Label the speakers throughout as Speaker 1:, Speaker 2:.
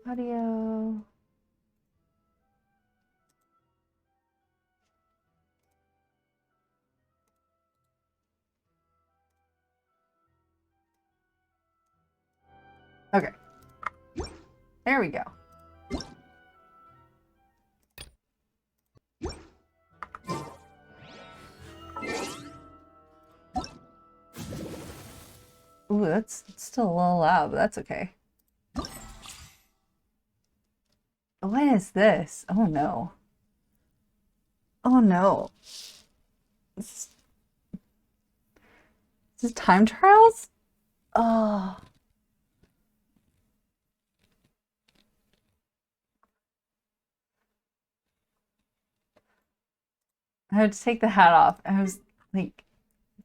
Speaker 1: Audio. Okay. There we go. Ooh, that's still a little loud, but that's okay. What is this? Oh no. Oh no. Is this time trials? Oh. I had to take the hat off. I was like,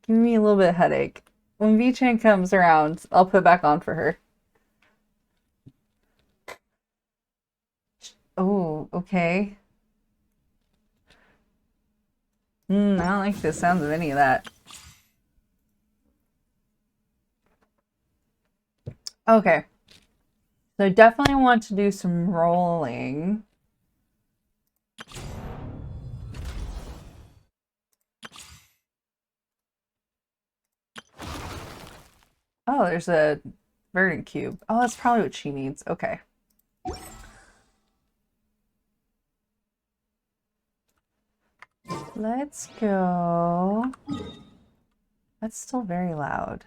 Speaker 1: giving me a little bit of headache. When V-Chan comes around, I'll put it back on for her. Oh, okay. I don't like the sounds of any of that. Okay. So I definitely want to do some rolling. Oh, there's a verdant cube. Oh, that's probably what she needs. Okay. Let's go. That's still very loud.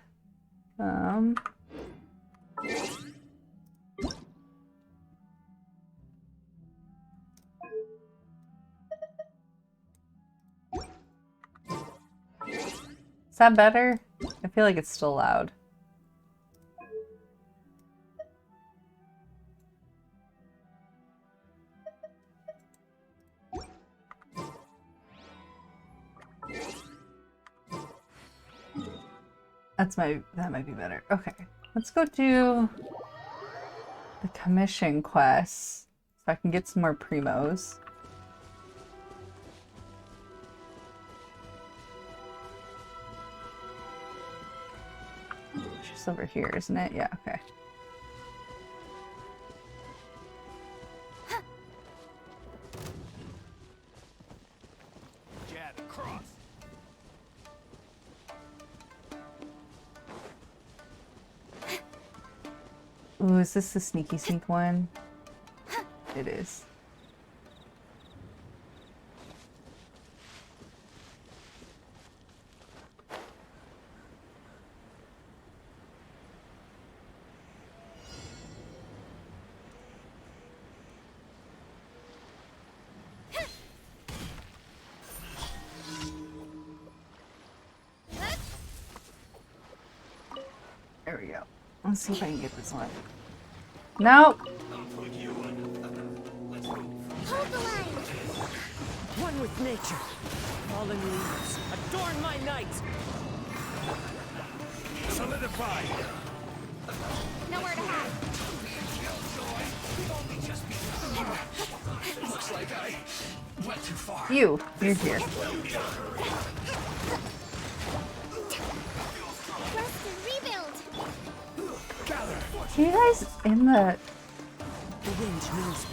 Speaker 1: Is that better? I feel like it's still loud. That might be better. Okay. Let's go do the commission quests so I can get some more primos. She's over here, isn't it? Yeah, okay. Ooh, is this the sneaky sneak one? It is. There we go. Let's see if I can get this one. Nope.
Speaker 2: Hold the line.
Speaker 3: One with nature. Fallen leaves adorn my night.
Speaker 4: Solidify.
Speaker 2: Nowhere to hide.
Speaker 4: Looks like I went too far.
Speaker 1: You're here.
Speaker 2: Rest and rebuild.
Speaker 1: Are you guys in the...
Speaker 3: The wind moves me.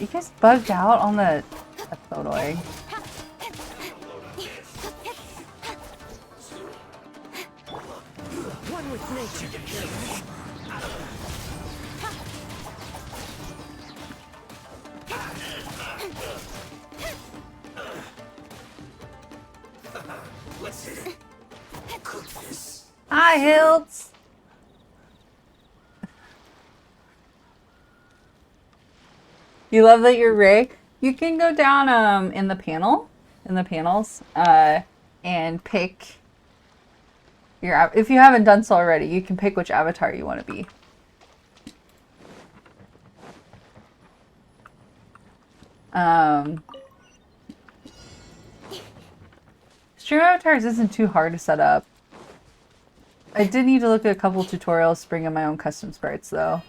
Speaker 1: You guys bugged out on the... That's so annoying.
Speaker 3: One with nature.
Speaker 4: Let's cook this.
Speaker 1: Hi, Hilts! You love that you're Ray? You can go down in the panels, and pick your... If you haven't done so already, you can pick which avatar you want to be. Stream avatars isn't too hard to set up. I did need to look at a couple tutorials to bring in my own custom sprites, though.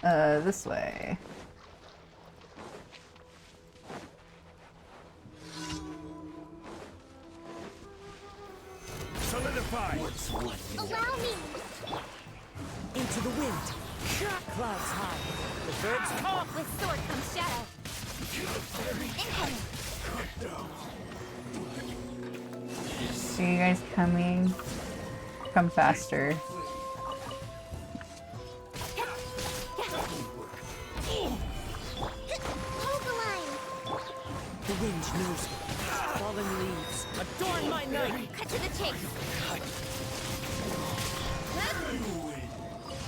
Speaker 1: This way.
Speaker 4: Solidify.
Speaker 2: Allow me.
Speaker 3: Into the wind. Clouds high. The birds call.
Speaker 2: With sword comes shadow. Incoming.
Speaker 1: See you guys coming. Come faster.
Speaker 2: Hold the line.
Speaker 3: The wind knows me. Fallen leaves. Adorn my night.
Speaker 2: Cut to the chase.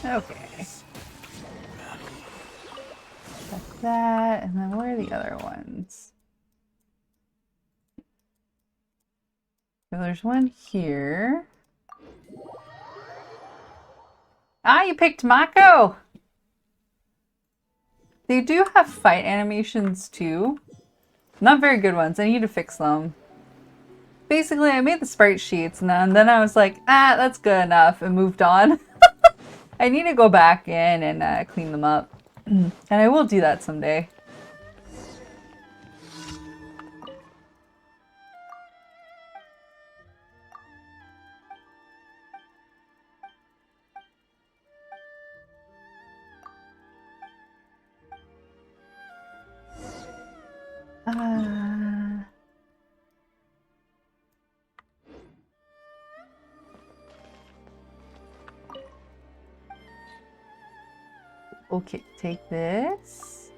Speaker 1: Okay. That's that, and then where are the other ones? So there's one here. Ah, you picked Mako! They do have fight animations too. Not very good ones. I need to fix them. Basically, I made the sprite sheets and then I was like, ah, that's good enough, and moved on. I need to go back in and clean them up. And I will do that someday. Okay, take this.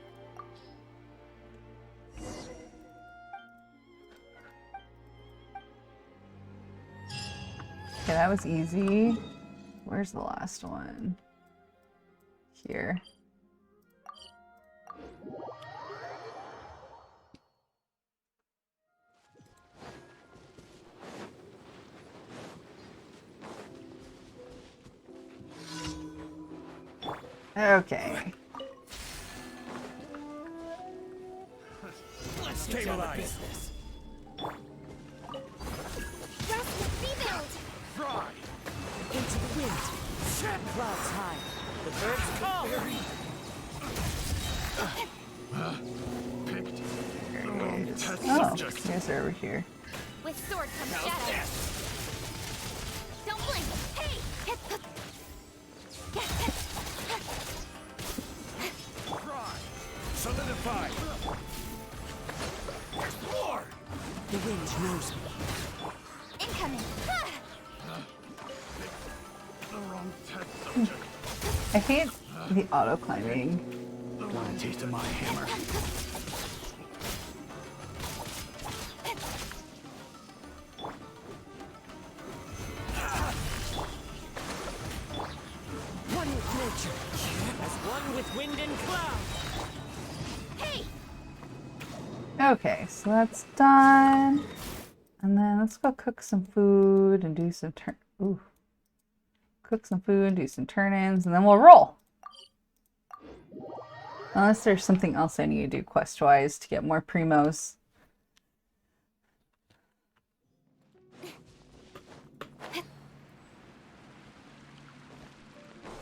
Speaker 1: Okay, that was easy. Where's the last one? Here. Okay.
Speaker 4: Stabilize.
Speaker 2: Rest and rebuild.
Speaker 4: Fry.
Speaker 3: Into the wind. Clouds high. The birds call.
Speaker 4: Picked.
Speaker 1: Oh, you guys are over here.
Speaker 2: With sword comes shadow. Don't blink. Hey!
Speaker 4: Fry. Solidify. Explore.
Speaker 3: The wind knows me.
Speaker 2: Incoming.
Speaker 4: The wrong test subject.
Speaker 1: I hate the auto climbing.
Speaker 4: Want a taste of my hammer?
Speaker 3: One with nature. As one with wind and cloud.
Speaker 2: Hey!
Speaker 1: Okay, so that's done. And then let's go cook some food and do some cook some food, do some turn-ins, and then we'll roll. Unless there's something else I need to do quest-wise to get more primos.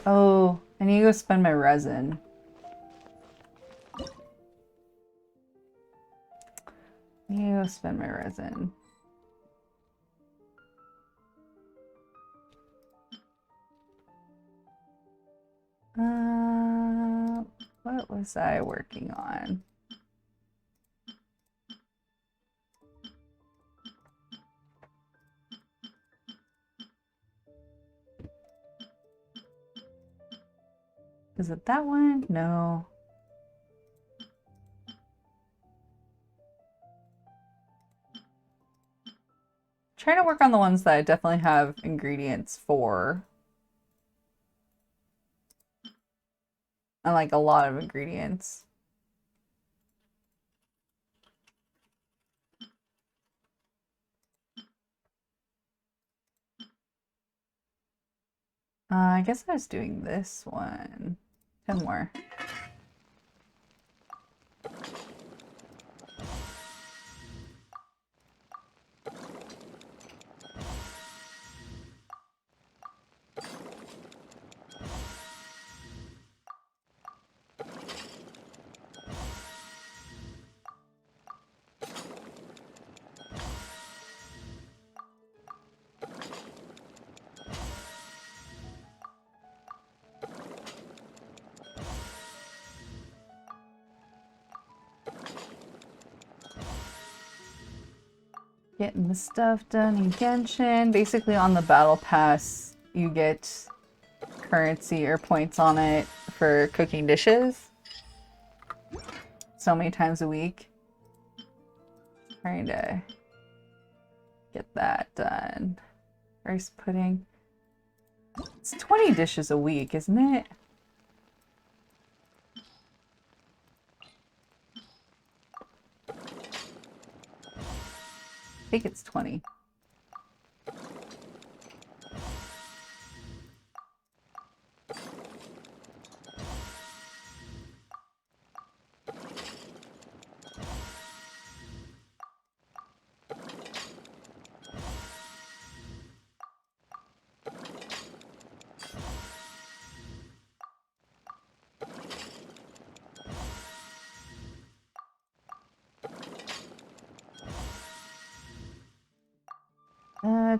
Speaker 1: Oh, I need to go spend my resin. I need to go spend my resin. What was I working on? Is it that one? No. Trying to work on the ones that I definitely have ingredients for. And like a lot of ingredients. I guess I was doing this one. 10 more. Getting the stuff done in Genshin. Basically on the battle pass, you get currency or points on it for cooking dishes. So many times a week. Trying to get that done. Rice pudding. It's 20 dishes a week, isn't it? I think it's 20.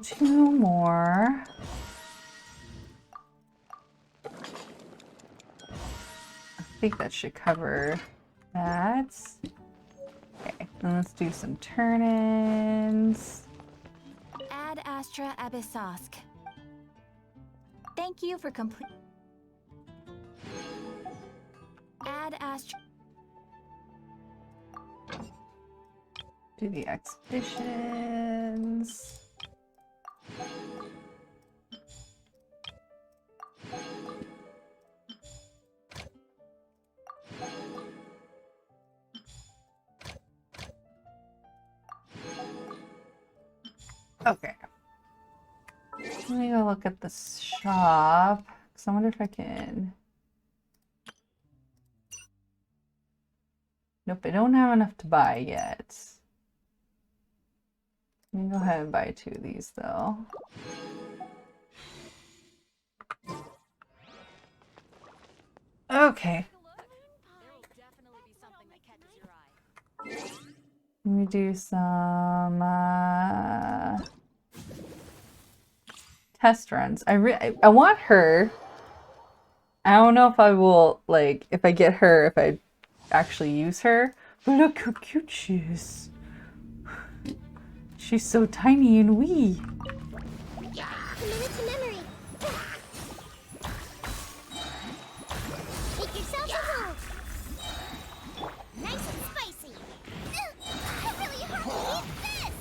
Speaker 1: Two more. I think that should cover that. Okay, and let's do some turn-ins.
Speaker 2: Ad Astra Abyssosk. Thank you for complete. Ad Astra.
Speaker 1: Do the expeditions. Okay. Let me go look at the shop. Because I wonder if I can. Nope, I don't have enough to buy yet. Let me go ahead and buy 2 of these though. Okay. Let me do some test runs. I want her. I don't know if I will, like, if I get her, if I actually use her. But look how cute she is. She's so tiny and wee.
Speaker 2: Commit it to memory. Make yourself a hole. Nice and spicy. Really hard to eat this.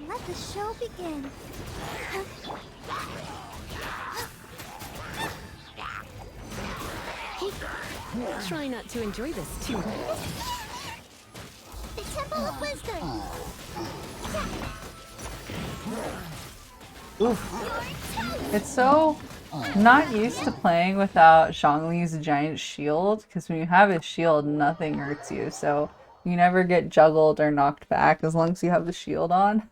Speaker 2: Let the show begin.
Speaker 3: Try not to enjoy this too much.
Speaker 2: The Temple of Wisdom.
Speaker 1: Oof. It's so not used to playing without Zhongli's giant shield, because when you have his shield, nothing hurts you, so you never get juggled or knocked back as long as you have the shield on.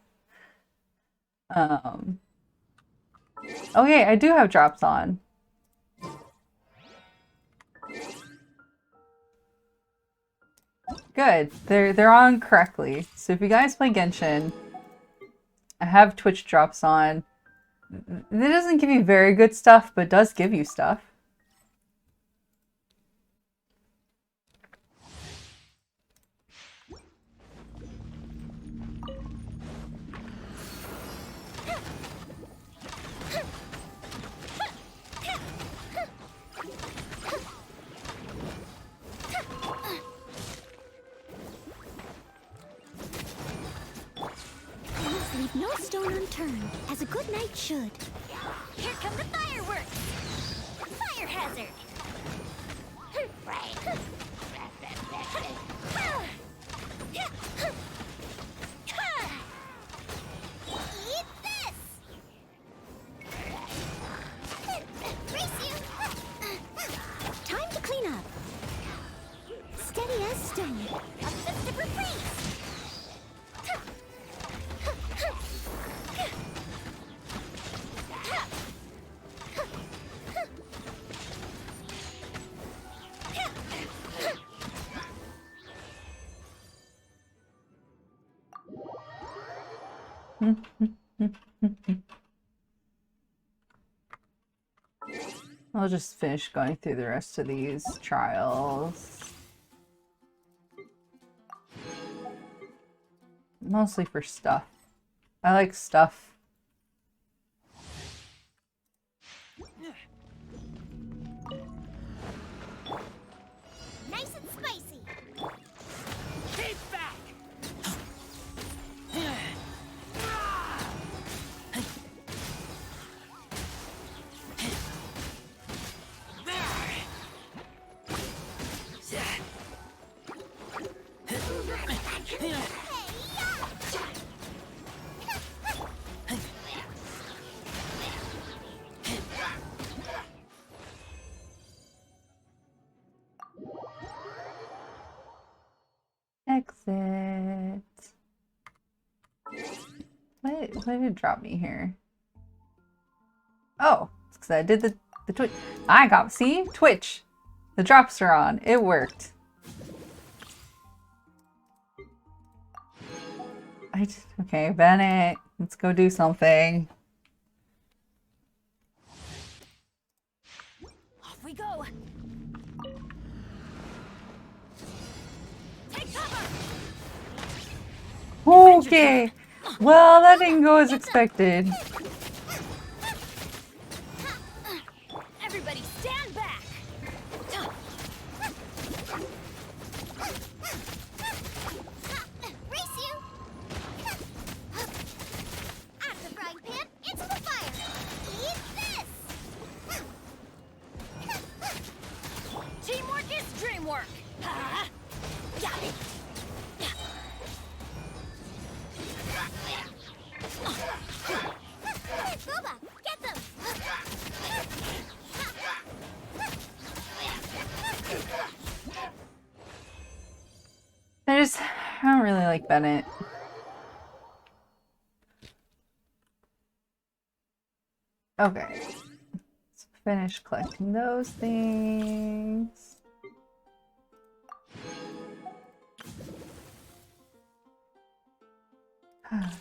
Speaker 1: Okay, I do have drops on. Good. They're on correctly. So if you guys play Genshin, I have Twitch drops on. It doesn't give you very good stuff, but does give you stuff.
Speaker 2: Leave no stone unturned, as a good knight should. Here come the fireworks! Fire hazard! Eat this! Brace you! Time to clean up. Steady as stone. A fist of reprise!
Speaker 1: I'll just finish going through the rest of these trials. mostly for stuff. I like stuff.
Speaker 2: Nice and spicy.
Speaker 3: Keep back!
Speaker 1: Exit. What did it drop me here? Oh, it's because I did the Twitch. See? Twitch. The drops are on. It worked. Okay, Bennett. Let's go do something.
Speaker 2: Off we go. Take cover.
Speaker 1: Okay. Well, that didn't go as expected.
Speaker 2: Everybody stand back. Race you. Out of the frying pan, into the fire. Eat this.
Speaker 3: Teamwork is dreamwork!
Speaker 2: Yeah. Boba, get them.
Speaker 1: I don't really like Bennett. Okay. Let's finish collecting those things.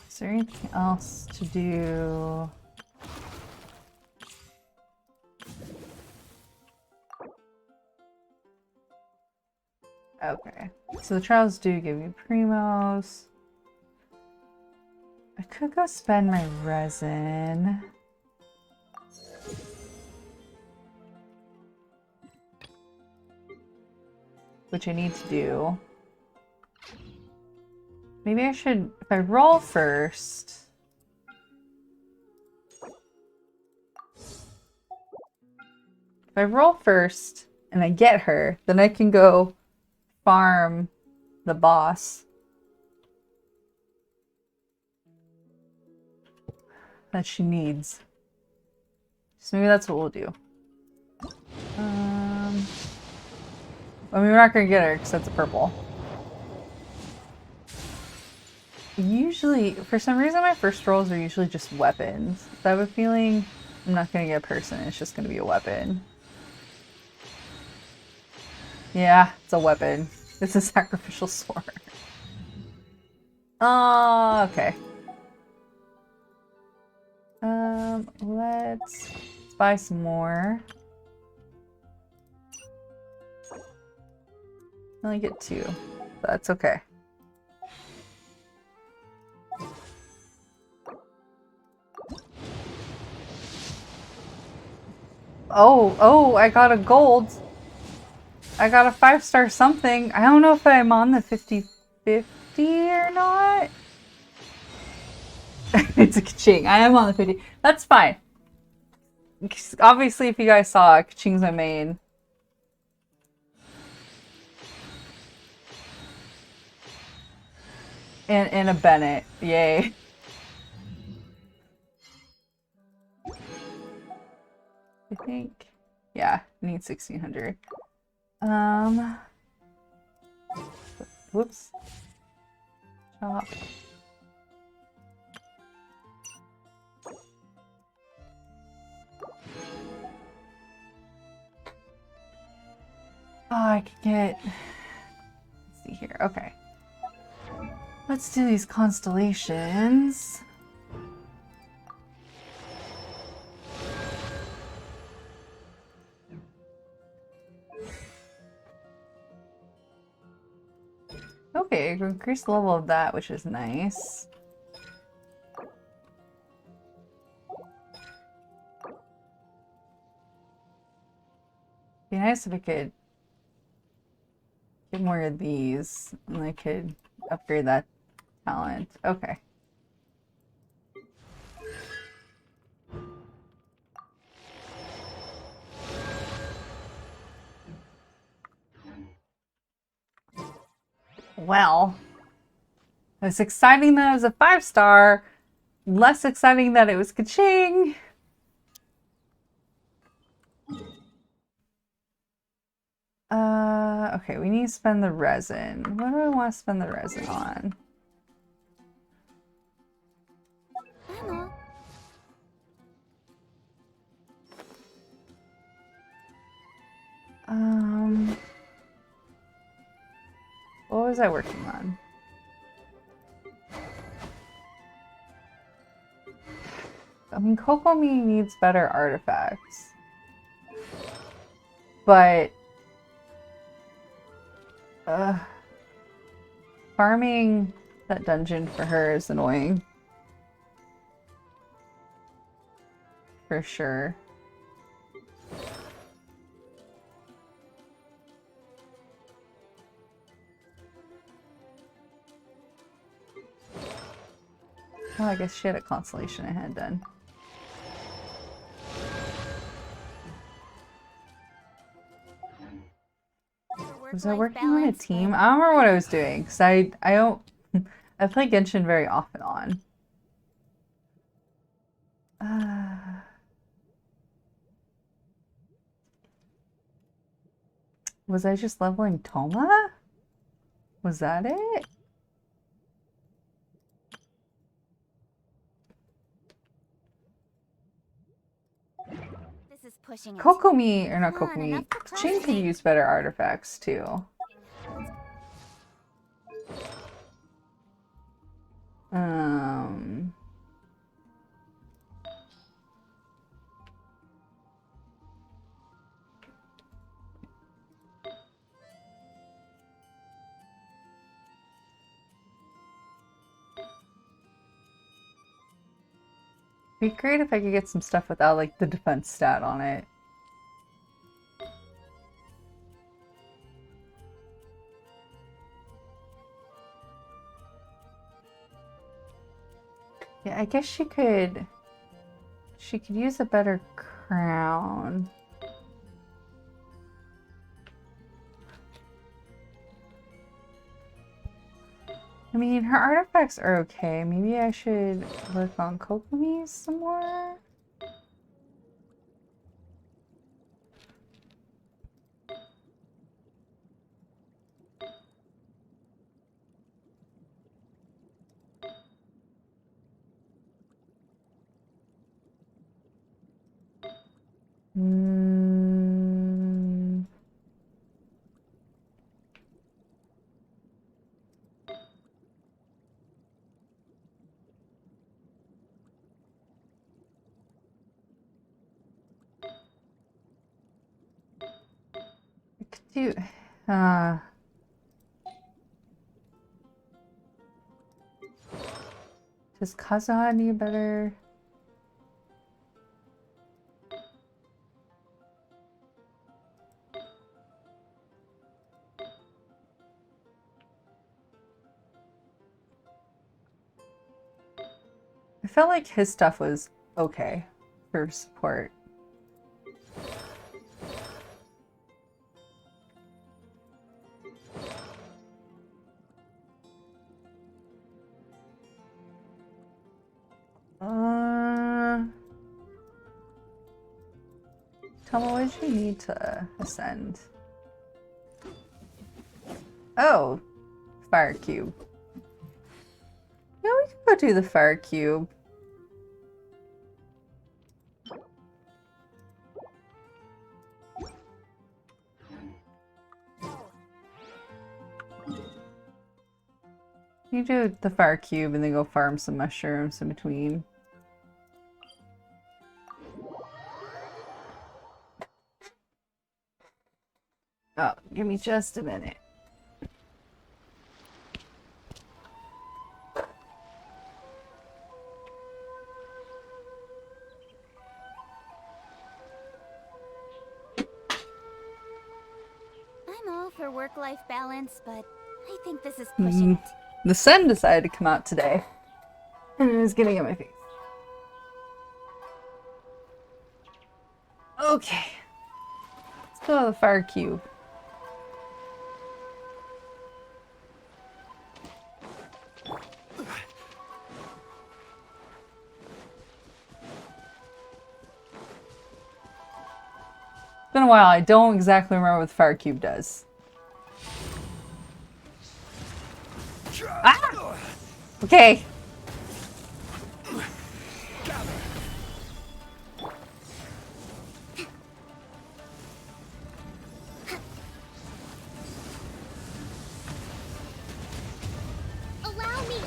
Speaker 1: Is there anything else to do? Okay, so the trials do give you primos. I could go spend my resin. Which I need to do. Maybe I should, if I roll first. If I roll first and I get her, then I can go farm the boss that she needs. So maybe that's what we'll do. I mean, we're not gonna get her because that's a purple. Usually, for some reason, my first rolls are usually just weapons. So I have a feeling I'm not gonna get a person, it's just gonna be a weapon. Yeah, it's a weapon. It's a sacrificial sword. Okay. Let's buy some more. I only get 2. But that's okay. Oh, I got a gold. I got a 5-star something. I don't know if I'm on the 50/50 or not. It's a Kaching. I am on the 50. That's fine. Obviously, if you guys saw, Kaching's my main. And a Bennett. Yay. I think. Yeah, I need 1600. Whoops. Chop. Oh, I could get. Let's see here. Okay. Let's do these constellations. Okay, Okay, increase the level of that, which is nice. Be nice if I could get more of these, and I could upgrade that talent. Okay. Well, it's exciting that it was a 5-star. Less exciting that it was ka-ching. Okay, we need to spend the resin. What do I want to spend the resin on?
Speaker 2: Hello.
Speaker 1: What was I working on? I mean, Kokomi needs better artifacts. But farming that dungeon for her is annoying. For sure. Oh, I guess she had a constellation ahead then. Was I working on a team? I don't remember what I was doing because I don't I play Genshin very off and on. Was I just leveling Toma? Was that it?
Speaker 2: This is pushing it.
Speaker 1: Kokomi, or not
Speaker 2: Come on,
Speaker 1: Kokomi,
Speaker 2: enough for
Speaker 1: Jin could
Speaker 2: processing.
Speaker 1: use better artifacts too. Um, Be great if I could get some stuff without like the defense stat on it. Yeah, I guess she could use a better crown. I mean, her artifacts are okay. Maybe I should work on Kokomi's some more. Mm. I could do. Does Kazuha need better? I felt like his stuff was okay for support. Tell me, what did you need to ascend? Oh, fire cube. Yeah, we can go do the fire cube. You do the fire cube and then go farm some mushrooms in between. Oh, give me just a minute.
Speaker 2: work-life balance, but I think this is pushing it.
Speaker 1: The sun decided to come out today. And it was getting in my face. Okay. Let's go to the fire cube. It's been a while. I don't exactly remember what the fire cube does. Ah! Okay.
Speaker 2: Allow me.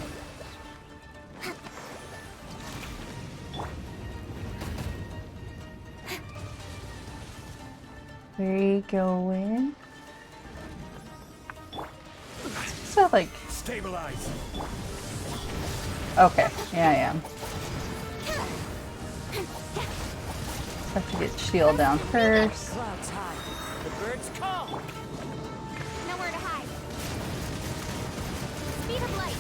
Speaker 1: Where you going? So like,
Speaker 4: Stabilize.
Speaker 1: okay, yeah, I am. Have to get shield down first.
Speaker 3: Clouds high. The birds call.
Speaker 2: Nowhere to hide. Speed of light.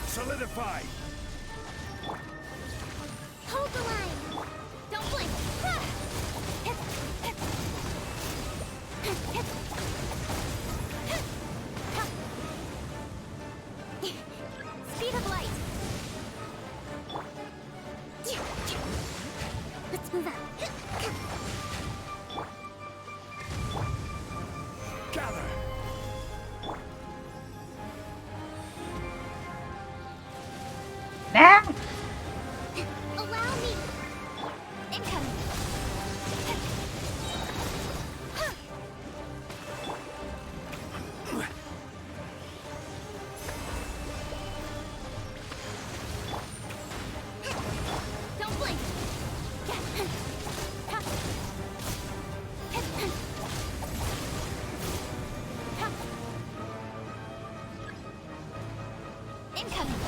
Speaker 4: Solidify.
Speaker 2: Hold the line. Don't blink. Speed of light. Let's move out.
Speaker 4: Gather.
Speaker 1: Nah!
Speaker 2: Allow me. Incoming. Don't blink. Incoming.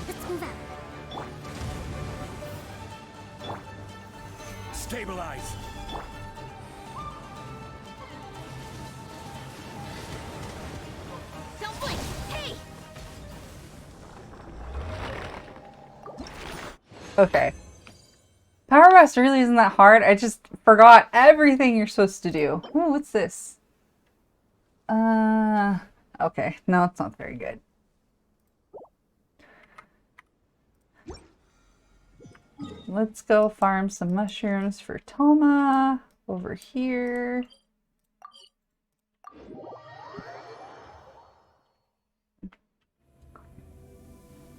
Speaker 2: Let's move out.
Speaker 4: Stabilize.
Speaker 2: Don't blink. Hey!
Speaker 1: Okay. Power Blast really isn't that hard. I just forgot everything you're supposed to do. Ooh, what's this? Okay. No, it's not very good. Let's go farm some mushrooms for Toma over here.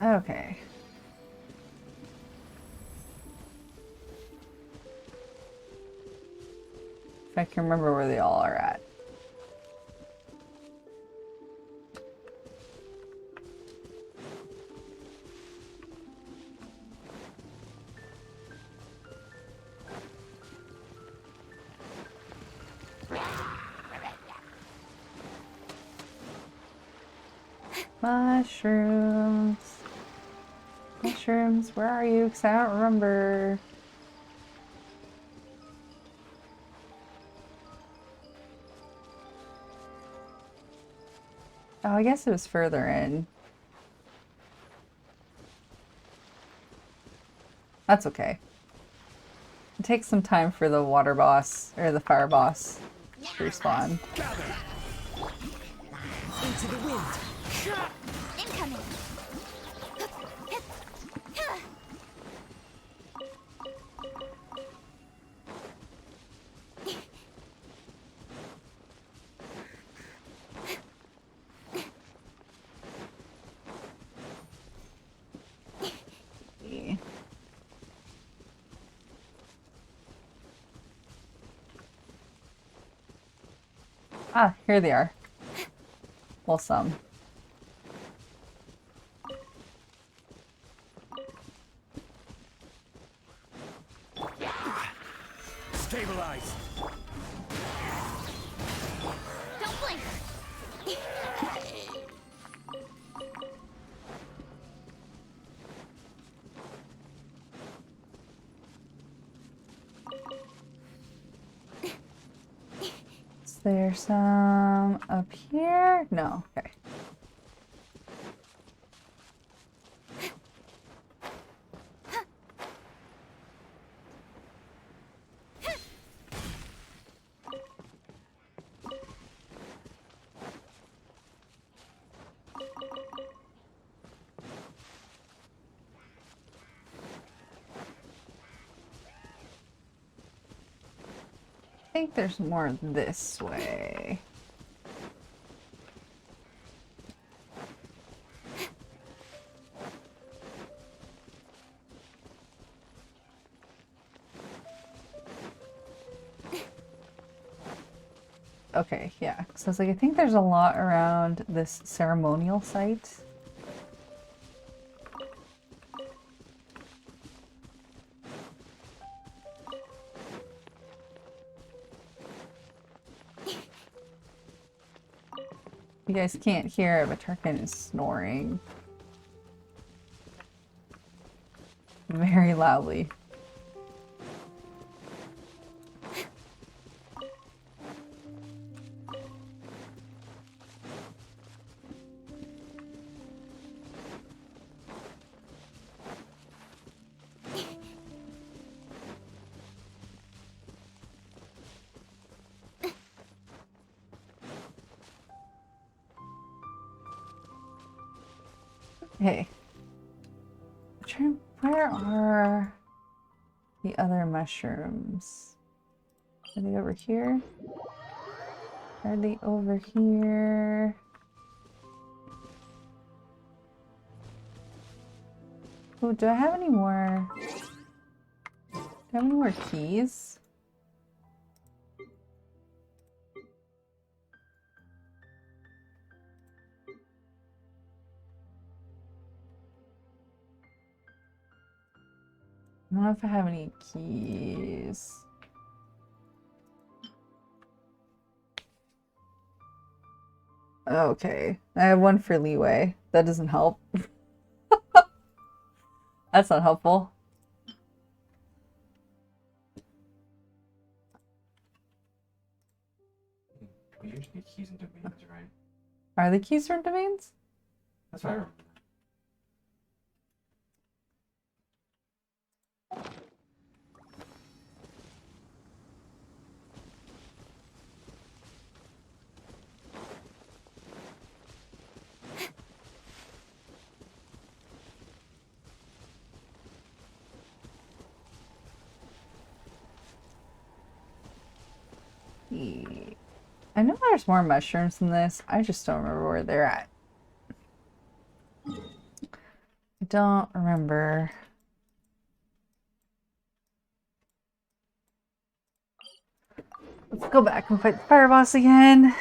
Speaker 1: Okay. If I can remember where they all are at. Mushrooms. Mushrooms, where are you? Because I don't remember. Oh, I guess it was further in. That's okay. It takes some time for the water boss, or the fire boss, to respawn.
Speaker 4: Gather.
Speaker 3: Into the wind.
Speaker 2: Incoming.
Speaker 1: Ah, here they are. Well, some.
Speaker 4: Stabilize.
Speaker 1: there some up here? No. Okay. I think there's more this way. Okay, yeah. So I was like, I think there's a lot around this ceremonial site. You guys can't hear it, but Tarkin is snoring very loudly. Hey. Where are the other mushrooms? Are they over here? Are they over here? Oh, do I have any more? Do I have any more keys? I don't know if I have any keys. Okay, I have one for leeway. That doesn't help. That's not helpful.
Speaker 5: We usually get keys and domains, right?
Speaker 1: Are the keys for domains?
Speaker 5: That's what I remember.
Speaker 1: I know there's more mushrooms in this. I just don't remember where they're at. I don't remember. Let's go back and fight the fire boss again.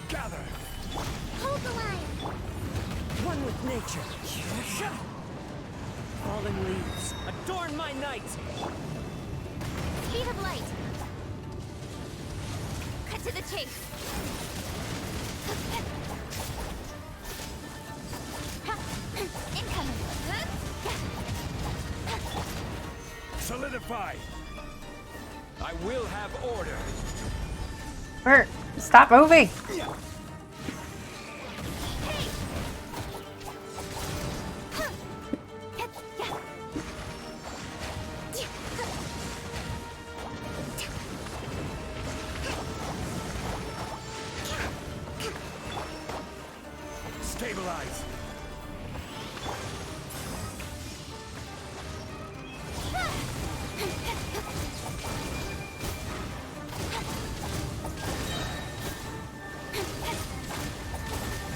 Speaker 4: Gather!
Speaker 2: Hold the line.
Speaker 3: One with nature. Fallen leaves, adorn my night.
Speaker 2: Speed of light. Cut to the chase. Incoming.
Speaker 4: Solidify! I will have order.
Speaker 1: Bert, stop moving!
Speaker 4: Stabilize!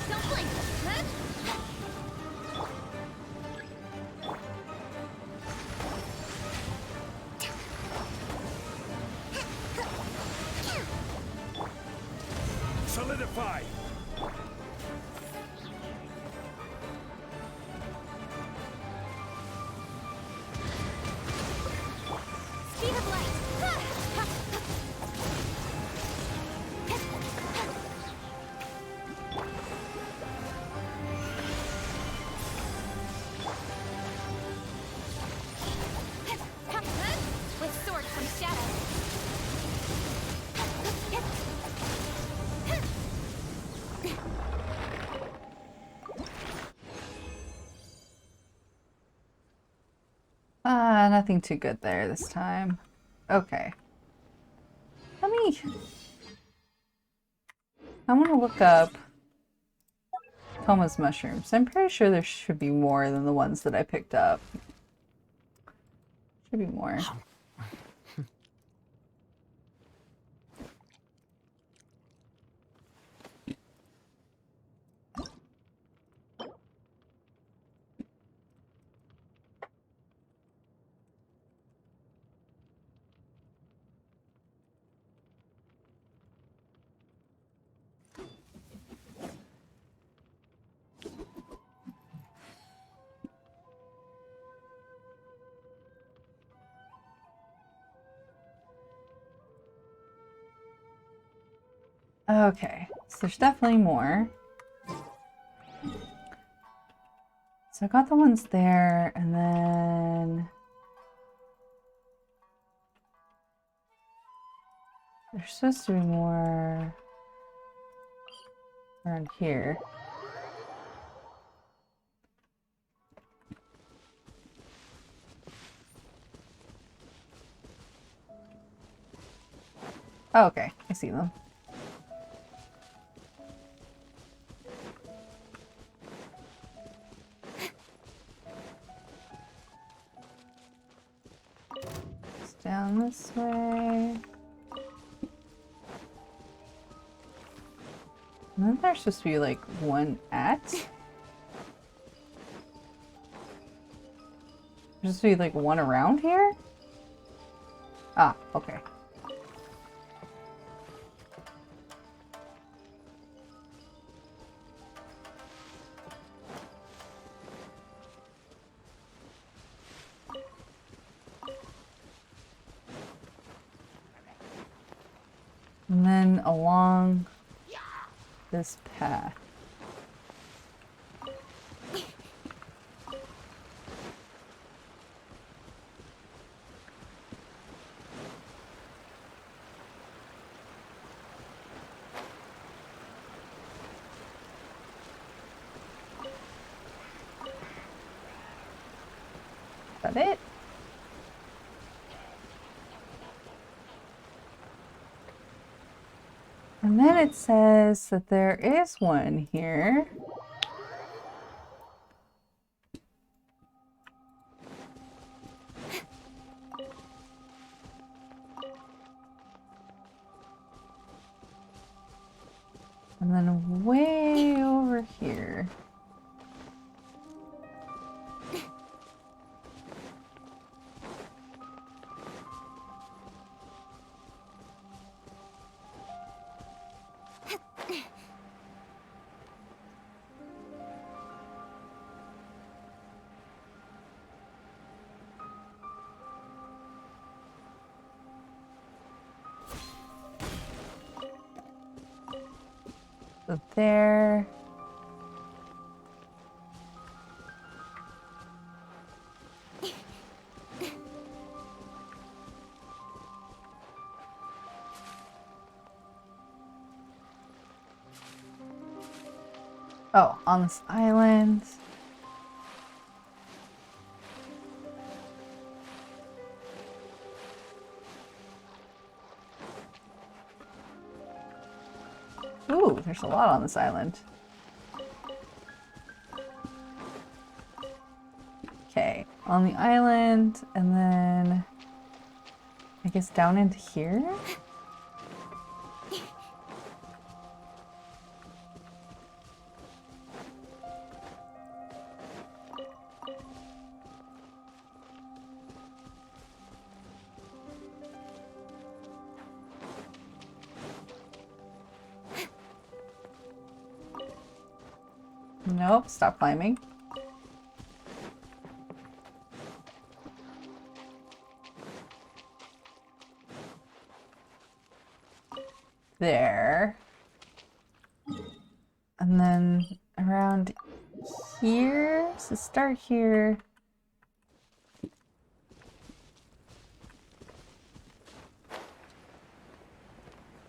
Speaker 2: Don't blink.
Speaker 4: Solidify!
Speaker 1: Nothing too good there this time. Okay. Let me... I want to look up Toma's mushrooms. I'm pretty sure there should be more than the ones that I picked up. Should be more. Okay, so there's definitely more. So I got the ones there, and then there's supposed to be more around here. Oh, okay, I see them. It's down this way. And then there's supposed to be like one at. There's supposed to be like one around here? Ah, okay. And then along this path. Is that it? And then it says that there is one here. And then way over here. So there. Oh, on this island. Ooh, there's a lot on this island. Okay, on the island, and then I guess down into here? Nope, stop climbing. There. And then around here, so start here.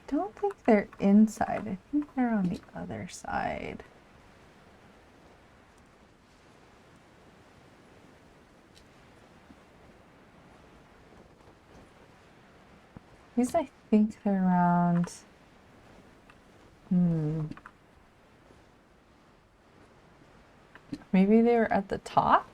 Speaker 1: Don't think they're inside. I think they're on the other side. These, I think they're around. Maybe they were at the top?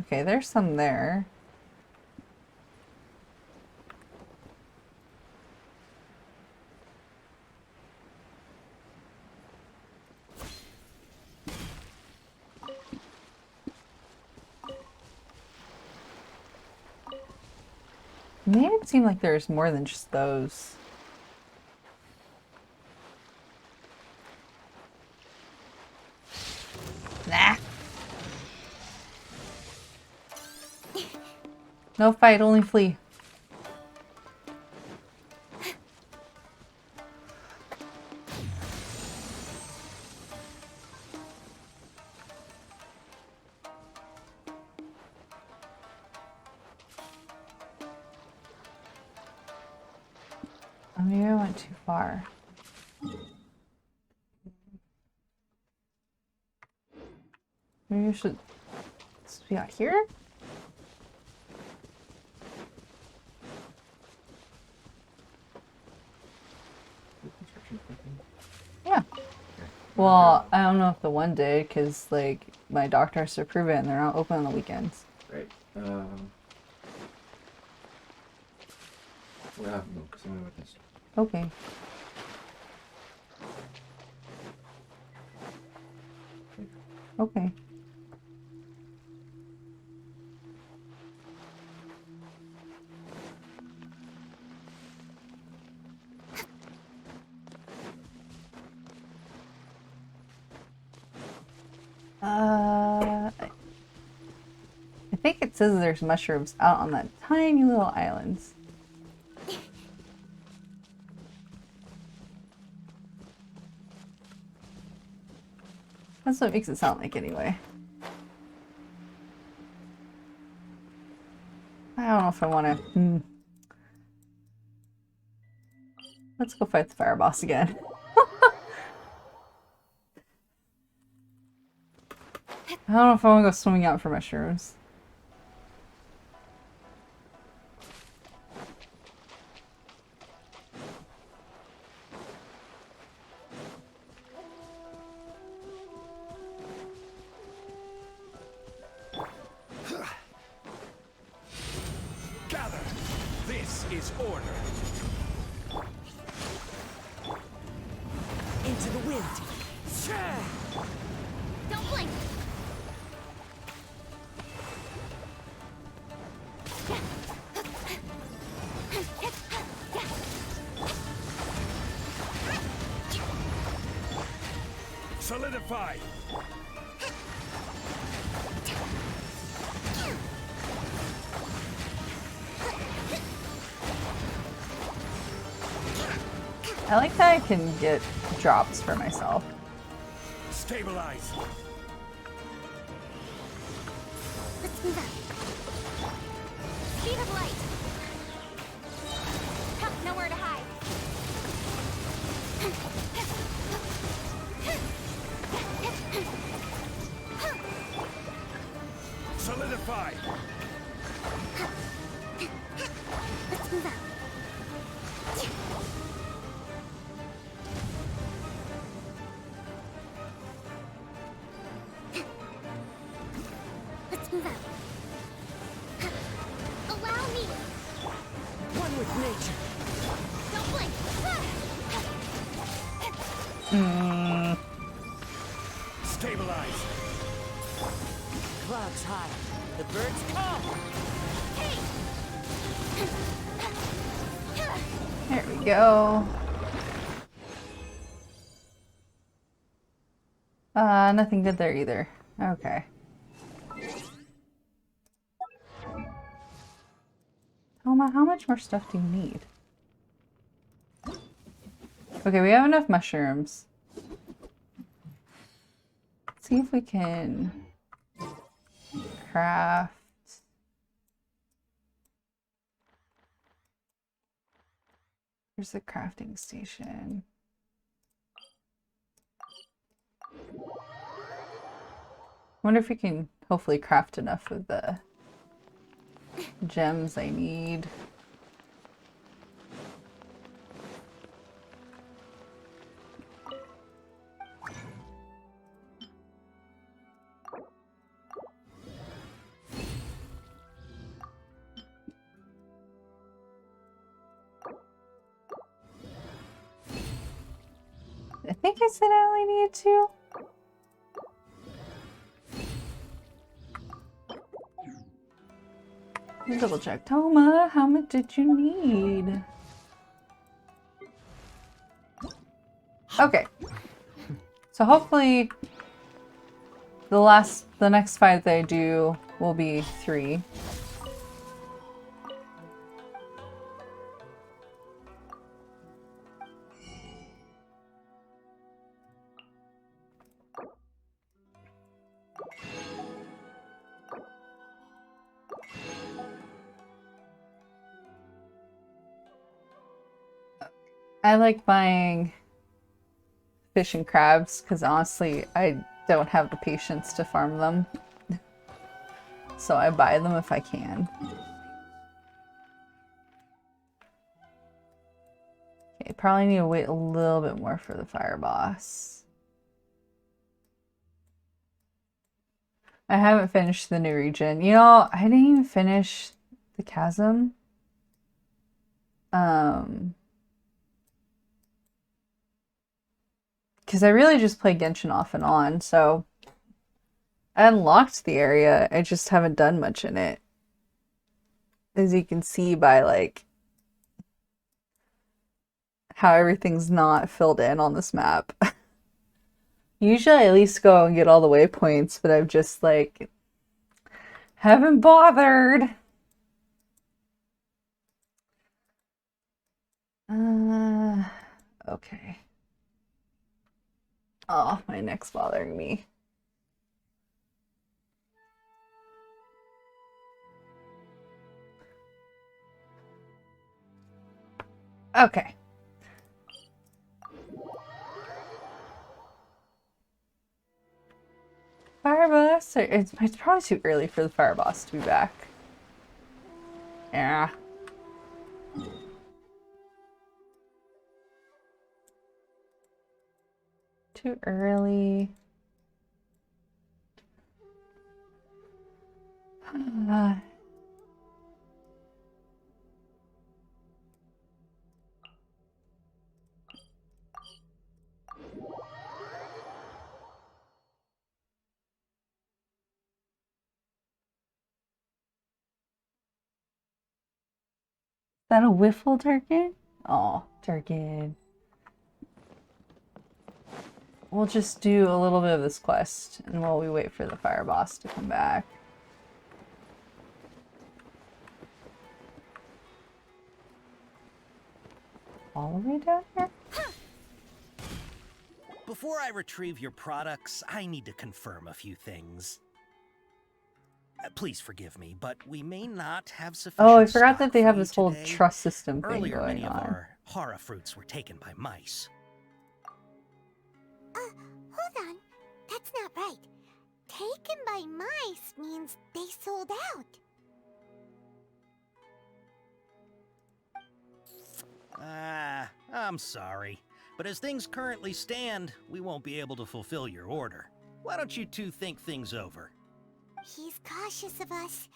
Speaker 1: Okay, there's some there. Made it seem like there's more than just those. Nah. No fight, only flee. Oh, maybe I went too far. Maybe you should be out here? Yeah. Well, I don't know if the one did, because, like, my doctor has to approve it and they're not open on the weekends.
Speaker 5: Right. We'll have a look, because I'm with this.
Speaker 1: Okay. Okay. I think it says there's mushrooms out on that tiny little islands. That's what it makes it sound like anyway. I don't know if I want to. Let's go fight the fire boss again. I don't know if I want to go swimming out for mushrooms.
Speaker 4: Gather! This is order!
Speaker 3: Into the wind.
Speaker 2: Don't blink.
Speaker 4: Solidify!
Speaker 1: I like that I can get drops for myself.
Speaker 4: Stabilize!
Speaker 2: Let's move out. Speed of light. Huh, nowhere to hide.
Speaker 4: Solidify!
Speaker 2: Let's move out. Let's move out. Allow me.
Speaker 3: One with nature.
Speaker 2: Don't blink.
Speaker 4: Stabilize!
Speaker 3: Clouds high. The birds come.
Speaker 1: There we go. Nothing good there either. Okay. How much more stuff do you need? Okay, we have enough mushrooms. Let's see if we can craft. Here's the crafting station. wonder if we can hopefully craft enough of the gems I need. I think I said I only needed two. Let's double check. Toma, how much did you need? Okay. So hopefully the next fight that I do will be 3. I like buying fish and crabs because honestly, I don't have the patience to farm them. So I buy them if I can. Okay, probably need to wait a little bit more for the fire boss. I haven't finished the new region. You know, I didn't even finish the chasm. Because I really just play Genshin off and on, so I unlocked the area. I just haven't done much in it. As you can see by like how everything's not filled in on this map. Usually I at least go and get all the waypoints, but I've just like haven't bothered. Okay. Oh, my neck's bothering me. Okay. Fire boss? It's probably too early for the fire boss to be back. Yeah. Too early. Is that a Wiffle Turkin? Oh, Turkin. We'll just do a little bit of this quest and while we wait for the fire boss to come back. All the way down here?
Speaker 6: Before I retrieve your products, I need to confirm a few things. Please forgive me, but we may not have sufficient.
Speaker 1: Oh, I forgot
Speaker 6: stock
Speaker 1: that they
Speaker 6: for
Speaker 1: have
Speaker 6: you
Speaker 1: this whole
Speaker 6: today.
Speaker 1: trust system thing
Speaker 6: Earlier,
Speaker 1: going
Speaker 6: many of
Speaker 1: on.
Speaker 6: our hara fruits were taken by mice.
Speaker 2: Hold on. That's not right. Taken by mice means they sold out.
Speaker 6: I'm sorry. But as things currently stand, we won't be able to fulfill your order. Why don't you two think things over?
Speaker 2: He's cautious of us.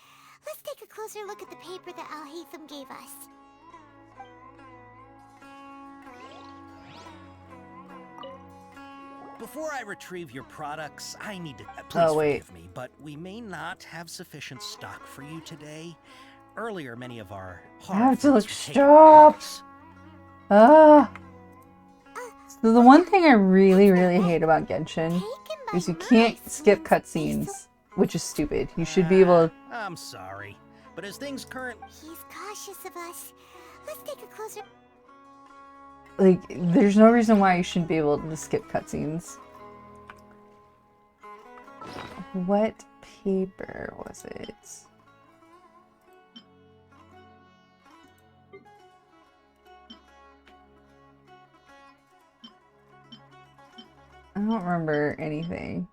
Speaker 2: Let's take a closer look at the paper that Al-Haytham gave us.
Speaker 6: Before I retrieve your products, I need to.
Speaker 1: Oh, wait.
Speaker 6: Forgive me, but we may not have sufficient stock for you today. Earlier, many of our
Speaker 1: I have to look.
Speaker 6: fruits were taken by
Speaker 1: Stop!
Speaker 6: mice.
Speaker 1: So the one thing I really hate about Genshin
Speaker 2: Taken by
Speaker 1: is you can't
Speaker 2: mice
Speaker 1: skip
Speaker 2: means they
Speaker 1: cutscenes, which is stupid. You should be able to.
Speaker 6: I'm sorry, but as things currently.
Speaker 2: He's cautious of us. Let's take a closer...
Speaker 1: Like, there's no reason why you shouldn't be able to skip cutscenes. What paper was it? I don't remember anything.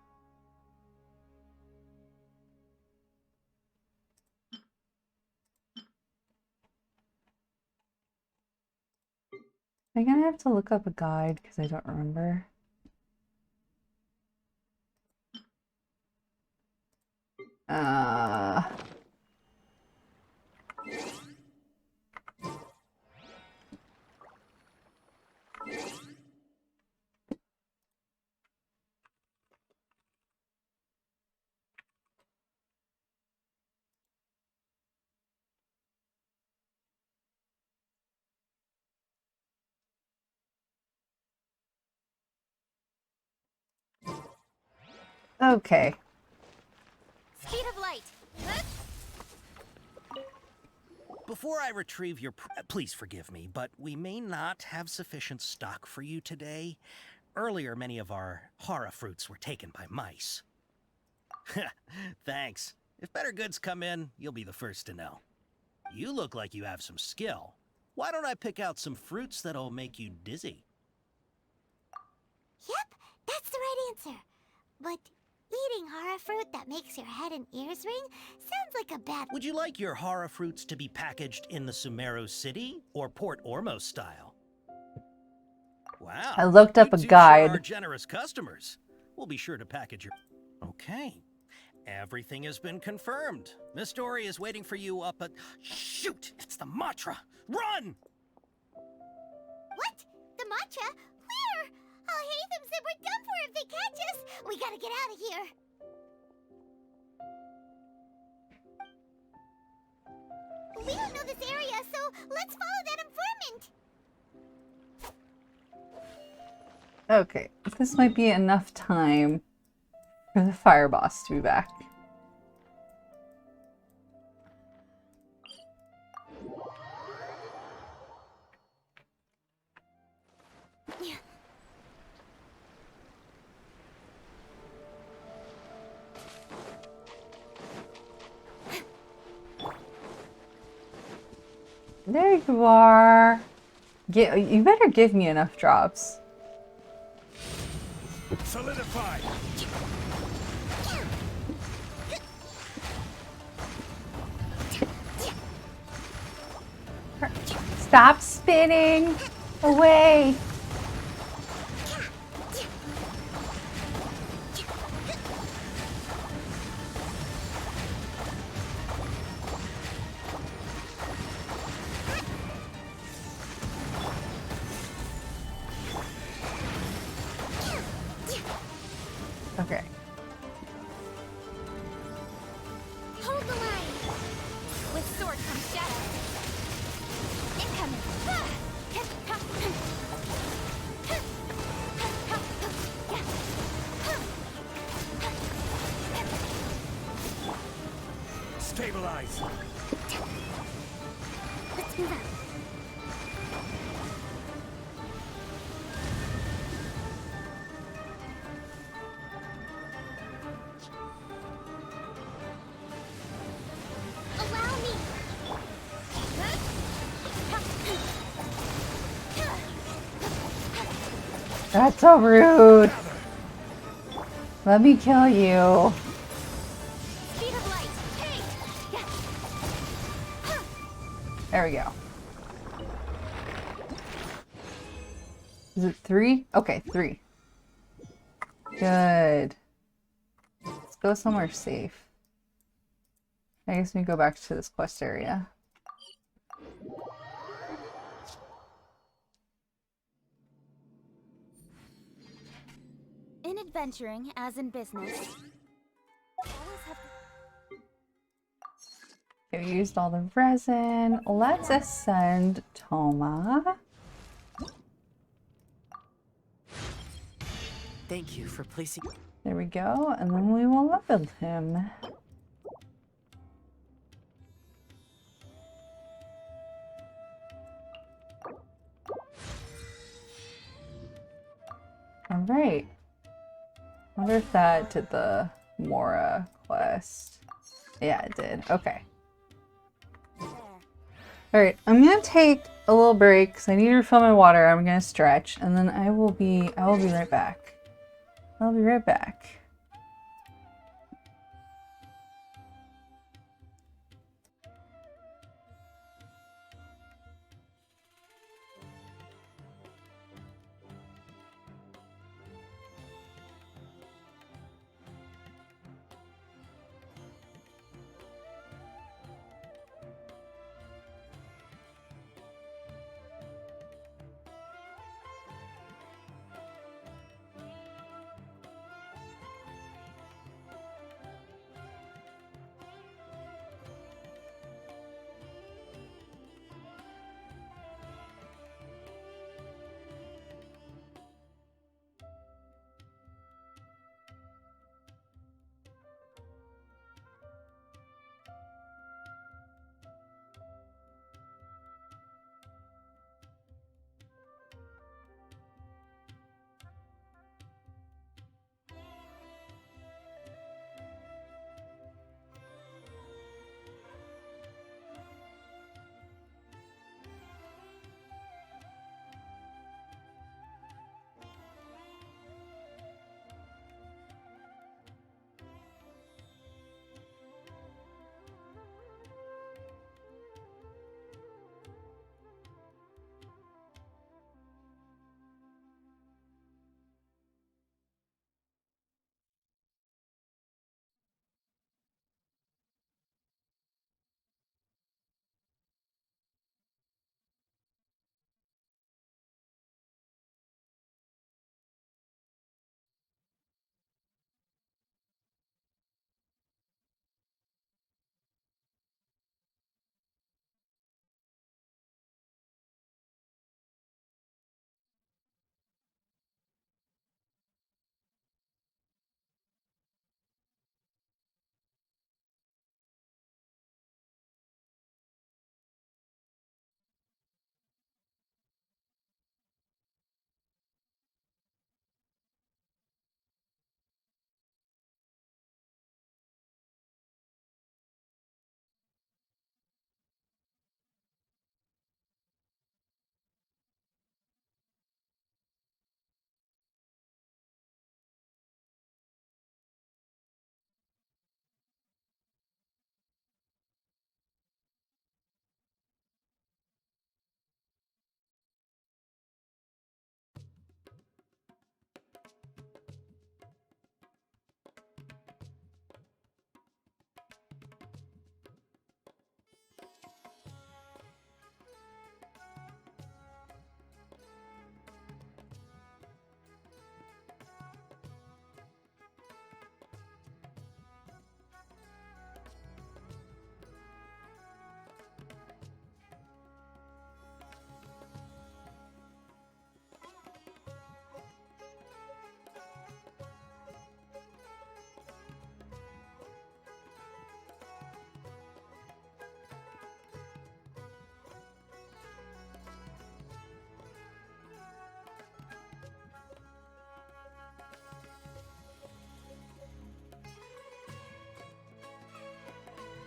Speaker 1: I'm gonna have to look up a guide because I don't remember. Uh, okay.
Speaker 2: Speed of light. Huh?
Speaker 6: Before I retrieve your... please forgive me, but we may not have sufficient stock for you today. Earlier, many of our hara fruits were taken by mice. Thanks. If better goods come in, you'll be the first to know. You look like you have some skill. Why don't I pick out some fruits that'll make you dizzy?
Speaker 2: Yep, that's the right answer. But eating hara fruit that makes your head and ears ring sounds like a bad...
Speaker 6: Would you like your hara fruits to be packaged in the Sumeru City or Port Ormos style? Wow.
Speaker 1: I looked up
Speaker 6: you
Speaker 1: a
Speaker 6: two
Speaker 1: guide.
Speaker 6: Sure are generous customers. We'll be sure to package your... Okay. Everything has been confirmed. Miss Dory is waiting for you up at... Shoot! It's the Matra! Run!
Speaker 2: What? The matcha? Where? Al-Haytham said we're done for if they catch us. We gotta get out of here. We don't know this area, so let's follow that informant.
Speaker 1: Okay, this might be enough time for the fire boss to be back. There you are. You better give me enough drops.
Speaker 4: Solidify.
Speaker 1: Stop spinning away. Okay.
Speaker 2: Hold the line. With sword comes shadow. Incoming.
Speaker 4: Stabilize.
Speaker 2: Let's move out. Allow me.
Speaker 1: That's so rude. Let me kill you.
Speaker 2: Speed of light. Hey.
Speaker 1: There we go. Is it 3? Okay, 3. Good. Let's go somewhere safe. I guess we go back to this quest area.
Speaker 2: In adventuring, as in business, always have
Speaker 1: Okay, we used all the resin. Let's ascend Toma.
Speaker 3: Thank you for placing...
Speaker 1: There we go, and then we will level him. Alright. Wonder if that did the Mora quest. Yeah, it did. Okay. Alright, I'm gonna take a little break because I need to refill my water. I'm gonna stretch, and then I will be right back. I'll be right back.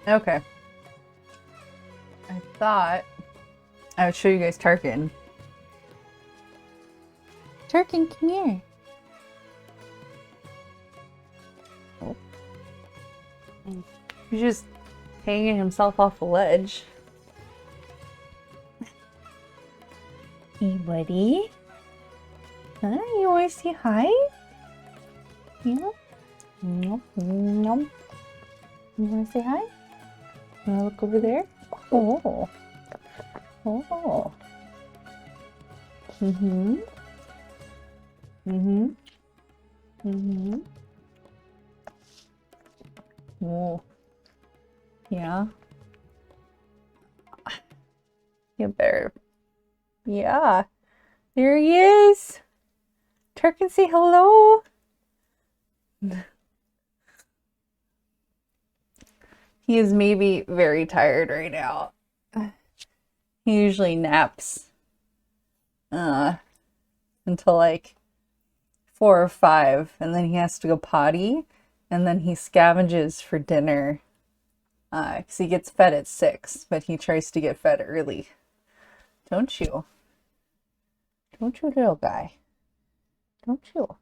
Speaker 1: Okay. I thought I would show you guys Tarkin. Tarkin, come here. Oh. He's just hanging himself off a ledge. Hey, buddy. Huh? You want to say hi? Yeah? Nope. Nope. You want to say hi? You want to look over there? Oh. Oh. Mm-hmm. Mm-hmm. Mm-hmm. Oh. Yeah. You better. Yeah. There he is. Tarkin, say hello. He is maybe very tired right now. He usually naps until like 4 or 5, and then he has to go potty, and then he scavenges for dinner because he gets fed at 6, but he tries to get fed early. Don't you? Don't you, little guy? Don't you?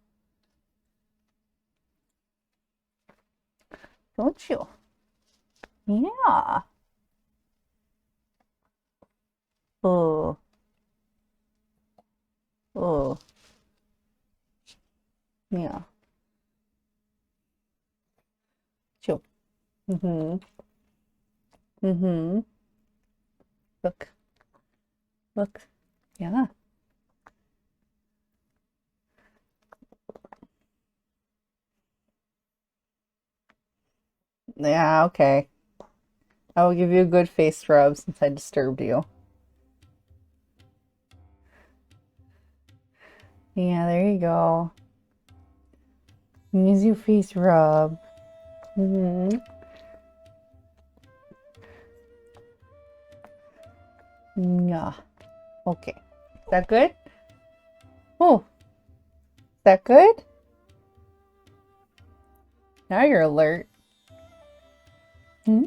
Speaker 1: Don't you? Yeah. Oh. Oh. Yeah. Chill. Mm-hmm. Mm-hmm. Look. Look. Yeah. Yeah, okay. I will give you a good face rub since I disturbed you. Yeah, there you go. Use your face rub. Mm-hmm. Yeah. Okay. Is that good? Oh. Is that good? Now you're alert. Hmm?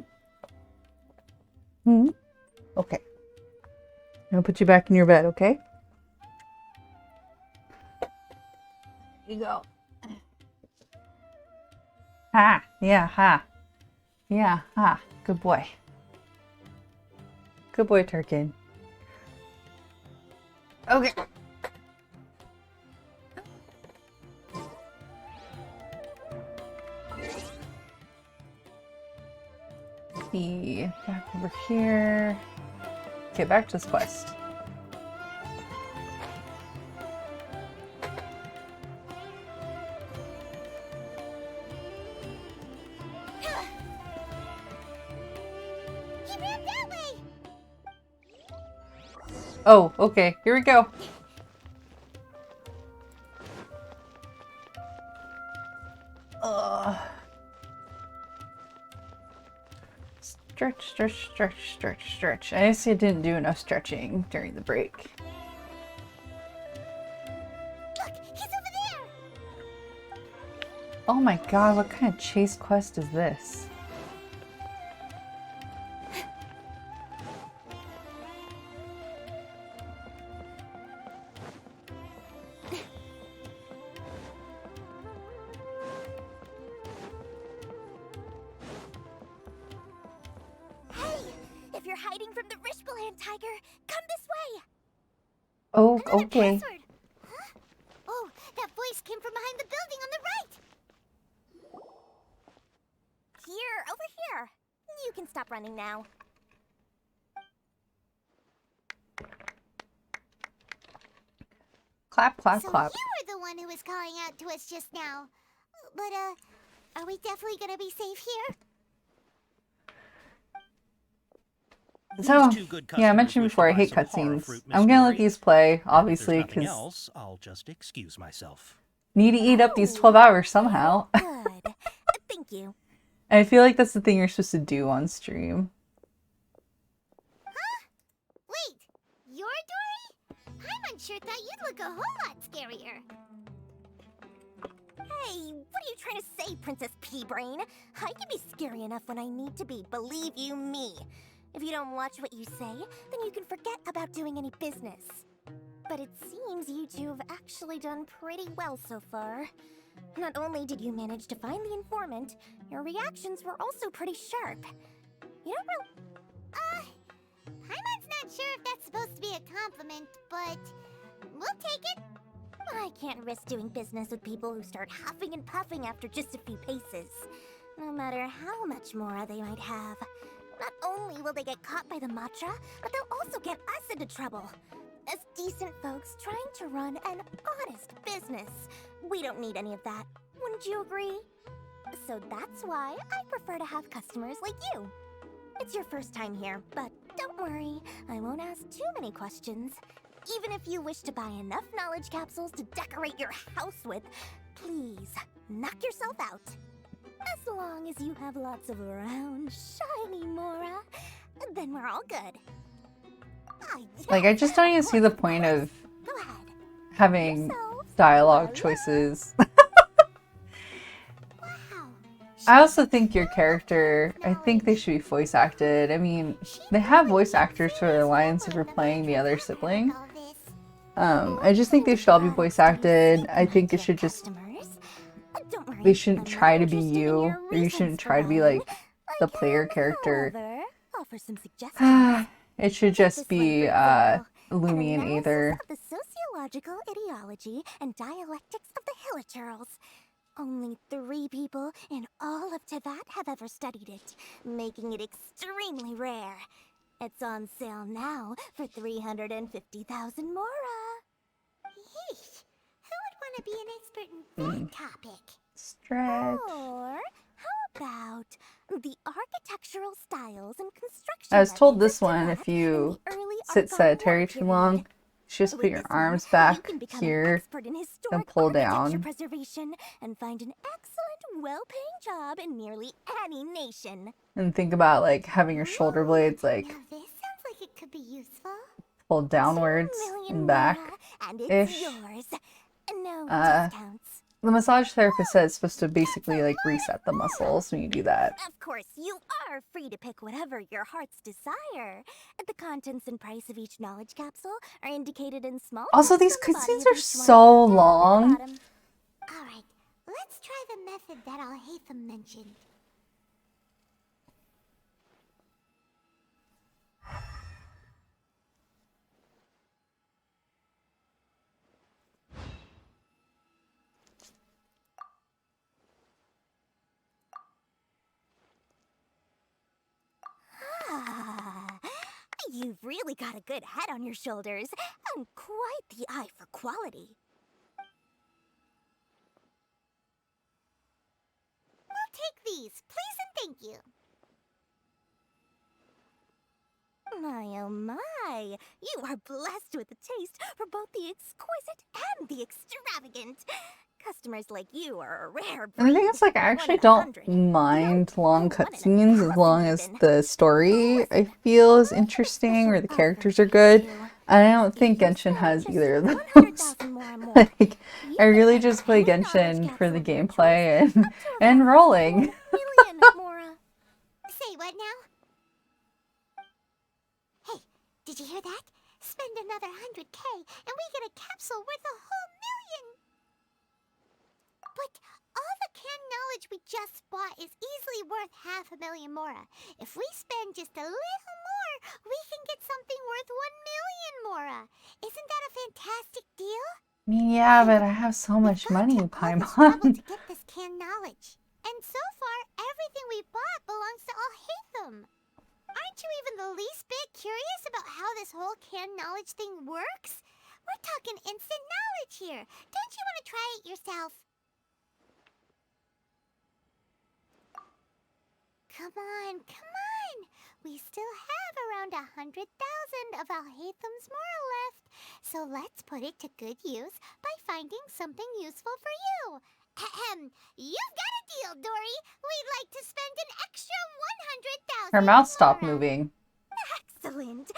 Speaker 1: Hmm? Okay. I'm gonna put you back in your bed, okay? There you go. Ha! Yeah, ha. Yeah, ha. Good boy. Good boy, Turkin. Okay. See, back over here. Get back to this quest.
Speaker 2: He ran that way.
Speaker 1: Oh, okay. Here we go. Stretch, stretch, stretch, stretch, stretch. I guess I didn't do enough stretching during the break.
Speaker 2: Look, he's over there.
Speaker 1: Oh my god, what kind of chase quest is this?
Speaker 2: Hey, if you're hiding from the Rishbaland tiger, come this way.
Speaker 1: Oh,
Speaker 2: Another
Speaker 1: okay.
Speaker 2: password. Huh? Oh, that voice came from behind the building on the right. Here, over here. You can stop running now.
Speaker 1: Clap, clap,
Speaker 2: So
Speaker 1: clap.
Speaker 2: you were the one who was calling out to us just now. But, are we definitely gonna be safe here?
Speaker 1: So,
Speaker 6: These two good
Speaker 1: yeah, I
Speaker 6: customers
Speaker 1: mentioned
Speaker 6: wish to
Speaker 1: before I
Speaker 6: buy
Speaker 1: hate
Speaker 6: some horror
Speaker 1: cutscenes.
Speaker 6: fruit,
Speaker 1: I'm gonna let
Speaker 6: Miss
Speaker 1: these play,
Speaker 6: If there's
Speaker 1: obviously,
Speaker 6: nothing
Speaker 1: because
Speaker 6: else, I'll just excuse myself.
Speaker 1: need to eat up these 12 hours somehow.
Speaker 2: Good. Thank you.
Speaker 1: I feel like that's the thing you're supposed to do on stream.
Speaker 2: Huh? Wait, you're Dory? Paimon sure thought you'd look a whole lot scarier. Hey, what are you trying to say, Princess Pea-Brain? I can be scary enough when I need to be, believe you me. If you don't watch what you say, then you can forget about doing any business. But it seems you two have actually done pretty well so far. Not only did you manage to find the informant, your reactions were also pretty sharp. You don't really...
Speaker 7: Paimon's not sure if that's supposed to be a compliment, but we'll take it.
Speaker 2: I can't risk doing business with people who start huffing and puffing after just a few paces. No matter how much more they might have. Not only will they get caught by the Matra, but they'll also get us into trouble. As decent folks trying to run an honest business, we don't need any of that. Wouldn't you agree? So that's why I prefer to have customers like you. It's your first time here, but don't worry, I won't ask too many questions. Even if you wish to buy enough knowledge capsules to decorate your house with, please, knock yourself out. As long as you have lots of round, shiny Mora, then we're all good.
Speaker 1: Like, I just don't even see the point of
Speaker 2: Go ahead.
Speaker 1: having dialogue choices.
Speaker 7: Wow.
Speaker 1: I also think your character, I think they should be voice acted. I mean, they have voice actors for the lines if we're playing the other sibling.
Speaker 7: All this.
Speaker 1: I just think they should all be voice acted. I think it should just,
Speaker 2: Don't worry,
Speaker 1: they shouldn't
Speaker 2: I'm
Speaker 1: try
Speaker 2: not
Speaker 1: to be
Speaker 2: interested in
Speaker 1: you,
Speaker 2: your
Speaker 1: or you shouldn't
Speaker 2: reasons for
Speaker 1: try to be
Speaker 2: lying.
Speaker 1: like the
Speaker 2: I
Speaker 1: player
Speaker 2: can,
Speaker 1: character.
Speaker 2: however, offer some suggestions.
Speaker 1: It should
Speaker 2: This
Speaker 1: just
Speaker 2: one,
Speaker 1: be
Speaker 2: for example,
Speaker 1: Lumi and
Speaker 2: an analysis
Speaker 1: Aether.
Speaker 2: of the sociological ideology and dialectics of the Hilichurls. Only 3 people in all of Teyvat have ever studied it, making it extremely rare. It's on sale now for 350,000 Mora.
Speaker 7: Yeesh. Who would want to be an expert in that topic?
Speaker 1: Stretch.
Speaker 2: Or how about the architectural styles and construction
Speaker 1: I was told
Speaker 2: methods
Speaker 1: this
Speaker 2: of
Speaker 1: one,
Speaker 2: Teyvat
Speaker 1: if you
Speaker 2: in the early
Speaker 1: sit
Speaker 2: Archon
Speaker 1: sedentary
Speaker 2: War
Speaker 1: too
Speaker 2: period.
Speaker 1: long, you should just
Speaker 2: With
Speaker 1: put your
Speaker 2: this one,
Speaker 1: arms
Speaker 2: you
Speaker 1: back
Speaker 2: can become an
Speaker 1: here
Speaker 2: expert in
Speaker 1: and
Speaker 2: historic
Speaker 1: pull
Speaker 2: architecture
Speaker 1: down.
Speaker 2: preservation and find an excellent, well-paying job in nearly any nation.
Speaker 1: And think about like having your shoulder blades like
Speaker 7: Now this sounds like it could be useful.
Speaker 1: pulled downwards
Speaker 2: 2 million
Speaker 1: and back.
Speaker 2: Mora, and it's
Speaker 1: ish.
Speaker 2: yours. No
Speaker 1: Uh,
Speaker 2: discounts.
Speaker 1: The massage therapist said it's supposed to basically like reset the muscles when you do that.
Speaker 2: Of course, you are free to pick whatever your heart's desire. The contents and price of each knowledge capsule are indicated in small
Speaker 1: Also,
Speaker 2: text
Speaker 1: these
Speaker 2: on the body
Speaker 1: cutscenes
Speaker 2: of
Speaker 1: are
Speaker 2: each one,
Speaker 1: so
Speaker 2: down at the
Speaker 1: long.
Speaker 2: bottom.
Speaker 7: All right, let's try the method that Alhaitham mentioned.
Speaker 2: Ah, you've really got a good head on your shoulders and quite the eye for quality.
Speaker 7: We'll take these, please and thank you.
Speaker 2: My oh my, you are blessed with a taste for both the exquisite and the extravagant. Customers like you are a rare breed.
Speaker 1: And the thing is, like, I
Speaker 2: One
Speaker 1: actually
Speaker 2: in
Speaker 1: don't
Speaker 2: 100.
Speaker 1: mind
Speaker 2: No,
Speaker 1: long
Speaker 2: one in a
Speaker 1: cutscenes as long
Speaker 2: 1,000
Speaker 1: as
Speaker 2: even.
Speaker 1: the story I feel is interesting or the characters are good. And I don't think Genshin has either of those.
Speaker 2: 100,000 more and more.
Speaker 1: Like,
Speaker 2: You
Speaker 1: I really
Speaker 2: can have
Speaker 1: just play
Speaker 2: any knowledge
Speaker 1: Genshin for the
Speaker 2: capsule of your
Speaker 1: gameplay
Speaker 2: choice,
Speaker 1: and
Speaker 2: up to
Speaker 1: and
Speaker 2: about
Speaker 1: rolling.
Speaker 2: 1 million, Mora.
Speaker 7: Say what now? Hey, did you hear that? Spend another 100K and we get a capsule worth a whole million! But all the canned knowledge we just bought is easily worth 500,000 Mora. If we spend just a little more, we can get something worth 1 million Mora. Isn't that a fantastic deal?
Speaker 1: I mean, yeah, but I have so
Speaker 7: We've
Speaker 1: much
Speaker 7: gone
Speaker 1: money,
Speaker 7: to all this trouble
Speaker 1: Paimon.
Speaker 7: to get this canned knowledge. And so far, everything we bought belongs to Alhaitham. Aren't you even the least bit curious about how this whole canned knowledge thing works? We're talking instant knowledge here. Don't you want to try it yourself? Come on, come on. We still have around 100,000 of Alhaitham's Mora left. So let's put it to good use by finding something useful for you. Ahem. You've got a deal, Dory. We'd like to spend an extra 100,000.
Speaker 1: Her mouth stopped
Speaker 7: Mora.
Speaker 1: moving.
Speaker 2: Excellent.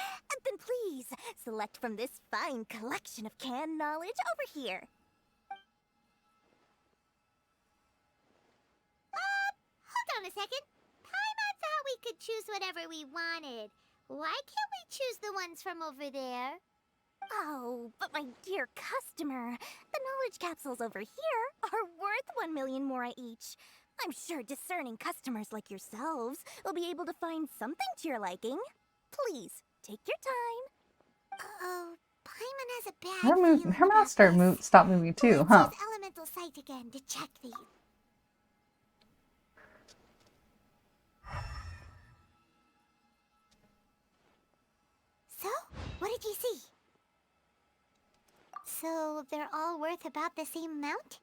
Speaker 2: Then please select from this fine collection of canned knowledge over here.
Speaker 7: a second. Paimon thought we could choose whatever we wanted. Why can't we choose the ones from over there?
Speaker 2: Oh, but my dear customer, the knowledge capsules over here are worth 1 million mora each. I'm sure discerning customers like yourselves will be able to find something to your liking. Please, take your time.
Speaker 7: Oh, Paimon has a bad
Speaker 1: Her
Speaker 7: feeling
Speaker 1: her mouth
Speaker 7: about this.
Speaker 1: stop moving too,
Speaker 7: Let's
Speaker 1: huh?
Speaker 7: use elemental sight again to check these. So, what did you see? So, they're all worth about the same amount?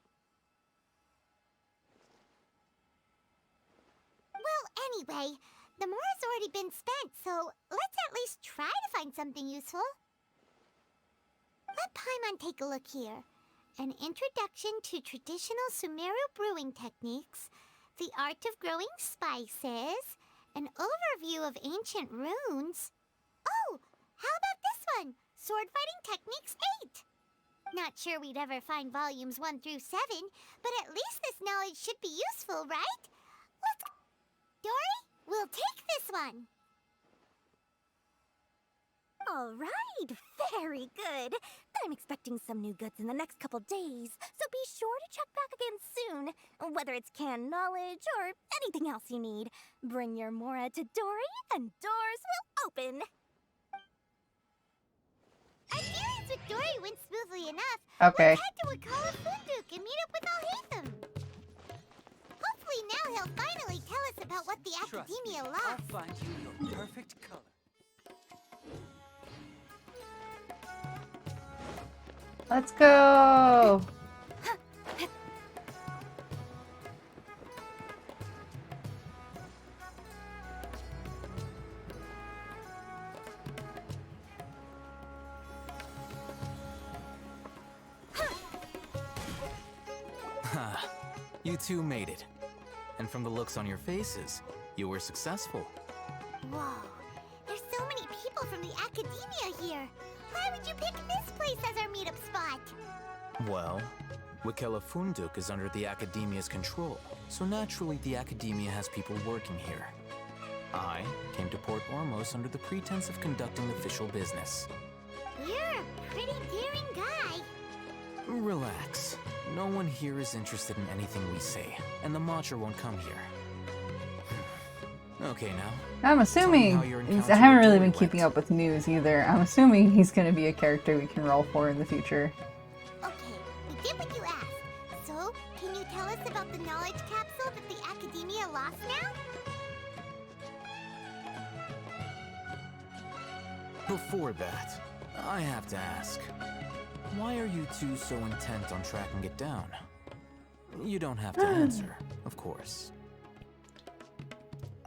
Speaker 7: Well, anyway, the mora's already been spent, so let's at least try to find something useful. Let Paimon take a look here. An introduction to traditional Sumeru brewing techniques, the art of growing spices, an overview of ancient runes. Oh, how about this one? Sword Fighting Techniques 8. Not sure we'd ever find volumes 1 through 7, but at least this knowledge should be useful, right? Let's go. Dory, we'll take this one.
Speaker 2: All right, very good. I'm expecting some new goods in the next couple days, so be sure to check back again soon. Whether it's canned knowledge or anything else you need, bring your mora to Dory and doors will open.
Speaker 7: Our dealings with Dory went smoothly enough.
Speaker 1: Okay.
Speaker 7: Let's head to Wakala Funduk and meet up with Alhaitham. Hopefully now he'll finally tell us about what the
Speaker 3: Trust me,
Speaker 7: Academia
Speaker 3: I'll
Speaker 7: lost.
Speaker 3: find you your perfect color.
Speaker 1: Let's go.
Speaker 8: Ha! You two made it. And from the looks on your faces, you were successful.
Speaker 7: Whoa, there's so many people from the Academia here. Why would you pick this place as our meetup spot?
Speaker 8: Well, Wakela Funduk is under the Academia's control, so naturally the Academia has people working here. I came to Port Ormos under the pretense of conducting official business.
Speaker 7: You're a pretty daring guy.
Speaker 8: Relax. No one here is interested in anything we say, and the Matra won't come here. Okay, now.
Speaker 1: I'm assuming,
Speaker 8: how your
Speaker 1: I
Speaker 8: encounter
Speaker 1: haven't
Speaker 8: with
Speaker 1: really
Speaker 8: Dory
Speaker 1: been keeping
Speaker 8: went.
Speaker 1: up with news either. I'm assuming he's going to be a character we can roll for in the future.
Speaker 7: Okay, we did what you asked. So, can you tell us about the knowledge capsule that the Academia lost now?
Speaker 8: Before that, I have to ask, why are you two so intent on tracking it down? You don't have to answer, of course.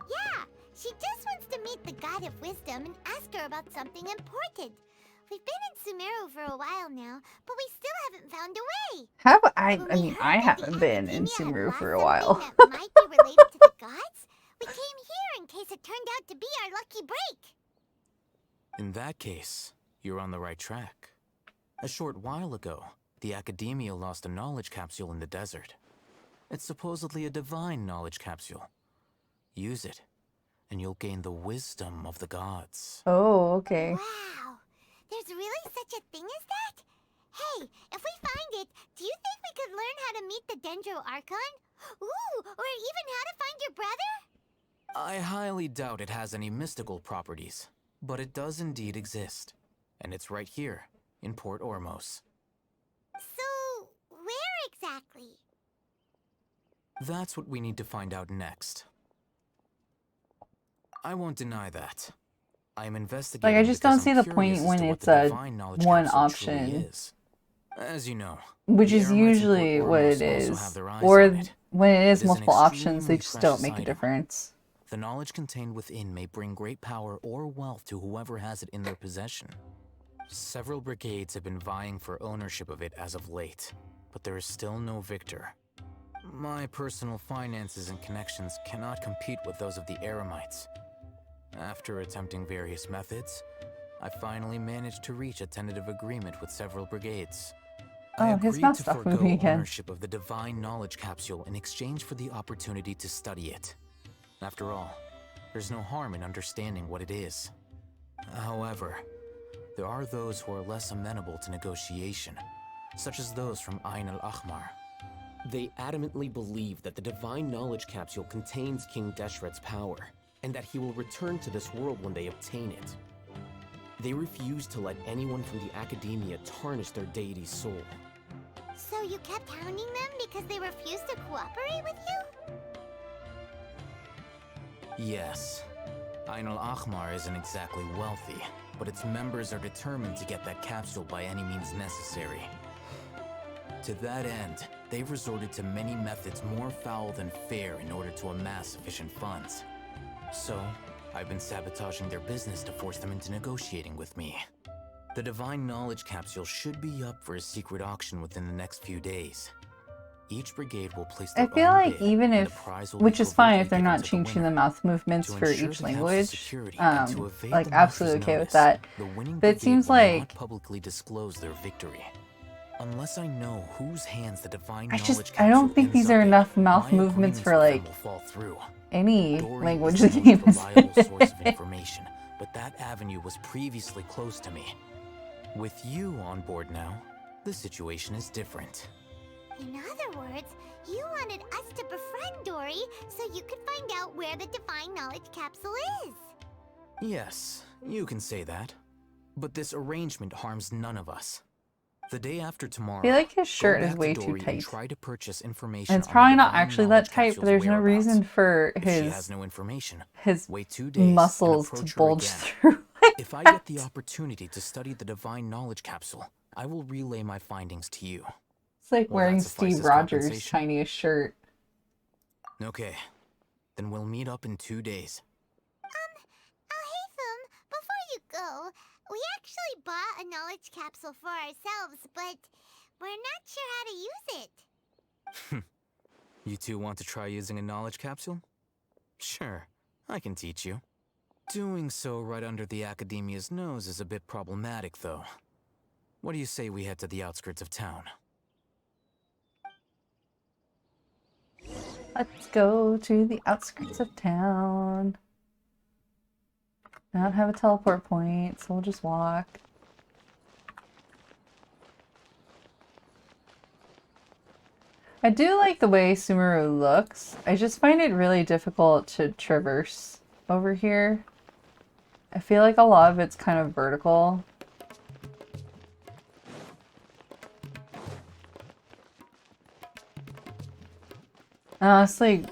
Speaker 7: Yeah, she just wants to meet the God of Wisdom and ask her about something important. We've been in Sumeru for a while now, but we still haven't found a way.
Speaker 1: Have I
Speaker 7: When we
Speaker 1: mean,
Speaker 7: heard
Speaker 1: I
Speaker 7: that the
Speaker 1: haven't been in
Speaker 7: Academia had
Speaker 1: Sumeru
Speaker 7: lost
Speaker 1: for a
Speaker 7: something
Speaker 1: while.
Speaker 7: that might be related to the gods, we came here in case it turned out to be our lucky break.
Speaker 8: In that case, you're on the right track. A short while ago, the Academia lost a knowledge capsule in the desert. It's supposedly a divine knowledge capsule. Use it, and you'll gain the wisdom of the gods.
Speaker 1: Oh, okay.
Speaker 7: Wow, there's really such a thing as that? Hey, if we find it, do you think we could learn how to meet the Dendro Archon? Ooh, or even how to find your brother?
Speaker 8: I highly doubt it has any mystical properties, but it does indeed exist. And it's right here, in Port Ormos.
Speaker 7: So, where exactly?
Speaker 8: That's what we need to find out next. I won't deny that. I am investigating.
Speaker 1: Like, I just
Speaker 8: because
Speaker 1: don't see
Speaker 8: I'm
Speaker 1: the
Speaker 8: curious
Speaker 1: point
Speaker 8: as
Speaker 1: when
Speaker 8: to what
Speaker 1: it's
Speaker 8: the
Speaker 1: a
Speaker 8: divine knowledge
Speaker 1: one
Speaker 8: capsule truly
Speaker 1: option.
Speaker 8: is. As you know,
Speaker 1: Which
Speaker 8: the
Speaker 1: is
Speaker 8: Eremites in Port
Speaker 1: usually what it
Speaker 8: Ormos also
Speaker 1: is.
Speaker 8: have their eyes
Speaker 1: Or
Speaker 8: on it.
Speaker 1: when it is
Speaker 8: It is an
Speaker 1: multiple options, they
Speaker 8: extremely
Speaker 1: just don't
Speaker 8: precious
Speaker 1: make a
Speaker 8: item.
Speaker 1: difference.
Speaker 8: The knowledge contained within may bring great power or wealth to whoever has it in their possession. Several brigades have been vying for ownership of it as of late, but there is still no victor. My personal finances and connections cannot compete with those of the Eremites. After attempting various methods, I finally managed to reach a tentative agreement with several brigades. I
Speaker 1: Oh, his
Speaker 8: agreed
Speaker 1: mouth
Speaker 8: to
Speaker 1: stopped
Speaker 8: forego
Speaker 1: moving again.
Speaker 8: ownership of the divine knowledge capsule in exchange for the opportunity to study it. After all, there's no harm in understanding what it is. However, there are those who are less amenable to negotiation, such as those from Ain al-Ahmar.
Speaker 9: They adamantly believe that the Divine Knowledge Capsule contains King Deshret's power, and that he will return to this world when they obtain it. They refuse to let anyone from the Academia tarnish their deity's soul.
Speaker 7: So you kept hounding them because they refused to cooperate with you?
Speaker 8: Yes. Ain al-Ahmar isn't exactly wealthy, but its members are determined to get that capsule by any means necessary. To that end, they've resorted to many methods more foul than fair in order to amass sufficient funds. So, I've been sabotaging their business to force them into negotiating with me. The Divine Knowledge Capsule should be up for a secret auction within the next few days. Each brigade will place their
Speaker 1: I feel
Speaker 8: own
Speaker 1: like
Speaker 8: bid,
Speaker 1: even
Speaker 8: and
Speaker 1: if,
Speaker 8: the prize will
Speaker 1: which
Speaker 8: be
Speaker 1: is fine if
Speaker 8: covertly
Speaker 1: they're
Speaker 8: given
Speaker 1: not
Speaker 8: to the
Speaker 1: changing the
Speaker 8: winner.
Speaker 1: mouth movements
Speaker 8: To
Speaker 1: for
Speaker 8: ensure
Speaker 1: each
Speaker 8: the capsule's
Speaker 1: language,
Speaker 8: security and to evade the
Speaker 1: absolutely
Speaker 8: Matra's
Speaker 1: okay with
Speaker 8: notice,
Speaker 1: that.
Speaker 8: the winning
Speaker 1: But it
Speaker 8: brigade
Speaker 1: seems
Speaker 8: will
Speaker 1: like
Speaker 8: not publicly disclose their victory. Unless I know whose hands the Divine
Speaker 1: I
Speaker 8: Knowledge
Speaker 1: I don't
Speaker 8: Capsule
Speaker 1: think
Speaker 8: ends
Speaker 1: these
Speaker 8: up
Speaker 1: are
Speaker 8: in,
Speaker 1: enough mouth
Speaker 8: my
Speaker 1: movements
Speaker 8: agreements
Speaker 1: for
Speaker 8: with them
Speaker 1: like
Speaker 8: will fall through.
Speaker 1: any
Speaker 8: Dory
Speaker 1: language
Speaker 8: is
Speaker 1: the
Speaker 8: the
Speaker 1: game
Speaker 8: most
Speaker 1: is
Speaker 8: reliable source of
Speaker 1: in.
Speaker 8: information, but that avenue was previously closed to me. With you on board now, the situation is different.
Speaker 7: In other words, you wanted us to befriend Dory so you could find out where the Divine Knowledge Capsule is.
Speaker 8: Yes, you can say that. But this arrangement harms none of us. The day after tomorrow,
Speaker 1: I feel like his shirt
Speaker 8: go
Speaker 1: is
Speaker 8: back
Speaker 1: way
Speaker 8: to
Speaker 1: too
Speaker 8: Dory and
Speaker 1: tight.
Speaker 8: try to purchase
Speaker 1: And
Speaker 8: information
Speaker 1: it's
Speaker 8: on the
Speaker 1: probably not
Speaker 8: Divine
Speaker 1: actually that
Speaker 8: Knowledge
Speaker 1: tight, but
Speaker 8: Capsule's
Speaker 1: there's no
Speaker 8: whereabouts.
Speaker 1: reason for
Speaker 8: If she has no information,
Speaker 1: his
Speaker 8: wait 2 days and
Speaker 1: muscles to
Speaker 8: approach her
Speaker 1: bulge
Speaker 8: again.
Speaker 1: through like
Speaker 8: If I
Speaker 1: that.
Speaker 8: get the opportunity to study the Divine Knowledge Capsule, I will relay my findings to you.
Speaker 1: It's like
Speaker 8: Will
Speaker 1: wearing
Speaker 8: that suffice
Speaker 1: Steve
Speaker 8: as
Speaker 1: Rogers'
Speaker 8: compensation?
Speaker 1: tiniest shirt.
Speaker 8: Okay, then we'll meet up in 2 days.
Speaker 7: Alhaitham, before you go, we actually bought a knowledge capsule for ourselves, but we're not sure how to use it.
Speaker 8: You two want to try using a knowledge capsule? Sure, I can teach you. Doing so right under the Academia's nose is a bit problematic, though. What do you say we head to the outskirts of town?
Speaker 1: Let's go to the outskirts of town. I don't have a teleport point, so we'll just walk. I do like the way Sumeru looks. I just find it really difficult to traverse over here. I feel like a lot of it's kind of vertical. Honestly,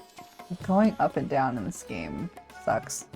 Speaker 1: going up and down in this game sucks.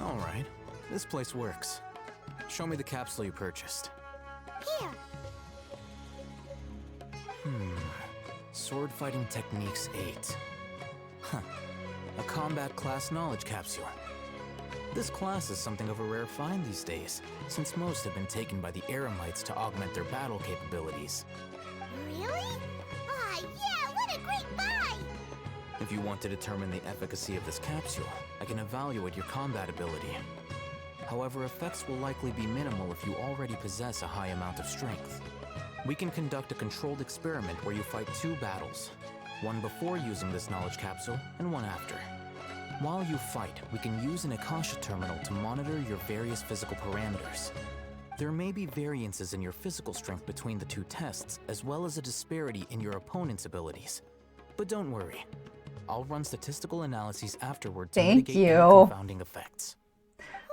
Speaker 8: Alright, this place works. Show me the capsule you purchased.
Speaker 7: Here,
Speaker 8: Sword Fighting Techniques 8. Huh. A combat class knowledge capsule. This class is something of a rare find these days, since most have been taken by the Eremites to augment their battle capabilities.
Speaker 7: really? Ah, yeah, what a great buy!
Speaker 8: If you want to determine the efficacy of this capsule, I can evaluate your combat ability. However, effects will likely be minimal if you already possess a high amount of strength. We can conduct a controlled experiment where you fight 2 battles, one before using this knowledge capsule and one after. While you fight, we can use an Akasha terminal to monitor your various physical parameters. There may be variances in your physical strength between the 2 tests, as well as a disparity in your opponent's abilities. But don't worry, I'll run statistical analyses afterward to
Speaker 1: Thank
Speaker 8: mitigate any
Speaker 1: you.
Speaker 8: confounding effects.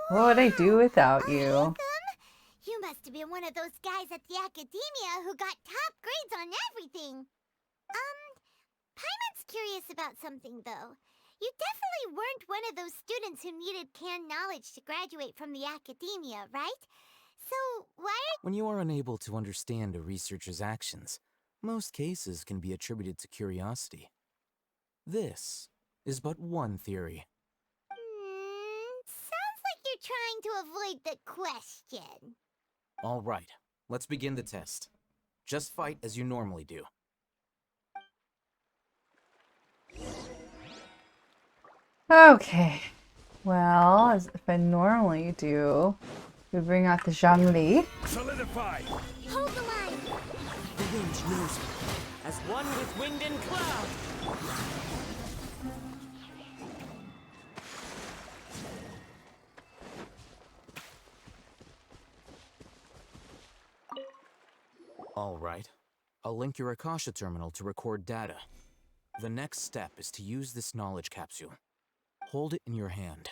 Speaker 1: What would I do without you?
Speaker 7: Alhaitham, you must have been one of those guys at the Academia who got top grades on everything. Paimon's curious about something, though. You definitely weren't one of those students who needed canned knowledge to graduate from the Academia, right? So, why are...
Speaker 8: When you are unable to understand a researcher's actions, most cases can be attributed to curiosity. This is but one theory.
Speaker 7: trying to avoid the question.
Speaker 8: All right, let's begin the test. Just fight as you normally do.
Speaker 1: Okay. Well, as if I normally do, we bring out the Zhangli.
Speaker 4: Solidify!
Speaker 2: Hold the line!
Speaker 3: The wind knows me, as one with wind and cloud.
Speaker 8: All right. I'll link your Akasha terminal to record data. The next step is to use this knowledge capsule. Hold it in your hand.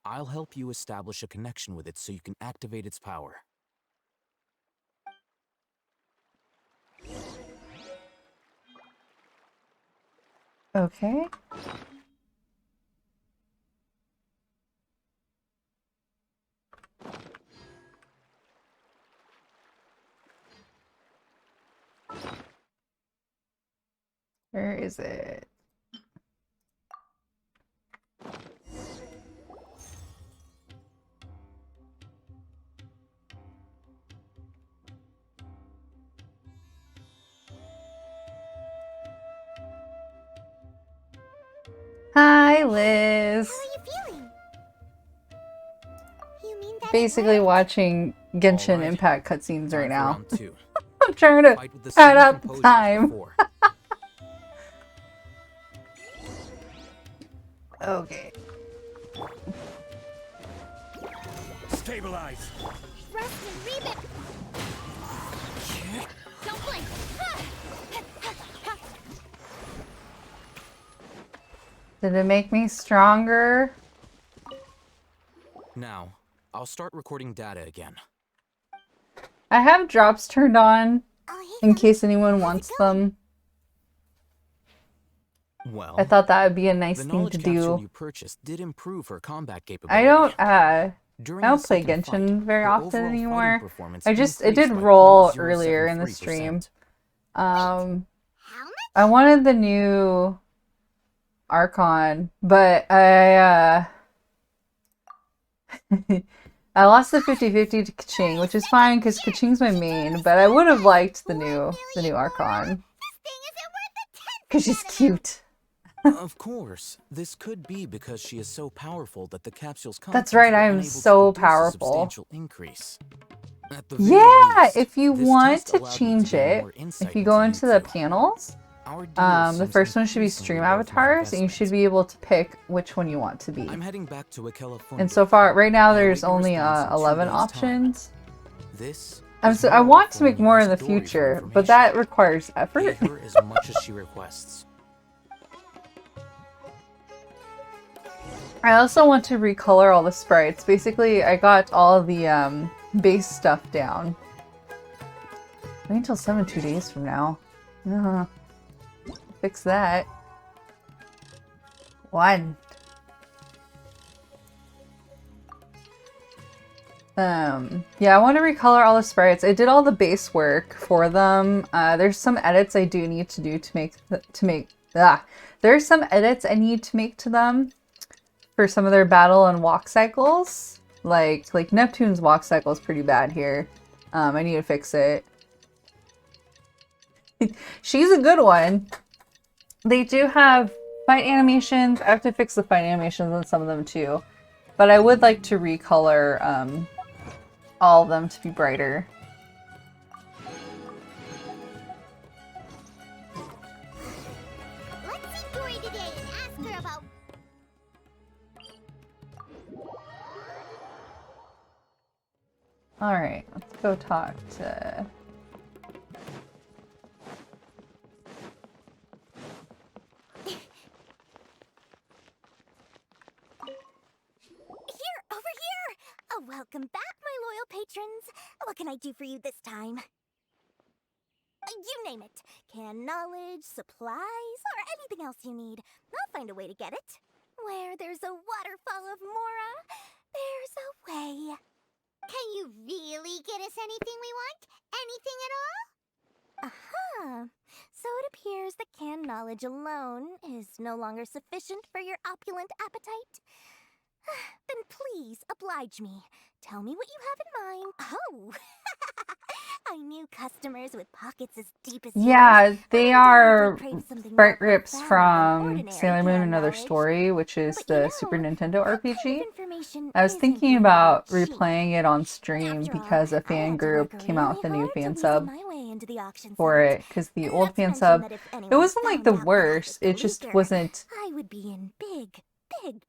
Speaker 8: I'll help you establish a connection with it so you can activate its power.
Speaker 1: Okay. Where is it? Hi, Liz.
Speaker 7: How are you feeling? You mean that it
Speaker 1: Basically
Speaker 7: worked?
Speaker 1: watching Genshin
Speaker 8: Alright.
Speaker 1: Impact cutscenes
Speaker 8: Time
Speaker 1: right
Speaker 8: for
Speaker 1: now.
Speaker 8: round 2.
Speaker 1: I'm trying to
Speaker 8: Fight with the
Speaker 1: add
Speaker 8: same
Speaker 1: up
Speaker 8: composure as
Speaker 1: time.
Speaker 8: before.
Speaker 1: Okay.
Speaker 4: Stabilize!
Speaker 2: Rest and reboot! Don't blink!
Speaker 1: Did it make me stronger?
Speaker 8: Now, I'll start recording data again.
Speaker 1: I have drops turned on
Speaker 7: Oh, hey,
Speaker 1: in
Speaker 7: Fun.
Speaker 1: case anyone
Speaker 7: How's it
Speaker 1: wants
Speaker 7: going?
Speaker 1: them.
Speaker 8: Well,
Speaker 1: I thought that would be a nice
Speaker 8: the
Speaker 1: thing
Speaker 8: knowledge
Speaker 1: to
Speaker 8: capsule
Speaker 1: do.
Speaker 8: you purchased did improve her combat
Speaker 1: I
Speaker 8: capability. During
Speaker 1: don't
Speaker 8: the
Speaker 1: play
Speaker 8: second
Speaker 1: Genshin
Speaker 8: fight,
Speaker 1: very
Speaker 8: her
Speaker 1: often
Speaker 8: overall fighting
Speaker 1: anymore.
Speaker 8: performance
Speaker 1: It did
Speaker 8: increased by
Speaker 1: roll earlier in the
Speaker 8: 0.073%.
Speaker 1: stream.
Speaker 7: How much?
Speaker 1: I wanted the new Archon, but I I lost the 50-50 to Kaching, which is fine because Kaching's my main, but I would have liked the new Archon
Speaker 7: This thing isn't worth a tenth
Speaker 1: because
Speaker 7: of
Speaker 1: she's
Speaker 7: that
Speaker 1: cute.
Speaker 8: Of course, this could be because she is so powerful that the capsule's
Speaker 1: That's
Speaker 8: contents
Speaker 1: right,
Speaker 8: were
Speaker 1: I am
Speaker 8: unable to
Speaker 1: so
Speaker 8: produce a
Speaker 1: powerful.
Speaker 8: substantial increase. At the very
Speaker 1: Yeah,
Speaker 8: least,
Speaker 1: if you
Speaker 8: this
Speaker 1: want
Speaker 8: test
Speaker 1: to
Speaker 8: allowed me
Speaker 1: change
Speaker 8: gain
Speaker 1: it,
Speaker 8: more insight
Speaker 1: if you go into the
Speaker 8: you two.
Speaker 1: panels,
Speaker 8: Our deal
Speaker 1: the
Speaker 8: seems
Speaker 1: first one should be
Speaker 8: increasingly
Speaker 1: stream
Speaker 8: worth my
Speaker 1: avatars, and you should
Speaker 8: investment.
Speaker 1: be able to pick which one you want to be.
Speaker 8: I'm heading back to Akela
Speaker 1: And so far, right now, there's
Speaker 8: I'll await
Speaker 1: only
Speaker 8: your response in 2
Speaker 1: 11
Speaker 8: days' time.
Speaker 1: options.
Speaker 8: This
Speaker 1: I
Speaker 8: is
Speaker 1: want
Speaker 8: more
Speaker 1: to make
Speaker 8: from
Speaker 1: more
Speaker 8: when
Speaker 1: in
Speaker 8: you
Speaker 1: the
Speaker 8: ask Dory for
Speaker 1: future, but
Speaker 8: information.
Speaker 1: that requires
Speaker 8: Pay
Speaker 1: effort.
Speaker 8: her as much as she requests.
Speaker 1: I also want to recolor all the sprites. Basically, I got all of the base stuff down. Wait until 2 days from now. Fix that. 1. Yeah, I want to recolor all the sprites. I did all the base work for them. There's some edits I do need to do there's some edits I need to make to them for some of their battle and walk cycles. Like Neptune's walk cycle is pretty bad here. I need to fix it. She's a good one. They do have fight animations. I have to fix the fight animations on some of them too. But I would like to recolor all of them to be brighter.
Speaker 7: Let's see Dory today and ask her about...
Speaker 1: Alright, let's go talk to...
Speaker 2: Here, over here! Oh, welcome back, my loyal patrons. What can I do for you this time? You name it. Can knowledge, supplies, or anything else you need. I'll find a way to get it. Where there's a waterfall of Mora, there's a way.
Speaker 7: Can you really get us anything we want? Anything at all?
Speaker 2: Aha! So it appears that canned knowledge alone is no longer sufficient for your opulent appetite. Then please oblige me. Tell me what you have in mind. Oh, I knew customers with pockets as deep as
Speaker 1: Yeah,
Speaker 2: yours
Speaker 1: they
Speaker 2: would
Speaker 1: are
Speaker 2: undoubtedly crave something more
Speaker 1: sprite rips
Speaker 2: profound than
Speaker 1: from
Speaker 2: ordinary
Speaker 1: Sailor Moon
Speaker 2: hand
Speaker 1: Another
Speaker 2: knowledge.
Speaker 1: Story, which is
Speaker 2: But you
Speaker 1: the
Speaker 2: know,
Speaker 1: Super Nintendo
Speaker 2: that kind of
Speaker 1: RPG.
Speaker 2: information
Speaker 1: I was
Speaker 2: isn't
Speaker 1: thinking
Speaker 2: going to
Speaker 1: about
Speaker 2: be cheap.
Speaker 1: replaying it on stream
Speaker 2: After all,
Speaker 1: because a
Speaker 2: I
Speaker 1: fan
Speaker 2: had to
Speaker 1: group
Speaker 2: work
Speaker 1: came out with a
Speaker 2: really
Speaker 1: new
Speaker 2: hard to
Speaker 1: fan
Speaker 2: weasel
Speaker 1: sub
Speaker 2: my way into the auction
Speaker 1: for
Speaker 2: site.
Speaker 1: it because the
Speaker 2: And
Speaker 1: old
Speaker 2: not to
Speaker 1: fan
Speaker 2: mention
Speaker 1: sub,
Speaker 2: that if
Speaker 1: it
Speaker 2: anyone
Speaker 1: wasn't like
Speaker 2: found
Speaker 1: the
Speaker 2: out that I
Speaker 1: worst,
Speaker 2: was
Speaker 1: it
Speaker 2: the
Speaker 1: just
Speaker 2: leaker,
Speaker 1: wasn't
Speaker 2: I would be in big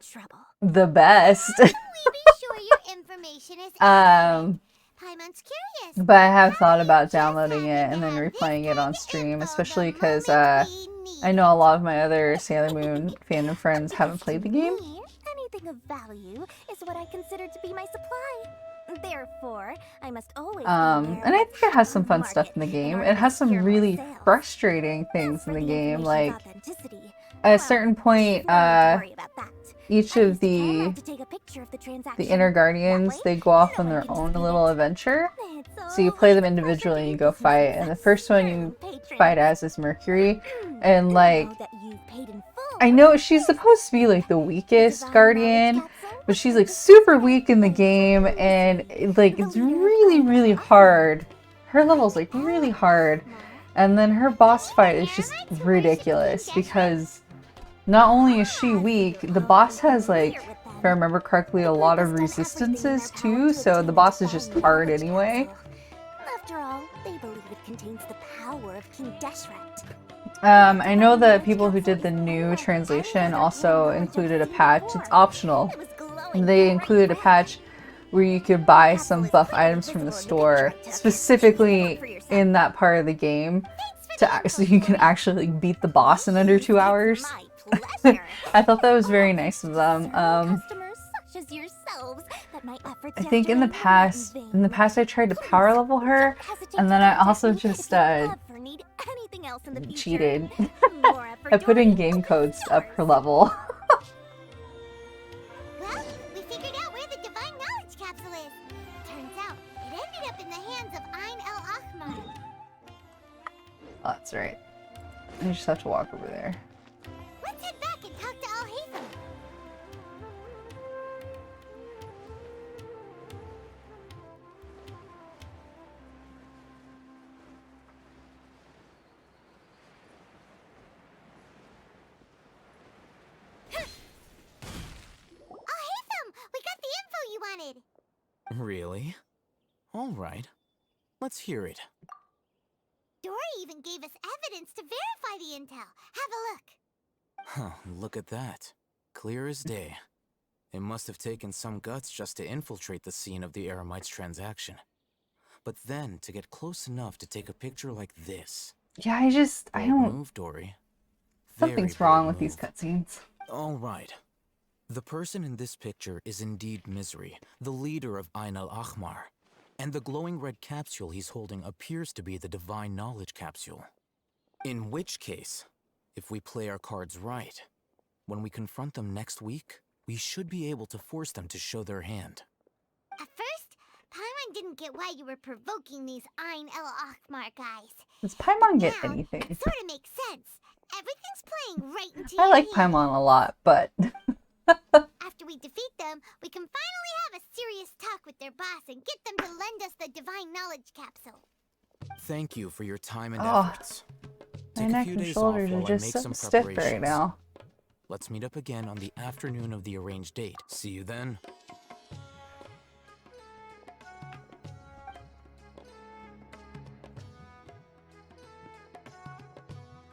Speaker 2: trouble.
Speaker 1: the best.
Speaker 7: We be sure your information is accurate. Paimon's curious.
Speaker 1: But I have thought
Speaker 7: How
Speaker 1: about
Speaker 7: just
Speaker 1: downloading it
Speaker 7: happen
Speaker 1: and
Speaker 7: to
Speaker 1: then
Speaker 7: have
Speaker 1: replaying
Speaker 7: this
Speaker 1: it on
Speaker 7: kind of
Speaker 1: stream,
Speaker 7: info
Speaker 1: especially
Speaker 7: the
Speaker 1: because
Speaker 7: moment we need
Speaker 1: I know a lot of my other Sailor Moon fandom friends haven't
Speaker 2: Because
Speaker 1: played the
Speaker 2: to
Speaker 1: game.
Speaker 2: me, anything of value is what I consider to be my supply. Therefore, I must always be aware
Speaker 1: And I
Speaker 2: of
Speaker 1: think it has some
Speaker 2: the
Speaker 1: fun stuff
Speaker 2: market
Speaker 1: in the game.
Speaker 2: order
Speaker 1: It
Speaker 2: to
Speaker 1: has some
Speaker 2: secure more
Speaker 1: really
Speaker 2: sales.
Speaker 1: frustrating things
Speaker 2: As
Speaker 1: in
Speaker 2: for
Speaker 1: the
Speaker 2: the
Speaker 1: game,
Speaker 2: information's
Speaker 1: like
Speaker 2: authenticity,
Speaker 1: at a
Speaker 2: well,
Speaker 1: certain point,
Speaker 2: no need to worry about that.
Speaker 1: each
Speaker 2: I
Speaker 1: of
Speaker 2: used to tell Matt
Speaker 1: the
Speaker 2: to take a picture of the
Speaker 1: the
Speaker 2: transaction.
Speaker 1: inner
Speaker 2: That
Speaker 1: guardians,
Speaker 2: way,
Speaker 1: they go off
Speaker 2: no
Speaker 1: on
Speaker 2: one
Speaker 1: their
Speaker 2: can
Speaker 1: own
Speaker 2: dispute
Speaker 1: little
Speaker 2: it.
Speaker 1: adventure.
Speaker 2: It's
Speaker 1: So you play them
Speaker 2: always a pleasure
Speaker 1: individually and
Speaker 2: doing
Speaker 1: you go
Speaker 2: business
Speaker 1: fight.
Speaker 2: with
Speaker 1: And the
Speaker 2: such
Speaker 1: first one
Speaker 2: stern
Speaker 1: you
Speaker 2: patrons.
Speaker 1: fight as is Mercury. And
Speaker 2: Now
Speaker 1: like,
Speaker 2: that you've paid in full,
Speaker 1: I know she's supposed to be like the
Speaker 2: the
Speaker 1: weakest
Speaker 2: divine
Speaker 1: guardian,
Speaker 2: knowledge capsule
Speaker 1: but
Speaker 2: was
Speaker 1: she's
Speaker 2: like
Speaker 1: like
Speaker 2: the
Speaker 1: super
Speaker 2: first
Speaker 1: weak in the
Speaker 2: place
Speaker 1: game,
Speaker 2: to
Speaker 1: and
Speaker 2: Lucy,
Speaker 1: it's
Speaker 2: the leader of
Speaker 1: really,
Speaker 2: Ina
Speaker 1: really
Speaker 2: Ahmar.
Speaker 1: hard. Her level's like really hard,
Speaker 7: Ahmar.
Speaker 1: and then her boss fight is just
Speaker 7: Am I to
Speaker 1: ridiculous
Speaker 7: worship King
Speaker 1: because not only is she weak, the boss has like, if I remember correctly, a lot of resistances too, so the boss is just hard anyway.
Speaker 2: After all, they believe it contains the power of King Deshret.
Speaker 1: I know that people who did the new translation also included a patch. It's optional.
Speaker 2: It was glowing
Speaker 1: They
Speaker 2: bright
Speaker 1: included a
Speaker 2: red.
Speaker 1: patch where you could buy
Speaker 2: Capsule
Speaker 1: some
Speaker 2: is
Speaker 1: buff
Speaker 2: clearly
Speaker 1: items from the
Speaker 2: visible in the
Speaker 1: store,
Speaker 2: picture I took.
Speaker 1: specifically
Speaker 2: Look for yourself.
Speaker 1: in that part of the game,
Speaker 7: Thanks for
Speaker 1: to
Speaker 7: the
Speaker 1: so
Speaker 7: info,
Speaker 1: you can
Speaker 7: Tori.
Speaker 1: actually beat the boss in under 2 hours.
Speaker 2: My pleasure.
Speaker 1: I thought that was very
Speaker 2: Oh,
Speaker 1: nice of
Speaker 2: to
Speaker 1: them.
Speaker 2: serve customers such as yourselves that my efforts
Speaker 1: I think in the
Speaker 2: yesterday were not
Speaker 1: past,
Speaker 2: vain.
Speaker 1: I tried to power level her,
Speaker 2: Don't hesitate
Speaker 1: and
Speaker 2: to
Speaker 1: then I
Speaker 2: contact
Speaker 1: also
Speaker 2: me
Speaker 1: just
Speaker 2: if you ever need anything else in the future.
Speaker 1: cheated.
Speaker 2: More effort,
Speaker 1: I put in
Speaker 2: Dory.
Speaker 1: game codes to up her
Speaker 2: Yours.
Speaker 1: level.
Speaker 7: Well, we figured out where the divine knowledge capsule is. Turns out it ended up in the hands of Ain El Ahmar.
Speaker 1: Oh, that's right. I just have to walk over there.
Speaker 7: Let's head back and talk to Al Haytham. Al Haytham, we got the info you wanted.
Speaker 8: Really? All right. Let's hear it.
Speaker 7: Dory even gave us evidence to verify the intel. Have a look.
Speaker 8: Huh, look at that. Clear as day. It must have taken some guts just to infiltrate the scene of the Eremite's transaction. But then to get close enough to take a picture like this.
Speaker 1: Yeah, I
Speaker 8: Bold
Speaker 1: don't.
Speaker 8: move, Dory.
Speaker 1: Something's
Speaker 8: Very
Speaker 1: wrong
Speaker 8: bold
Speaker 1: with these
Speaker 8: move.
Speaker 1: cutscenes.
Speaker 8: All right. The person in this picture is indeed Misery, the leader of Ain al-Ahmar. And the glowing red capsule he's holding appears to be the divine knowledge capsule. In which case, if we play our cards right, when we confront them next week, we should be able to force them to show their hand.
Speaker 7: At first, Paimon didn't get why you were provoking these Ain El Ahmar guys.
Speaker 1: Does Paimon get
Speaker 7: Now,
Speaker 1: anything?
Speaker 7: it sort of makes sense. Everything's playing right into
Speaker 1: I
Speaker 7: your
Speaker 1: like
Speaker 7: hand.
Speaker 1: Paimon a lot, but
Speaker 7: After we defeat them, we can finally have a serious talk with their boss and get them to lend us the divine knowledge capsule.
Speaker 8: Thank you for your time and
Speaker 1: Oh,
Speaker 8: efforts.
Speaker 1: my
Speaker 8: Take a
Speaker 1: neck
Speaker 8: few
Speaker 1: and
Speaker 8: days off
Speaker 1: shoulders are
Speaker 8: while I
Speaker 1: just
Speaker 8: make
Speaker 1: so
Speaker 8: some
Speaker 1: stiff right
Speaker 8: preparations.
Speaker 1: now.
Speaker 8: Let's meet up again on the afternoon of the arranged date. See you then.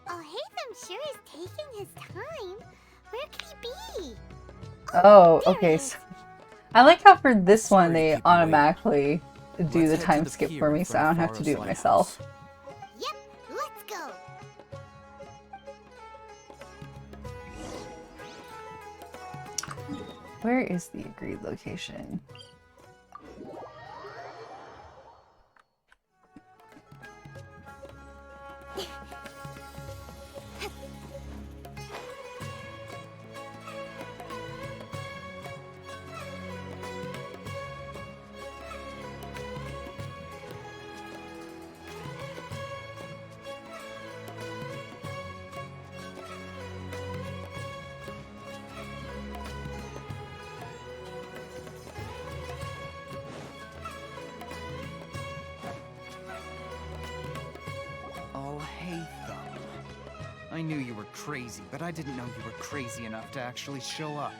Speaker 7: Oh, Haytham sure is taking his time. Where could he be?
Speaker 1: Oh,
Speaker 7: there
Speaker 1: okay.
Speaker 7: he is.
Speaker 1: So I like how for this
Speaker 8: Sorry
Speaker 1: one
Speaker 8: to
Speaker 1: they
Speaker 8: keep you waiting.
Speaker 1: automatically do
Speaker 8: Let's
Speaker 1: the
Speaker 8: head to
Speaker 1: time
Speaker 8: the
Speaker 1: skip
Speaker 8: pier
Speaker 1: for
Speaker 8: in
Speaker 1: me, so I
Speaker 8: front
Speaker 1: don't
Speaker 8: of
Speaker 1: have to do it
Speaker 8: Faro's
Speaker 1: myself.
Speaker 7: Yep, let's go.
Speaker 1: Where is the agreed location?
Speaker 10: I knew you were crazy, but I didn't know you were crazy enough to actually show up.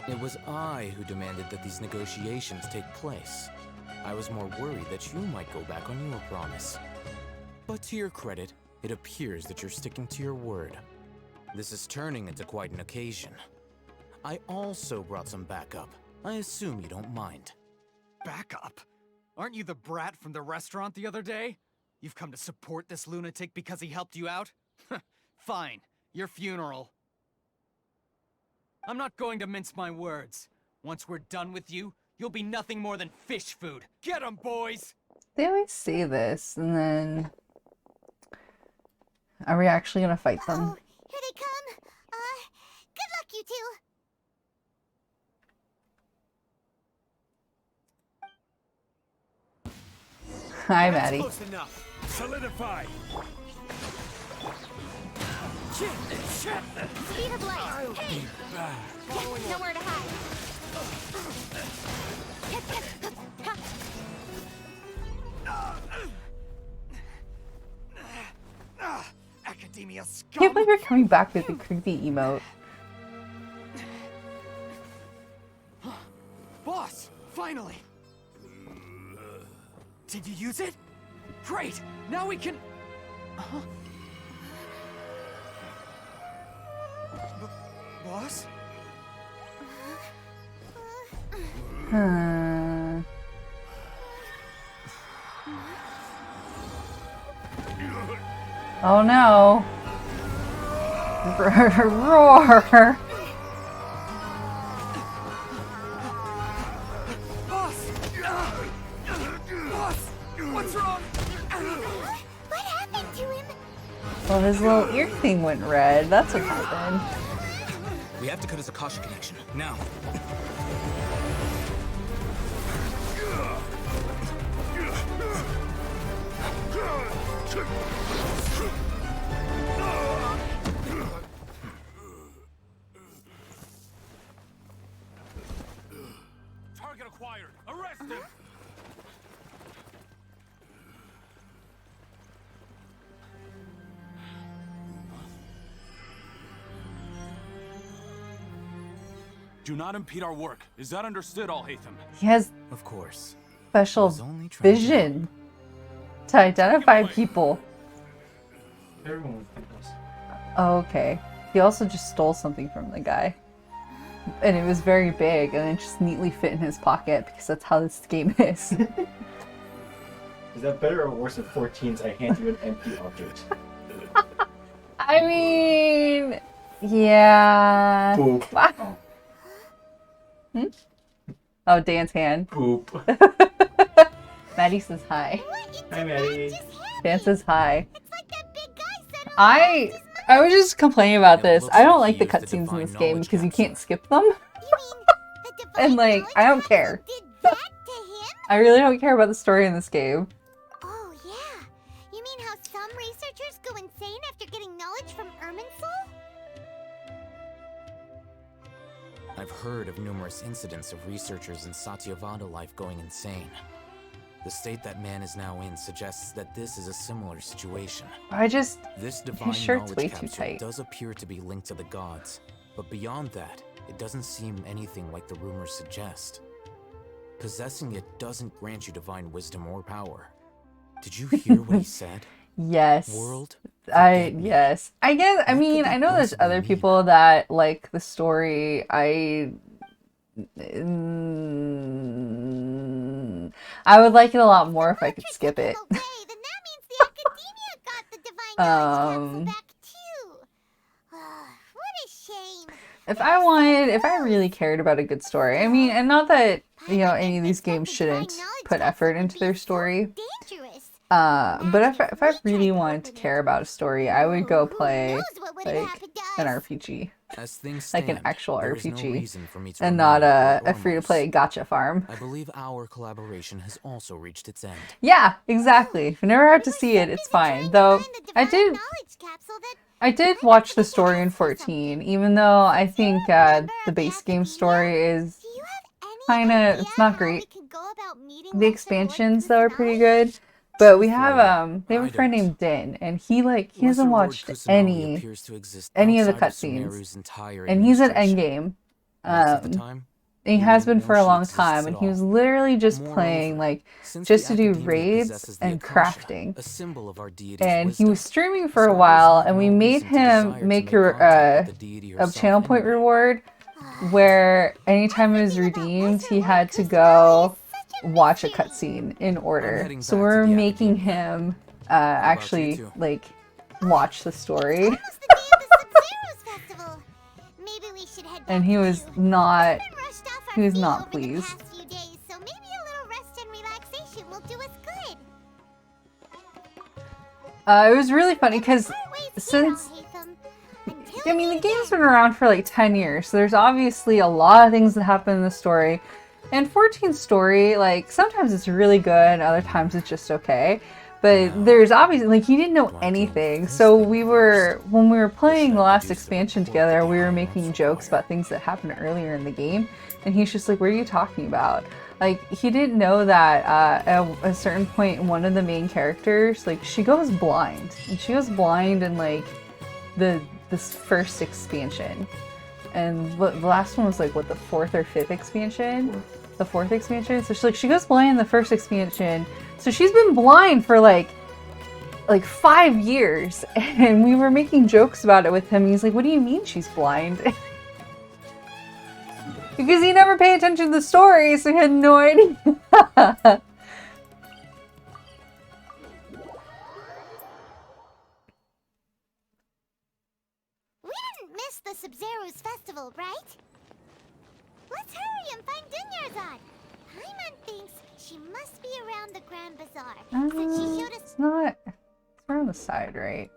Speaker 8: It was I who demanded that these negotiations take place. I was more worried that you might go back on your promise. But to your credit, it appears that you're sticking to your word. This is turning into quite an occasion. I also brought some backup. I assume you don't mind.
Speaker 10: Backup? Aren't you the brat from the restaurant the other day? You've come to support this lunatic because he helped you out? Fine, your funeral. I'm not going to mince my words. Once we're done with you, you'll be nothing more than fish food. Get 'em, boys!
Speaker 1: They always say this, and then... Are we actually gonna fight them?
Speaker 7: Oh, here they come. Good luck, you two.
Speaker 1: Hi, Maddie.
Speaker 4: Close enough. Solidify.
Speaker 2: Speed of light.
Speaker 4: I'll be back.
Speaker 2: Nowhere to hide.
Speaker 10: Academia scum!
Speaker 1: Can't believe you're coming back with the creepy emote.
Speaker 10: Boss, finally! Did you use it? Great! Now we can... Boss?
Speaker 1: Oh no. Roar.
Speaker 10: Boss! Boss! What's wrong?
Speaker 7: What happened to him?
Speaker 1: Well, his little ear thing went red. That's what happened.
Speaker 8: We have to cut his Akasha connection, now.
Speaker 4: Target acquired. Arrest him. Do not impede our work. Is that understood, Al-Haytham?
Speaker 1: He has
Speaker 8: Of course.
Speaker 1: special
Speaker 8: was only trying to-
Speaker 1: vision to identify people.
Speaker 5: Everyone would think this.
Speaker 1: Oh, okay. He also just stole something from the guy. And it was very big, and it just neatly fit in his pocket, because that's how this game is.
Speaker 5: Is that better or worse than 14's I hand you an empty object?
Speaker 1: I mean... Yeah...
Speaker 5: Poop.
Speaker 1: Wow. Hmm? Oh, Dan's hand.
Speaker 5: Poop.
Speaker 1: Maddie says hi.
Speaker 5: Hi, Maddie.
Speaker 1: Dan says hi.
Speaker 7: It's like that big guy said.
Speaker 1: I was just complaining about
Speaker 8: It
Speaker 1: this.
Speaker 8: looks
Speaker 1: I don't
Speaker 8: like
Speaker 1: like
Speaker 8: he
Speaker 1: the
Speaker 8: used the
Speaker 1: cutscenes in this
Speaker 8: divine
Speaker 1: game
Speaker 8: knowledge
Speaker 1: because you
Speaker 8: capsule.
Speaker 1: can't skip them.
Speaker 7: You mean the divine
Speaker 1: And like, I don't
Speaker 7: knowledge
Speaker 1: care.
Speaker 7: capsule did that to him?
Speaker 1: I really don't care about the story in this game.
Speaker 7: Oh yeah. You mean how some researchers go insane after getting knowledge from Irminsul?
Speaker 8: I've heard of numerous incidents of researchers in Satyavada life going insane. The state that man is now in suggests that this is a similar situation.
Speaker 1: His
Speaker 8: This divine
Speaker 1: shirt's
Speaker 8: knowledge
Speaker 1: way too
Speaker 8: capsule
Speaker 1: tight.
Speaker 8: does appear to be linked to the gods, but beyond that, it doesn't seem anything like the rumors suggest. Possessing it doesn't grant you divine wisdom or power. Did you hear what he said?
Speaker 1: Yes.
Speaker 8: World?
Speaker 1: Yes. I guess, I
Speaker 8: What
Speaker 1: mean,
Speaker 8: could
Speaker 1: I
Speaker 8: that
Speaker 1: know there's
Speaker 8: possibly
Speaker 1: other
Speaker 8: mean?
Speaker 1: people that like the story. I would like it a lot more if I could skip it.
Speaker 7: Okay, then that means the academia got the divine knowledge capsule back too. What a shame.
Speaker 1: If I really cared about a good story, I mean, and not that, you know, any of these games shouldn't put effort into their story.
Speaker 7: Dangerous.
Speaker 1: But if I really wanted to care about a story, I would go play
Speaker 7: Who knows what would have
Speaker 1: like
Speaker 7: happened to
Speaker 1: an
Speaker 7: us?
Speaker 1: RPG,
Speaker 8: As things
Speaker 1: like
Speaker 8: stand,
Speaker 1: an actual
Speaker 8: there is no
Speaker 1: RPG,
Speaker 8: reason for me to
Speaker 1: and not
Speaker 8: remain
Speaker 1: a free-to-play gotcha farm.
Speaker 8: I believe our collaboration has also reached its end.
Speaker 1: Yeah, exactly. If you never have to see it, it's fine. Though I did
Speaker 7: Knowledge capsule that
Speaker 1: I did watch the story in 14, even though I think the base game story is
Speaker 7: do you have any
Speaker 1: kinda,
Speaker 7: idea
Speaker 1: it's not
Speaker 7: how
Speaker 1: great.
Speaker 7: we could go about meeting
Speaker 1: The
Speaker 7: Lord
Speaker 1: expansions though are pretty good. But we have they have
Speaker 8: I
Speaker 1: a friend
Speaker 8: don't.
Speaker 1: named Din, and he hasn't
Speaker 8: Lesser Lord
Speaker 1: watched
Speaker 8: Kusanagi appears to exist
Speaker 1: any of the
Speaker 8: outside
Speaker 1: cutscenes,
Speaker 8: Sumeru's entire
Speaker 1: and he's at
Speaker 8: administration.
Speaker 1: Endgame.
Speaker 8: Most of the time,
Speaker 1: He
Speaker 8: we
Speaker 1: has
Speaker 8: wouldn't
Speaker 1: been
Speaker 8: know
Speaker 1: for a
Speaker 8: she
Speaker 1: long
Speaker 8: exists
Speaker 1: time,
Speaker 8: at
Speaker 1: and he was
Speaker 8: all.
Speaker 1: literally just
Speaker 8: Moreover,
Speaker 1: playing
Speaker 8: since
Speaker 1: just
Speaker 8: the
Speaker 1: to do
Speaker 8: academia
Speaker 1: raids
Speaker 8: possesses the
Speaker 1: and
Speaker 8: Akasha,
Speaker 1: crafting.
Speaker 8: a symbol of our deity's
Speaker 1: And he
Speaker 8: wisdom,
Speaker 1: was streaming for a
Speaker 8: scholars
Speaker 1: while,
Speaker 8: have
Speaker 1: and we
Speaker 8: no
Speaker 1: made
Speaker 8: reason to
Speaker 1: him
Speaker 8: desire to
Speaker 1: make
Speaker 8: contact with the deity
Speaker 1: a
Speaker 8: herself
Speaker 1: channel point
Speaker 8: anyway.
Speaker 1: reward where anytime it was redeemed, he had to go watch a cutscene in order.
Speaker 8: heading
Speaker 1: So
Speaker 8: back to
Speaker 1: we're
Speaker 8: the
Speaker 1: making
Speaker 8: academia.
Speaker 1: him
Speaker 8: about you
Speaker 1: actually
Speaker 8: two?
Speaker 1: watch the story.
Speaker 7: Almost the day of the Sub-Zero's festival. Maybe we should head back
Speaker 1: And he was
Speaker 7: too.
Speaker 1: not
Speaker 7: We've been rushed off our
Speaker 1: he was
Speaker 7: feet
Speaker 1: not
Speaker 7: over
Speaker 1: pleased.
Speaker 7: the past few days, so maybe a little rest and relaxation will do us good.
Speaker 1: It was really funny because
Speaker 7: Parways
Speaker 1: since
Speaker 7: here, Alhaitham. Until
Speaker 1: I mean,
Speaker 7: we
Speaker 1: the game's
Speaker 7: again.
Speaker 1: been around for like 10 years, so there's obviously a lot of things that happen in the story. And 14's story, like, sometimes it's really good, other times it's just okay. But
Speaker 8: Wow.
Speaker 1: there's obviously, like, he didn't know
Speaker 8: Do I gain
Speaker 1: anything.
Speaker 8: this
Speaker 1: So
Speaker 8: thing
Speaker 1: we
Speaker 8: first?
Speaker 1: were, when we were playing
Speaker 8: Wish I
Speaker 1: the
Speaker 8: could
Speaker 1: last
Speaker 8: use the
Speaker 1: expansion
Speaker 8: report
Speaker 1: together,
Speaker 8: to
Speaker 1: we were
Speaker 8: gain
Speaker 1: making
Speaker 8: my
Speaker 1: jokes
Speaker 8: supplier.
Speaker 1: about things that happened earlier in the game. And he's just like, what are you talking about? Like, he didn't know that at a certain point, one of the main characters, like, she goes blind. And she goes blind in, like, this first expansion. And the last one was like what, the fourth or fifth expansion? The fourth expansion. So she goes blind in the first expansion. So she's been blind for like 5 years. And we were making jokes about it with him. He's like, what do you mean she's blind? Because he never paid attention to the story, so he had no idea.
Speaker 7: We didn't miss the Sub-Zero's festival, right? Let's hurry and find Dunyarzad. Paimon thinks she must be around the Grand Bazaar, since she showed us.
Speaker 1: It's not. It's around the side, right?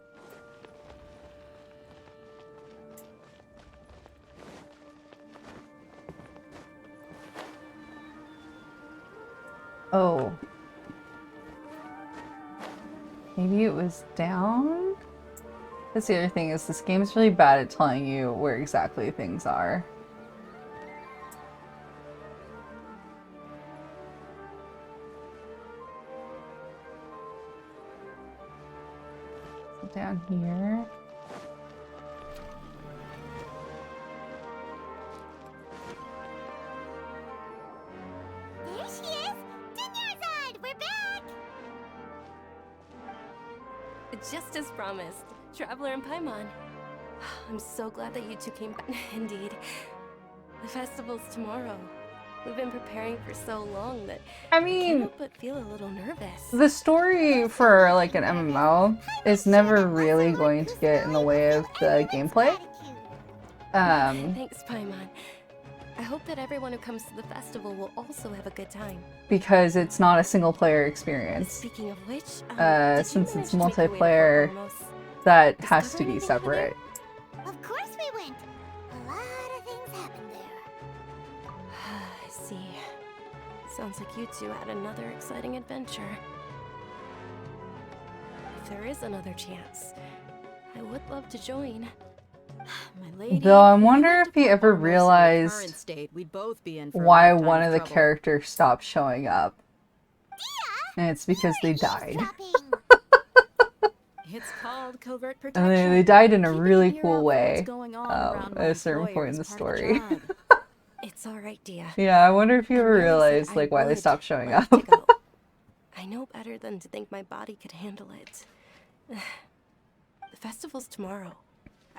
Speaker 1: Oh. Maybe it was down? That's the other thing, is this game's really bad at telling you where exactly things are. So down here.
Speaker 7: There she is! Dunyarzad! We're back!
Speaker 11: Just as promised, Traveler and Paimon. I'm so glad that you two came back. Indeed. The festival's tomorrow. We've been preparing for so long that
Speaker 1: I
Speaker 11: I can't
Speaker 1: mean,
Speaker 11: help but feel a little nervous.
Speaker 1: the story for like an MMO is never really going to get in the way of the gameplay.
Speaker 11: Thanks, Paimon. I hope that everyone who comes to the festival will also have a good time.
Speaker 1: Because it's not a single player experience.
Speaker 11: Speaking of which, did you
Speaker 1: Since it's
Speaker 11: manage to make your way to
Speaker 1: multiplayer,
Speaker 11: Port
Speaker 1: that
Speaker 11: Ramos?
Speaker 1: has to
Speaker 11: Discover
Speaker 1: be
Speaker 11: anything over
Speaker 1: separate.
Speaker 7: Of course we went! A lot of things happened there.
Speaker 11: I see. Sounds like you two had another exciting adventure. If there is another chance, I would love to join.
Speaker 12: My lady,
Speaker 1: Though I
Speaker 12: if you
Speaker 1: wonder
Speaker 12: went
Speaker 1: if
Speaker 12: to
Speaker 1: he
Speaker 12: Port
Speaker 1: ever
Speaker 12: Ramos in your
Speaker 1: realized
Speaker 12: current state, we'd both be in for a
Speaker 1: why
Speaker 12: lifetime
Speaker 1: one of the
Speaker 12: trouble.
Speaker 1: characters stopped showing up. And it's because they died.
Speaker 12: It's called covert
Speaker 1: And
Speaker 12: protection.
Speaker 1: they died in a
Speaker 12: Keeping
Speaker 1: really
Speaker 12: an ear
Speaker 1: cool
Speaker 12: out for
Speaker 1: way
Speaker 12: what's going on around my
Speaker 1: at a certain
Speaker 12: employer
Speaker 1: point in the
Speaker 12: is part of
Speaker 1: story.
Speaker 12: job.
Speaker 11: It's alright, Dia.
Speaker 1: Yeah, I wonder if you ever
Speaker 11: I really said
Speaker 1: realized
Speaker 11: I
Speaker 1: like why they
Speaker 11: would
Speaker 1: stopped showing
Speaker 11: let
Speaker 1: up.
Speaker 11: it go. I know better than to think my body could handle it. The festival's tomorrow.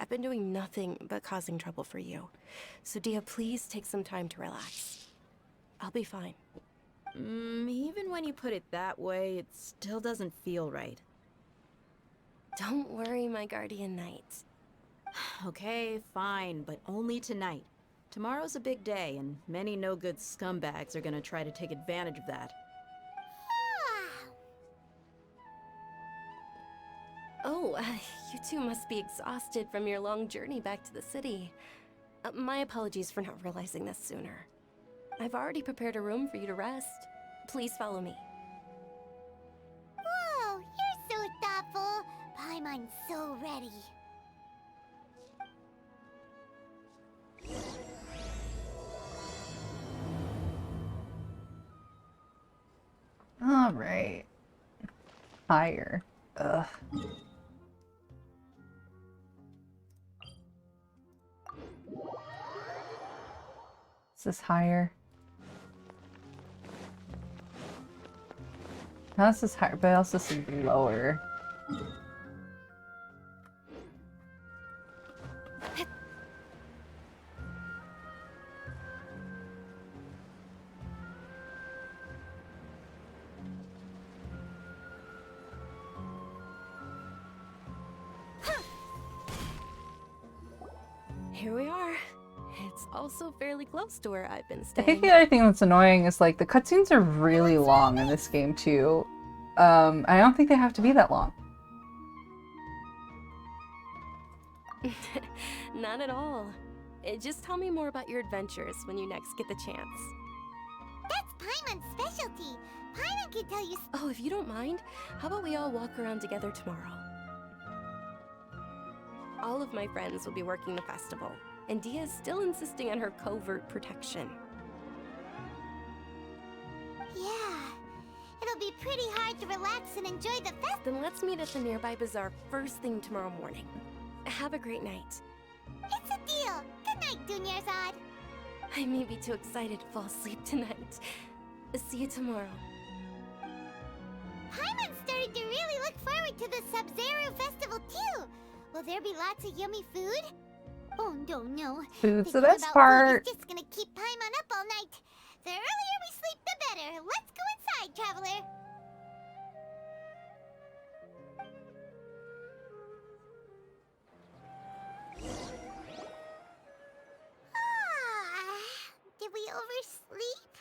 Speaker 11: I've been doing nothing but causing trouble for you. So Dia, please take some time to relax. I'll be fine.
Speaker 12: Even when you put it that way, it still doesn't feel right.
Speaker 11: Don't worry, my guardian knight.
Speaker 12: Okay, fine, but only tonight. Tomorrow's a big day, and many no-good scumbags are gonna try to take advantage of that.
Speaker 11: Oh, you two must be exhausted from your long journey back to the city. My apologies for not realizing this sooner. I've already prepared a room for you to rest. Please follow me.
Speaker 7: Whoa, you're so thoughtful. Paimon's so ready.
Speaker 1: All right. higher. Ugh. Is this higher? No, this is higher, but also this is lower.
Speaker 11: Here we are. It's also fairly close to where I've been
Speaker 1: I
Speaker 11: staying.
Speaker 1: think the other thing that's annoying is like the cutscenes are really long in this game too. I don't think they have to be that long.
Speaker 11: Not at all. Just tell me more about your adventures when you next get the chance.
Speaker 7: That's Paimon's specialty. Paimon can tell you.
Speaker 11: Oh, if you don't mind, how about we all walk around together tomorrow? All of my friends will be working the festival, and Dia's still insisting on her covert protection.
Speaker 7: Yeah, it'll be pretty hard to relax and enjoy the festival.
Speaker 11: Then let's meet at the nearby bazaar first thing tomorrow morning. Have a great night.
Speaker 7: It's a deal. Good night, Dunyarzad.
Speaker 11: I may be too excited to fall asleep tonight. See you tomorrow.
Speaker 7: Paimon started to really look forward to the Sub-Zero festival too. Will there be lots of yummy food? Oh no.
Speaker 1: Food's the
Speaker 7: Thinking
Speaker 1: best
Speaker 7: about
Speaker 1: part.
Speaker 7: Food is just gonna keep Paimon up all night. The earlier we sleep, the better. Let's go inside, traveler. Did we oversleep?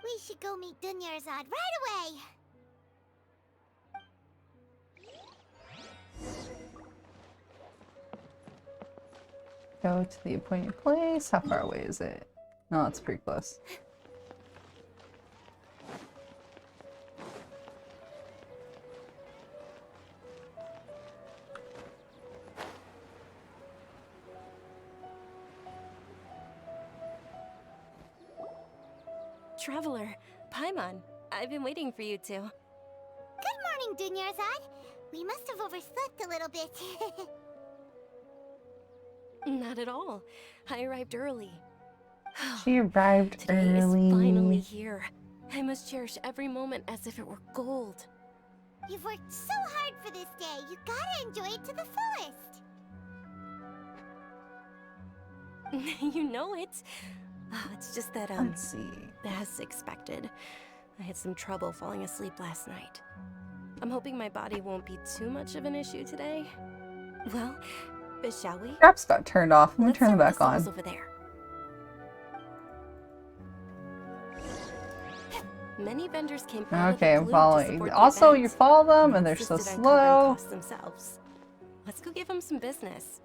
Speaker 7: We should go meet Dunyarzad right away.
Speaker 1: Go to the appointed place. How far away is it? No, it's pretty close.
Speaker 11: Traveler, Paimon, I've been waiting for you two.
Speaker 7: Good morning, Dunyarzad. We must have overslept a little bit.
Speaker 11: Not at all. I arrived early.
Speaker 1: She arrived
Speaker 11: Today
Speaker 1: early.
Speaker 11: is finally here. I must cherish every moment as if it were gold.
Speaker 7: You've worked so hard for this day. You gotta enjoy it to the fullest.
Speaker 11: You know it. Oh, it's just that,
Speaker 1: Let's see.
Speaker 11: as expected, I had some trouble falling asleep last night. I'm hoping my body won't be too much of an issue today. Well, shall we?
Speaker 1: Traps got turned off. Let me
Speaker 11: Let's
Speaker 1: turn them
Speaker 11: start
Speaker 1: back
Speaker 11: with the
Speaker 1: on.
Speaker 11: stalls over there. Many vendors came out
Speaker 1: Okay,
Speaker 11: of
Speaker 1: I'm
Speaker 11: the blue to
Speaker 1: following.
Speaker 11: support the
Speaker 1: Also,
Speaker 11: event.
Speaker 1: you follow them and they're so
Speaker 11: Insisted on covering
Speaker 1: slow.
Speaker 11: costs themselves. Let's go give them some business.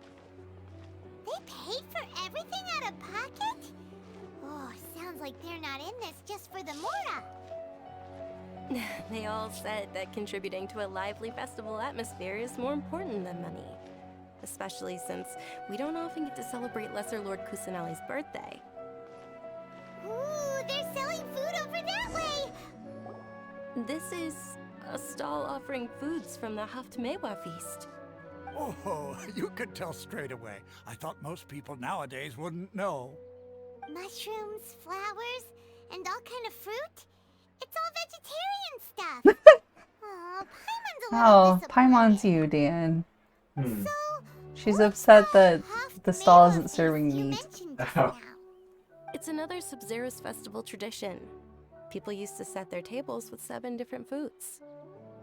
Speaker 7: They paid for everything out of pocket? Oh, sounds like they're not in this just for the Mora.
Speaker 11: They all said that contributing to a lively festival atmosphere is more important than money. Especially since we don't often get to celebrate Lesser Lord Kusanali's birthday.
Speaker 7: Ooh, they're selling food over that way.
Speaker 11: This is a stall offering foods from the Haftmewa feast.
Speaker 13: Oh, you could tell straight away. I thought most people nowadays wouldn't know.
Speaker 7: Mushrooms, flowers, and all kind of fruit? It's all vegetarian stuff. Aw, Paimon's a little
Speaker 1: Oh,
Speaker 7: disappointed.
Speaker 1: Paimon's you, Dan.
Speaker 7: So,
Speaker 1: She's
Speaker 7: what's
Speaker 1: upset
Speaker 7: the
Speaker 1: that the stall isn't
Speaker 7: feast
Speaker 1: serving
Speaker 7: you
Speaker 1: meat.
Speaker 7: mentioned just now?
Speaker 11: It's another Sub-Zero's festival tradition. People used to set their tables with 7 different foods.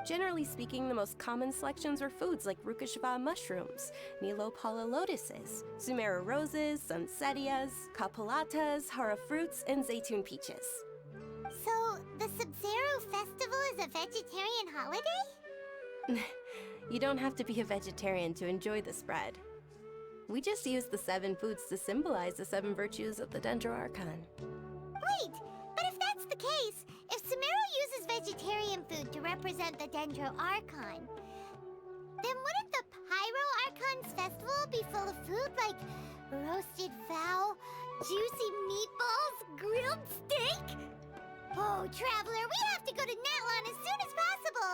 Speaker 11: Generally speaking, the most common selections were foods like Rukashaba mushrooms, Nilopala lotuses, Sumera roses, Sunsetias, Kapalatas, Hara fruits, and Zaytun peaches.
Speaker 7: So, the Sub-Zero festival is a vegetarian holiday?
Speaker 11: You don't have to be a vegetarian to enjoy the spread. We just use the 7 foods to symbolize the 7 virtues of the Dendro Archon.
Speaker 7: Wait, but if that's the case, if Sumero uses vegetarian food to represent the Dendro Archon, then wouldn't the Pyro Archon's festival be full of food like roasted fowl, juicy meatballs, grilled steak? Oh, Traveler, we have to go to Natlan as soon as possible.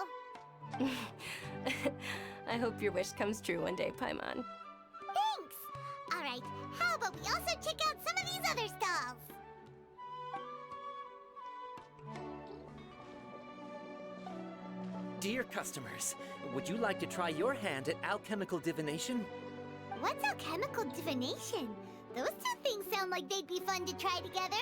Speaker 11: I hope your wish comes true one day, Paimon.
Speaker 7: Thanks. All right, how about we also check out some of these other stalls?
Speaker 14: Dear customers, would you like to try your hand at alchemical divination?
Speaker 7: What's alchemical divination? Those two things sound like they'd be fun to try together.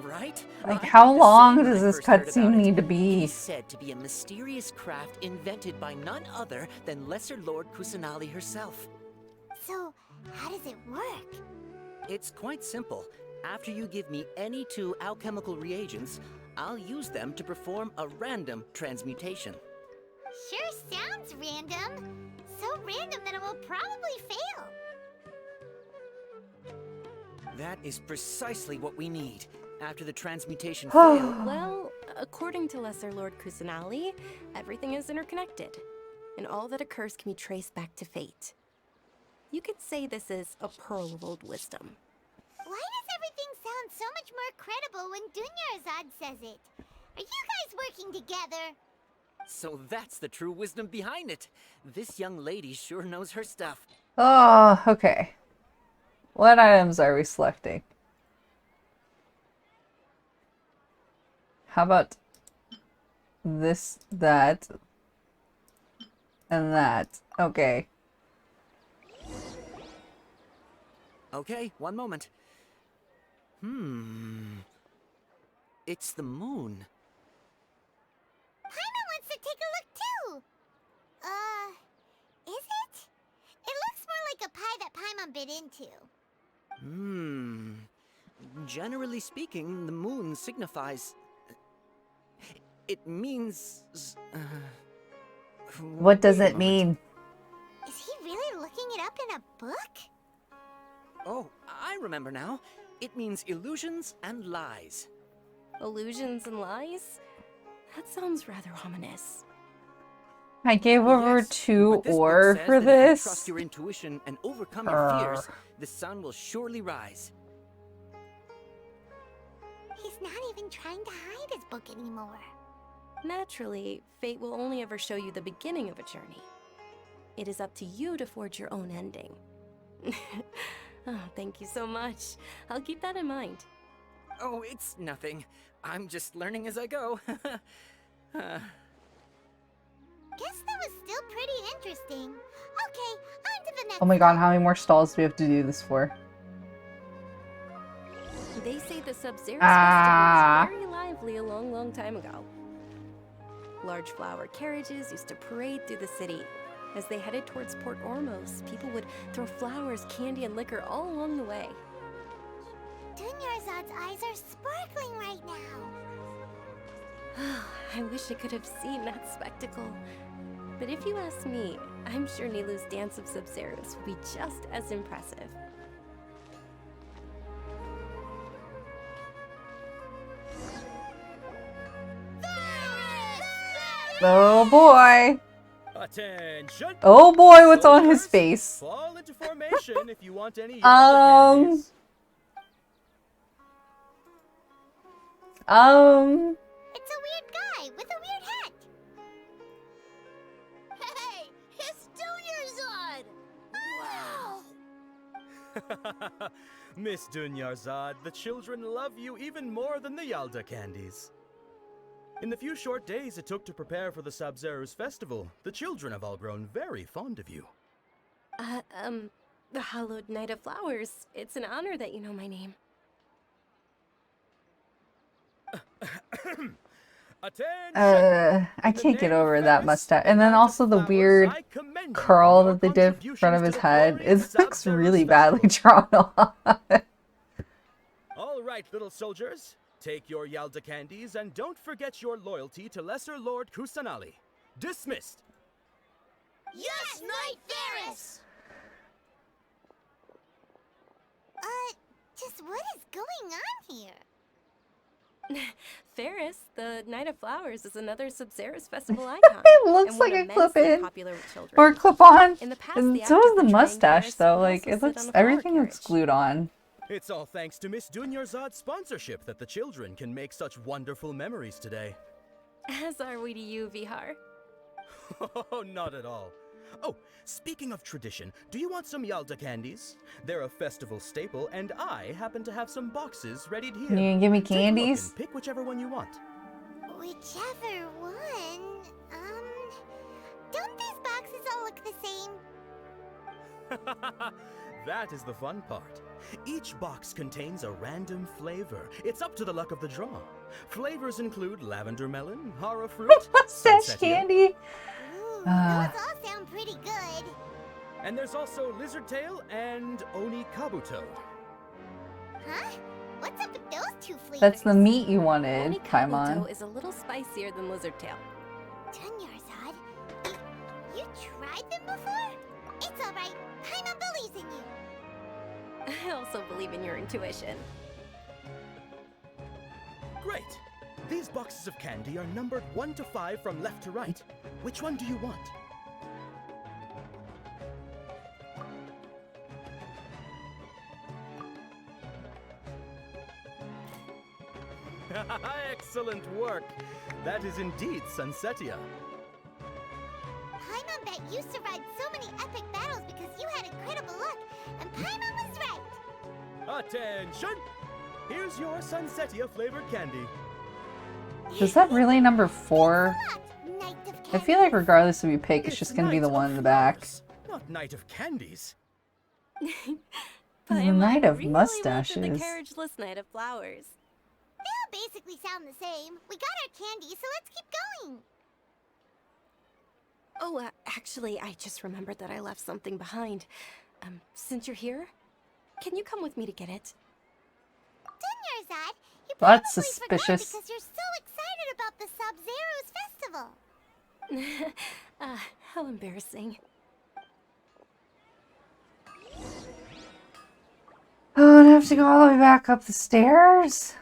Speaker 14: Right?
Speaker 1: Like,
Speaker 14: I
Speaker 1: how
Speaker 14: did the
Speaker 1: long
Speaker 14: same when
Speaker 1: does
Speaker 14: I
Speaker 1: this
Speaker 14: first heard about
Speaker 1: cutscene
Speaker 14: it.
Speaker 1: need to be?
Speaker 14: It's said to be a mysterious craft invented by none other than Lesser Lord Kusanali herself.
Speaker 7: So, how does it work?
Speaker 14: It's quite simple. After you give me any 2 alchemical reagents, I'll use them to perform a random transmutation.
Speaker 7: Sure sounds random. So random that it will probably fail.
Speaker 14: That is precisely what we need. After the transmutation fails...
Speaker 11: Well, according to Lesser Lord Kusanali, everything is interconnected, and all that occurs can be traced back to fate. You could say this is a pearl of old wisdom.
Speaker 7: Why does everything sound so much more credible when Dunyarzad says it? Are you guys working together?
Speaker 14: So that's the true wisdom behind it. This young lady sure knows her stuff.
Speaker 1: Oh, okay. What items are we selecting? How about this, that, and that? Okay.
Speaker 14: Okay, one moment. It's the moon.
Speaker 7: Paimon wants to take a look too. Is it? It looks more like a pie that Paimon bit into.
Speaker 14: Generally speaking, the moon signifies... It means...
Speaker 1: What does
Speaker 14: wait a
Speaker 1: it
Speaker 14: moment.
Speaker 1: mean?
Speaker 7: Is he really looking it up in a book?
Speaker 14: Oh, I remember now. It means illusions and lies.
Speaker 11: Illusions and lies? That sounds rather ominous.
Speaker 1: I gave over
Speaker 14: Yes,
Speaker 1: 2
Speaker 14: but this book
Speaker 1: ore
Speaker 14: says
Speaker 1: for
Speaker 14: that if you
Speaker 1: this.
Speaker 14: trust your intuition and overcome your fears, the sun will surely rise.
Speaker 7: He's not even trying to hide his book anymore.
Speaker 11: Naturally, fate will only ever show you the beginning of a journey. It is up to you to forge your own ending. Oh, thank you so much. I'll keep that in mind.
Speaker 14: Oh, it's nothing. I'm just learning as I go.
Speaker 7: Guess that was still pretty interesting. Okay, on to the next.
Speaker 1: Oh my god, how many more stalls do we have to do this for?
Speaker 11: They say the Sub-Zero
Speaker 1: Ah.
Speaker 11: Festival was very lively a long, long time ago. Large flower carriages used to parade through the city. As they headed towards Port Ormos, people would throw flowers, candy, and liquor all along the way.
Speaker 7: Dunyarzad's eyes are sparkling right now.
Speaker 11: I wish I could have seen that spectacle. But if you ask me, I'm sure Nilu's Dance of Sub-Zeros will be just as impressive.
Speaker 1: Oh boy.
Speaker 15: Attention!
Speaker 1: Oh boy, what's on his face?
Speaker 15: Fall into formation if you want any
Speaker 7: It's a weird guy with a weird hat. Hey, it's Dunyarzad! Wow!
Speaker 15: Miss Dunyarzad, the children love you even more than the Yalda candies. In the few short days it took to prepare for the Sub-Zero's festival, the children have all grown very fond of you.
Speaker 11: The Hallowed Night of Flowers. It's an honor that you know my name.
Speaker 1: I can't get over that mustache. And then also the weird curl that they did in front of his head. It looks really badly drawn on.
Speaker 15: All right, little soldiers. Take your Yalda candies and don't forget your loyalty to Lesser Lord Kusanali. Dismissed!
Speaker 7: Yes, Knight Ferris! Just what is going on here?
Speaker 11: Ferris, the Night of Flowers, is another Sub-Zero's festival icon.
Speaker 1: It looks
Speaker 11: and
Speaker 1: like
Speaker 11: one
Speaker 1: a
Speaker 11: immensely
Speaker 1: clip-in
Speaker 11: popular with children.
Speaker 1: or clip-on.
Speaker 11: In the past,
Speaker 1: And
Speaker 11: the
Speaker 1: so
Speaker 11: actor
Speaker 1: is the
Speaker 11: portraying
Speaker 1: mustache,
Speaker 11: Ferris
Speaker 1: though.
Speaker 11: would
Speaker 1: Like
Speaker 11: also
Speaker 1: it
Speaker 11: sit
Speaker 1: looks,
Speaker 11: on a flower
Speaker 1: everything looks
Speaker 11: carriage.
Speaker 1: glued on.
Speaker 15: It's all thanks to Miss Dunyarzad's sponsorship that the children can make such wonderful memories today.
Speaker 11: As are we to you, Vihar.
Speaker 15: Oh, not at all. Oh, speaking of tradition, do you want some Yalda candies? They're a festival staple, and I happen to have some boxes readied here.
Speaker 1: You gonna give me
Speaker 15: Take a look
Speaker 1: candies?
Speaker 15: and pick whichever one you want.
Speaker 7: Whichever one. Don't these boxes all look the same?
Speaker 15: That is the fun part. Each box contains a random flavor. It's up to the luck of the draw. Flavors include lavender melon, hara fruit,
Speaker 1: Mustache
Speaker 15: sunsettia,
Speaker 1: candy.
Speaker 7: Those all sound pretty good.
Speaker 15: and there's also lizard tail and oni kabuto.
Speaker 7: Huh? What's up with those two flavors?
Speaker 1: That's the meat you wanted,
Speaker 11: Oni
Speaker 1: Paimon.
Speaker 11: Kabuto is a little spicier than lizard tail.
Speaker 7: Dunyarzad, you tried them before? It's alright. Paimon believes in you.
Speaker 11: I also believe in your intuition.
Speaker 15: Great! These boxes of candy are numbered 1 to 5 from left to right. Which one do you want? Excellent work! That is indeed Sunsettia.
Speaker 7: Paimon bet you survived so many epic battles because you had incredible luck, and Paimon was right.
Speaker 15: Attention! Here's your Sunsettia flavored candy.
Speaker 1: Is that really number 4?
Speaker 7: Knight of
Speaker 1: I feel like regardless of you pick, it's just gonna be the one in the back.
Speaker 15: Not Knight of Candies.
Speaker 1: The Knight of
Speaker 11: Really
Speaker 1: Mustaches.
Speaker 11: wanted the carriageless Knight of Flowers.
Speaker 7: They all basically sound the same. We got our candy, so let's keep going.
Speaker 11: Oh, actually, I just remembered that I left something behind. Since you're here, can you come with me to get it?
Speaker 7: Dunyarzad, you
Speaker 1: That's
Speaker 7: probably
Speaker 1: suspicious.
Speaker 7: forgot because you're so excited about the Sub-Zero's festival.
Speaker 11: How embarrassing.
Speaker 1: Oh, and I have to go all the way back up the stairs?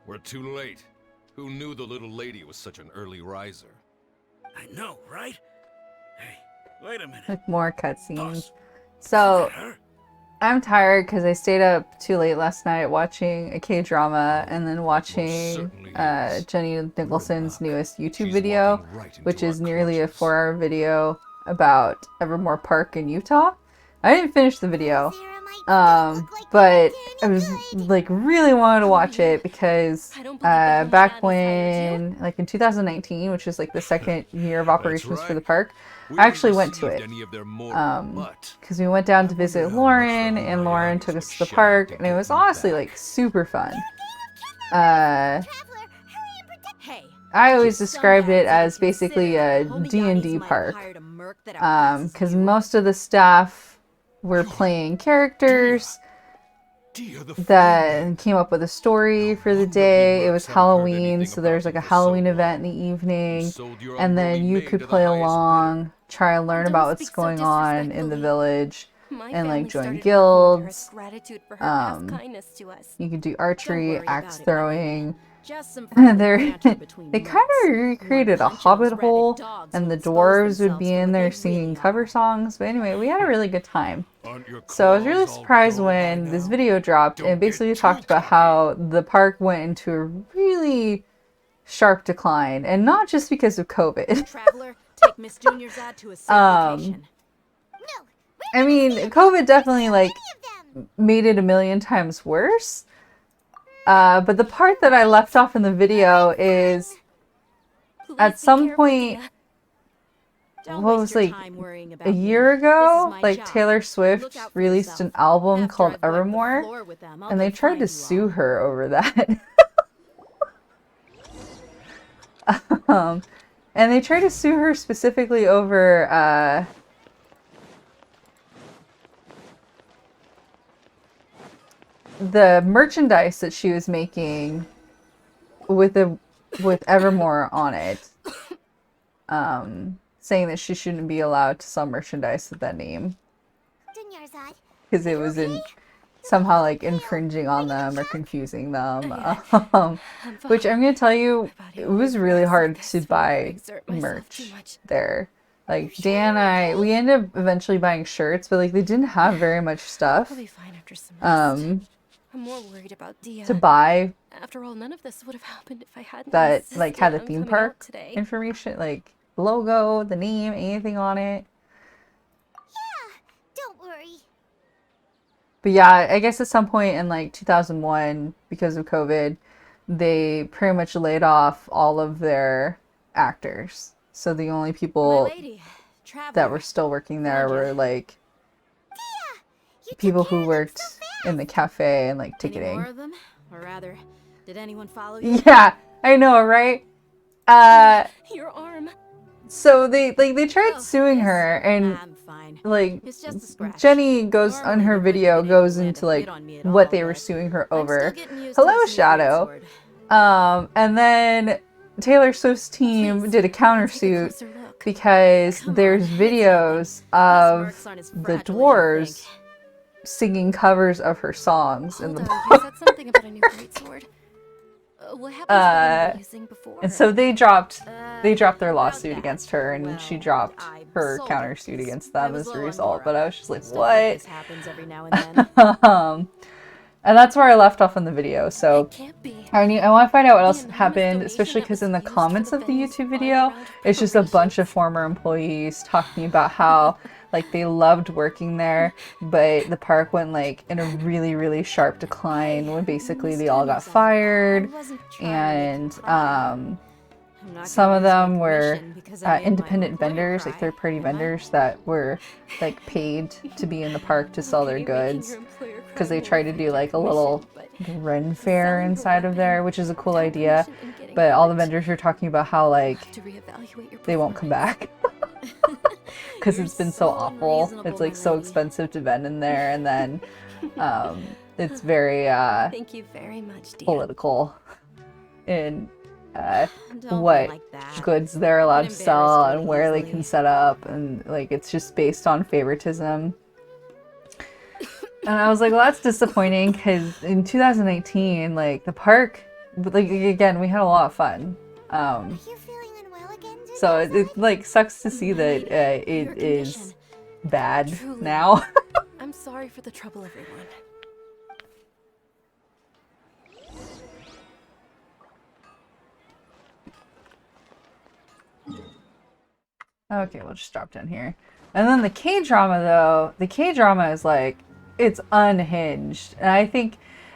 Speaker 16: We're too late. Who knew the little lady was such an early riser?
Speaker 13: I know, right? Hey, wait a minute.
Speaker 1: Like more cutscenes. So, I'm tired because I stayed up too late last night watching a K-drama and then watching Jenny Nicholson's newest YouTube video, which is nearly a 4-hour video about Evermore Park in Utah. I didn't finish the video, but I was like really wanted to watch it because back when, like in 2019, which is like the second year of operations for the park, I actually went to it because we went down to visit Lauren, and Lauren took us to the park, and it was honestly like super fun. I always described it as basically a D&D park because most of the staff were playing characters that came up with a story for the day. It was Halloween, so there's like a Halloween event in the evening, and then you could play along, try and learn about what's going on in the village, and like join guilds. You could do archery, axe throwing. They kind of recreated a hobbit hole, and the dwarves would be in there singing cover songs. But anyway, we had a really good time. So I was really surprised when this video dropped, and basically talked about how the park went into a really sharp decline, and not just because of COVID.
Speaker 12: Traveler, take Miss Dunyarzad to a safe location.
Speaker 1: I mean, COVID definitely like made it a million times worse. But the part that I left off in the video is at some point, what was like a year ago, like Taylor Swift released an album called Evermore, and they tried to sue her over that. And they tried to sue her specifically over the merchandise that she was making with Evermore on it. saying that she shouldn't be allowed to sell merchandise with that name
Speaker 7: Dunyarzad,
Speaker 1: because it was in somehow like infringing on them or confusing them. Which I'm gonna tell you, it was really hard to buy merch there. Like Dan and we ended up eventually buying shirts, but like they didn't have very much stuff.
Speaker 11: I'll be fine after some rest. I'm more worried about Dia.
Speaker 1: To buy.
Speaker 11: After all, none of this would have happened if I hadn't
Speaker 1: that like had the
Speaker 11: insisted on
Speaker 1: theme
Speaker 11: coming
Speaker 1: park
Speaker 11: out today.
Speaker 1: information, like logo, the name, anything on it.
Speaker 7: Don't worry.
Speaker 1: But yeah, I guess at some point in like 2001, because of COVID, they pretty much laid off all of their actors. So the only people that were still working there were like people who worked in the cafe and like
Speaker 12: Any more
Speaker 1: ticketing.
Speaker 12: of them? Or rather, did anyone follow you?
Speaker 1: Yeah, I know, right?
Speaker 11: Your arm.
Speaker 1: So they tried suing her, and like Jenny goes on her video goes into like what they were suing her over. Hello, Shadow. And then Taylor Swift's team did a countersuit because there's videos of the dwarves singing covers of her songs in the
Speaker 11: You said something about a new greatsword. What happened to the one you were using before?
Speaker 1: and so they dropped their lawsuit against her, and she dropped her countersuit against them as a result. But I was just like, what?
Speaker 12: Happens every now and then.
Speaker 1: And that's where I left off in the video. So I want to find out what else happened, especially because in the comments of the YouTube video, it's just a bunch of former employees talking about how like they loved working there, but the park went like in a really, really sharp decline when basically they all got fired. And some of them were independent vendors, like third-party vendors that were like paid to be in the park to sell their goods, because they tried to do like a little Ren fair inside of there, which is a cool idea. But all the vendors are talking about how like they won't come back because it's been so awful. It's like so expensive to vend in there, and then it's very
Speaker 11: Thank you very much, Dia.
Speaker 1: political in what goods they're allowed to sell and where they can set up, and like it's just based on favoritism. And I was like, well, that's disappointing, because in 2019, like the park, like again, we had a lot of fun. So it like sucks to see that it is bad now.
Speaker 11: I'm sorry for the trouble, everyone.
Speaker 1: Okay, we'll just drop down here. And then the K-drama, though, the K-drama is like, it's unhinged. And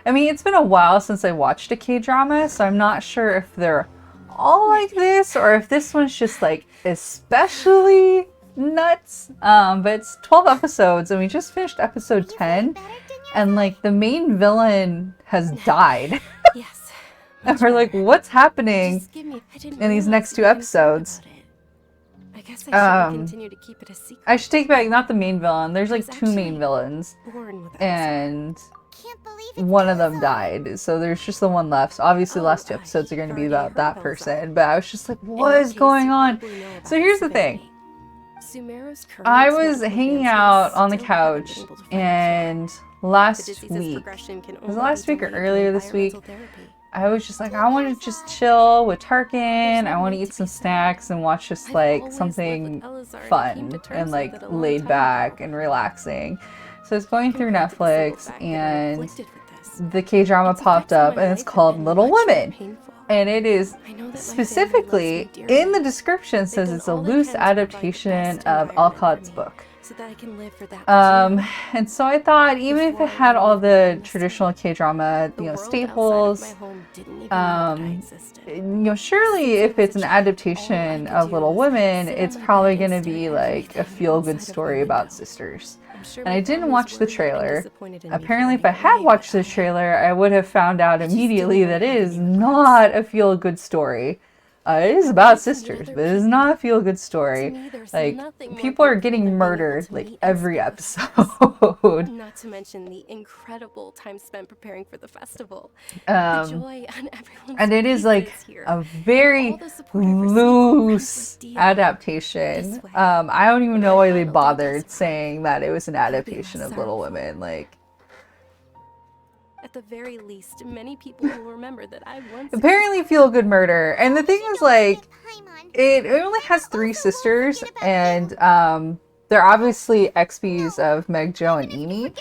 Speaker 1: I mean, it's been a while since I watched a K-drama, so I'm not sure if they're all like this or if this one's just like especially nuts. But it's 12 episodes and we just finished episode 10, and like the main villain has died.
Speaker 11: Yes.
Speaker 1: And we're like, what's happening in these next two episodes?
Speaker 11: I guess I should continue to keep it a secret.
Speaker 1: I should take back, not the main villain. There's like two main villains, and one of them died. So there's just the one left. So obviously the last two episodes are going to be about that person. But I was just like, what is going on? So here's the thing. I was hanging out on the couch, and last week, was it last week or earlier this week, I was just like, I want to just chill with Tarkin. I want to eat some snacks and watch just like something fun and like laid back and relaxing. So I was going through Netflix, and the K-drama popped up, and it's called Little Women. And it is specifically in the description says it's a loose adaptation of Alcott's book. And so I thought, even if it had all the traditional K-drama, staples, surely if it's an adaptation of Little Women, it's probably going to be like a feel-good story about sisters. And I didn't watch the trailer. Apparently, if I had watched the trailer, I would have found out immediately that it is not a feel-good story. It is about sisters, but it is not a feel-good story. Like, people are getting murdered, like, every episode.
Speaker 11: Not to mention the incredible time spent preparing for the festival. The joy on everyone's
Speaker 1: And it is, like,
Speaker 11: faces here.
Speaker 1: a very loose adaptation. I don't even know why they bothered saying that it was an adaptation of Little Women. Like,
Speaker 11: at the very least, many people will remember that I once
Speaker 1: apparently Feel Good Murder. And the thing is, like, it only has 3 sisters, and they're obviously XPs of Meg, Jo, and Amy.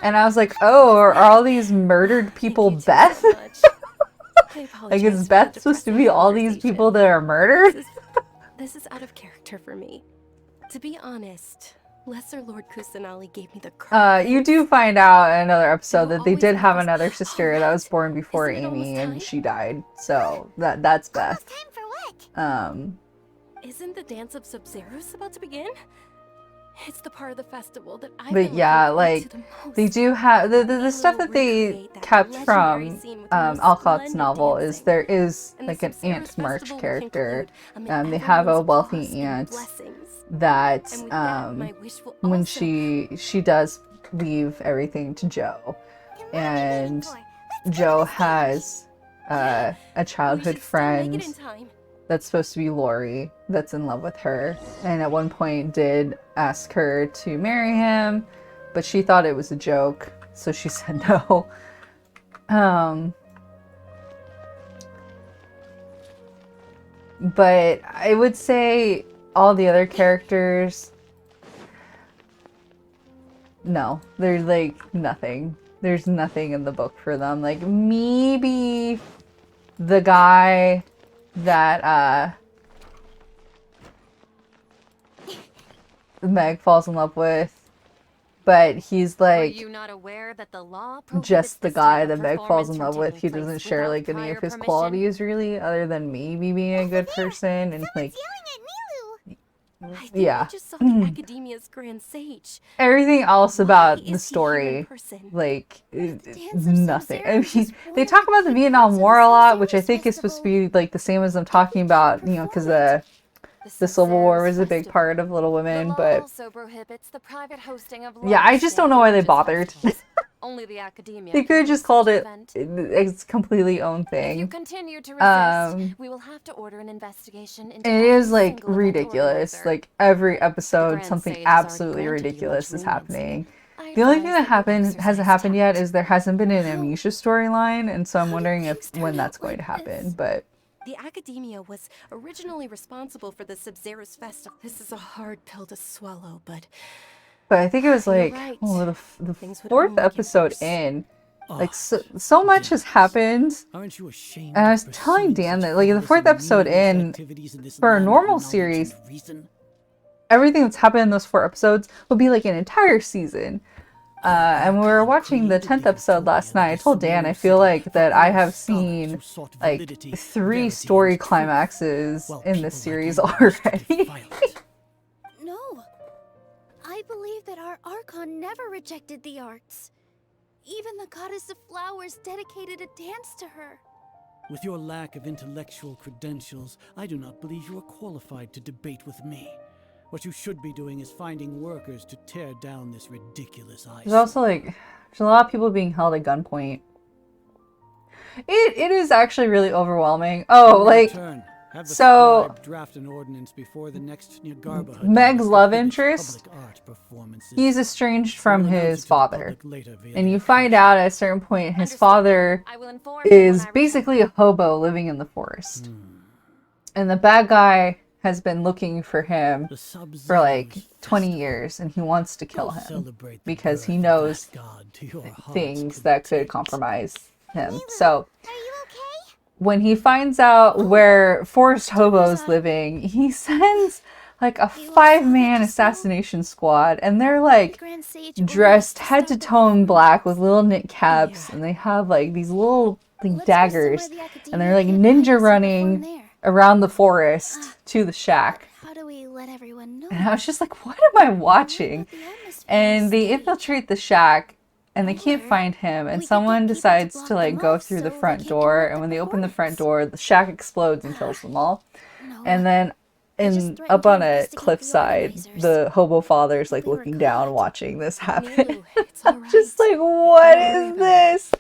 Speaker 1: And I was like, oh, are all these murdered people Beth? Like, is Beth supposed to be all these people that are murdered?
Speaker 11: This is out of character for me. To be honest, Lesser Lord Kusanali gave me the
Speaker 1: you do find out in another episode that they did have another sister that was born before Amy, and she died. So that's Beth.
Speaker 11: Isn't the dance of Sub-Zeros about to begin? It's the part of the festival that I've
Speaker 1: But yeah, like, they do have the stuff that they kept from Alcott's novel is there is like an Aunt March character. They have a wealthy aunt that when she does leave everything to Jo, and Jo has a childhood friend that's supposed to be Lori that's in love with her, and at one point did ask her to marry him, but she thought it was a joke, so she said no. But I would say all the other characters, no, there's like nothing. There's nothing in the book for them. Like, maybe the guy that Meg falls in love with, but he's like just the guy that Meg falls in love with. He doesn't share like any of his qualities really, other than maybe being a good person and like, yeah.
Speaker 11: I just saw the Academia's Grand Sage.
Speaker 1: Everything else about the story, like, nothing. I mean, they talk about the Vietnam War a lot, which I think is supposed to be like the same as them talking about, you know, because the Civil War was a big part of Little Women, but yeah, I just don't know why they bothered.
Speaker 17: Only the Academia
Speaker 1: They could have just called it its completely own thing.
Speaker 17: If you continue to resist, we will have to order an investigation into
Speaker 1: And it is like ridiculous. Like every episode, something absolutely ridiculous is happening. The only thing that hasn't happened yet is there hasn't been an Amnesia storyline, and so I'm wondering when that's going to happen. But
Speaker 11: the Academia was originally responsible for the Sub-Zeros Festival. This is a hard pill to swallow, but
Speaker 1: I think it was like the 4th episode in, like so much has happened.
Speaker 3: Aren't you ashamed?
Speaker 1: And I was telling Dan that like in the 4th episode in, for a normal series, everything that's happened in those 4 episodes would be like an entire season. And we were watching the 10th episode last night. I told Dan I feel like that I have seen like 3 story climaxes in this series already.
Speaker 7: No. I believe that our Archon never rejected the arts. Even the goddess of flowers dedicated a dance to her.
Speaker 3: With your lack of intellectual credentials, I do not believe you are qualified to debate with me. What you should be doing is finding workers to tear down this ridiculous ice.
Speaker 1: There's also like, there's a lot of people being held at gunpoint. It is actually really overwhelming. Oh, like, so
Speaker 3: draft an ordinance before the next Nyargarba
Speaker 1: Meg's love interest, he's estranged from his father. And you find out at a certain point his father is basically a hobo living in the forest. And the bad guy has been looking for him for like 20 years, and he wants to kill him because he knows things that could compromise him. So when he finds out where Forest Hobo's living, he sends like a 5-man assassination squad, and they're like dressed head to toe in black with little knit caps, and they have like these little like daggers, and they're like ninja running around the forest to the shack.
Speaker 7: How do we let everyone know?
Speaker 1: And I was just like, what am I watching? And they infiltrate the shack, and they can't find him, and someone decides to like go through the front door, and when they open the front door, the shack explodes and kills them all. And then up on a cliffside, the hobo father's like looking down watching this happen. I'm just like, what is this?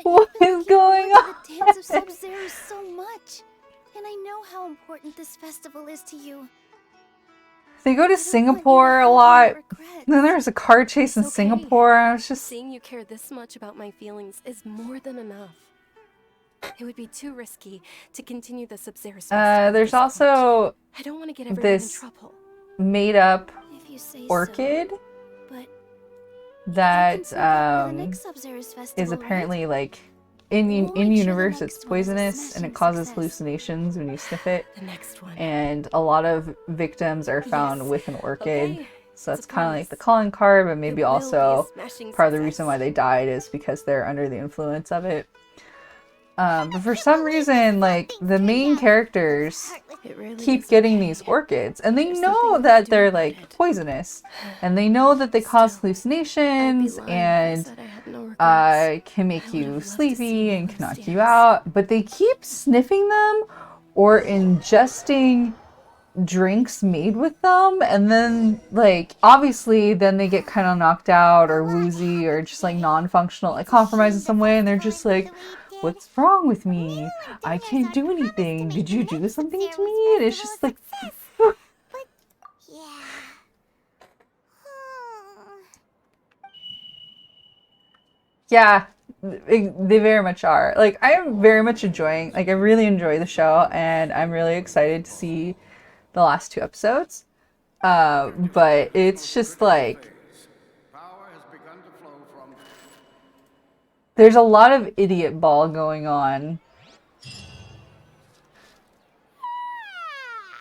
Speaker 1: What is going on?
Speaker 2: The tales of Sub-Zero so much, and I know how important this festival is to you.
Speaker 1: They go to Singapore a lot. Then there's a car chase in Singapore. I was just
Speaker 11: seeing you care this much about my feelings is more than enough. It would be too risky to continue the Sub-Zero's festival.
Speaker 1: There's also
Speaker 11: I don't want to get everyone in
Speaker 1: this
Speaker 11: trouble.
Speaker 1: made up
Speaker 2: If you say
Speaker 1: orchid
Speaker 2: so, but
Speaker 1: that
Speaker 2: Sub-Zero's
Speaker 1: is
Speaker 2: festival,
Speaker 1: apparently like in universe it's poisonous and it causes hallucinations when you sniff it.
Speaker 11: The next one.
Speaker 1: And a lot of victims are found with an orchid. So that's kind of like the calling card, but maybe also part of the reason why they died is because they're under the influence of it. But for some reason, like, the main characters keep getting these orchids, and they know that they're, like, poisonous, and they know that they cause hallucinations, and can make you sleepy and can knock you out, but they keep sniffing them or ingesting drinks made with them, and then, like, obviously then they get kind of knocked out or woozy or just, like, non-functional, like, compromised in some way, and they're just like, what's wrong with me? I can't do anything. Did you do something to me? And it's just like... Yeah, they very much are. Like, I am very much enjoying, like, I really enjoy the show, and I'm really excited to see the last 2 episodes. But it's just like... There's a lot of idiot ball going on.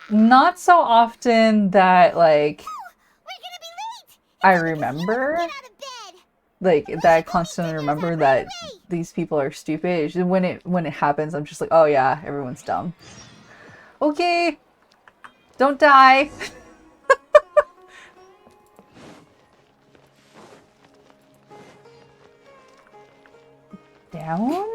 Speaker 1: Not so often that, like, I remember. Like, that I constantly remember that these people are stupid. It's just when it happens, I'm just like, oh yeah, everyone's dumb. Okay. Don't die. Down?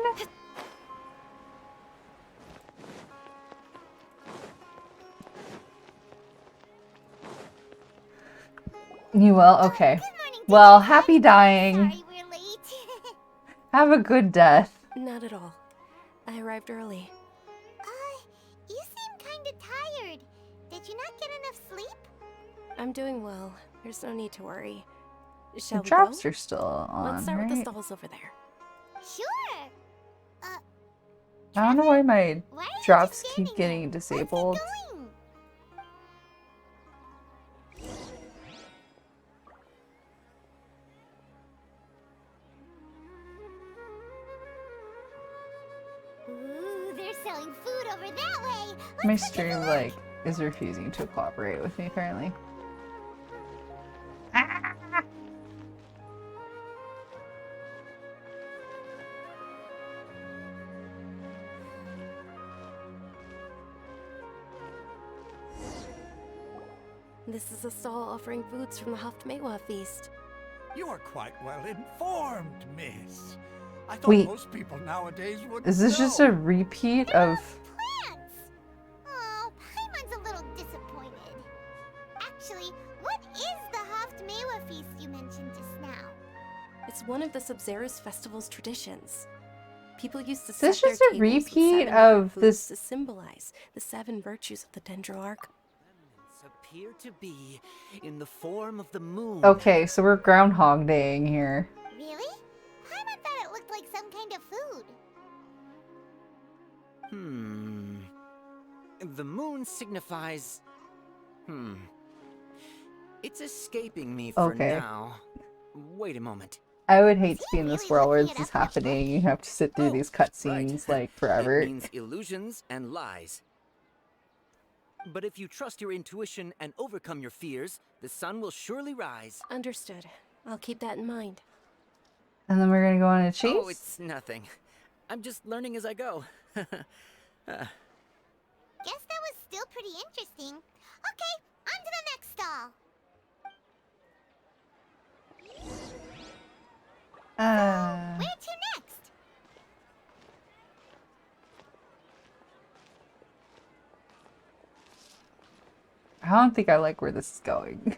Speaker 1: You will? Okay. Well, happy dying. Have a good death.
Speaker 11: Not at all. I arrived early.
Speaker 7: You seem kinda tired. Did you not get enough sleep?
Speaker 11: I'm doing well. There's no need to worry. Shall
Speaker 1: The
Speaker 11: we
Speaker 1: drops
Speaker 11: go?
Speaker 1: are still on,
Speaker 11: Let's start with the
Speaker 1: right?
Speaker 11: stalls over there.
Speaker 7: Sure.
Speaker 1: I don't know why my drops keep getting disabled.
Speaker 7: Ooh, they're selling food over that way.
Speaker 1: My stream, like, is refusing to cooperate with me, apparently.
Speaker 11: This is a stall offering foods from the Haftmewa feast.
Speaker 13: You are quite well informed, miss. I thought
Speaker 1: Wait,
Speaker 13: most people nowadays would
Speaker 1: is this just a repeat of...
Speaker 7: Oh, Paimon's a little disappointed. Actually, what is the Haftmewa feast you mentioned just now?
Speaker 11: It's one of the Sub-Zero's festival's traditions. People used to
Speaker 1: Is this
Speaker 11: set their
Speaker 1: just a
Speaker 11: tables with
Speaker 1: repeat
Speaker 11: 7
Speaker 1: of
Speaker 11: different foods
Speaker 1: this-
Speaker 11: to symbolize the 7 virtues of the Dendroarch.
Speaker 14: Appear to be in the form of the moon.
Speaker 1: Okay, so we're Groundhog Daying here.
Speaker 7: Really? Paimon thought it looked like some kind of food.
Speaker 14: The moon signifies... It's escaping me for
Speaker 1: Okay.
Speaker 14: now. Wait a moment.
Speaker 1: I would hate to be in this world where this is happening. You have to sit through these cutscenes, like, forever.
Speaker 14: It means illusions and lies. But if you trust your intuition and overcome your fears, the sun will surely rise.
Speaker 11: Understood. I'll keep that in mind.
Speaker 1: And then we're gonna go on a chase?
Speaker 14: Oh, it's nothing. I'm just learning as I go.
Speaker 7: Guess that was still pretty interesting. Okay, on to the next stall.
Speaker 1: don't think I like where this is going.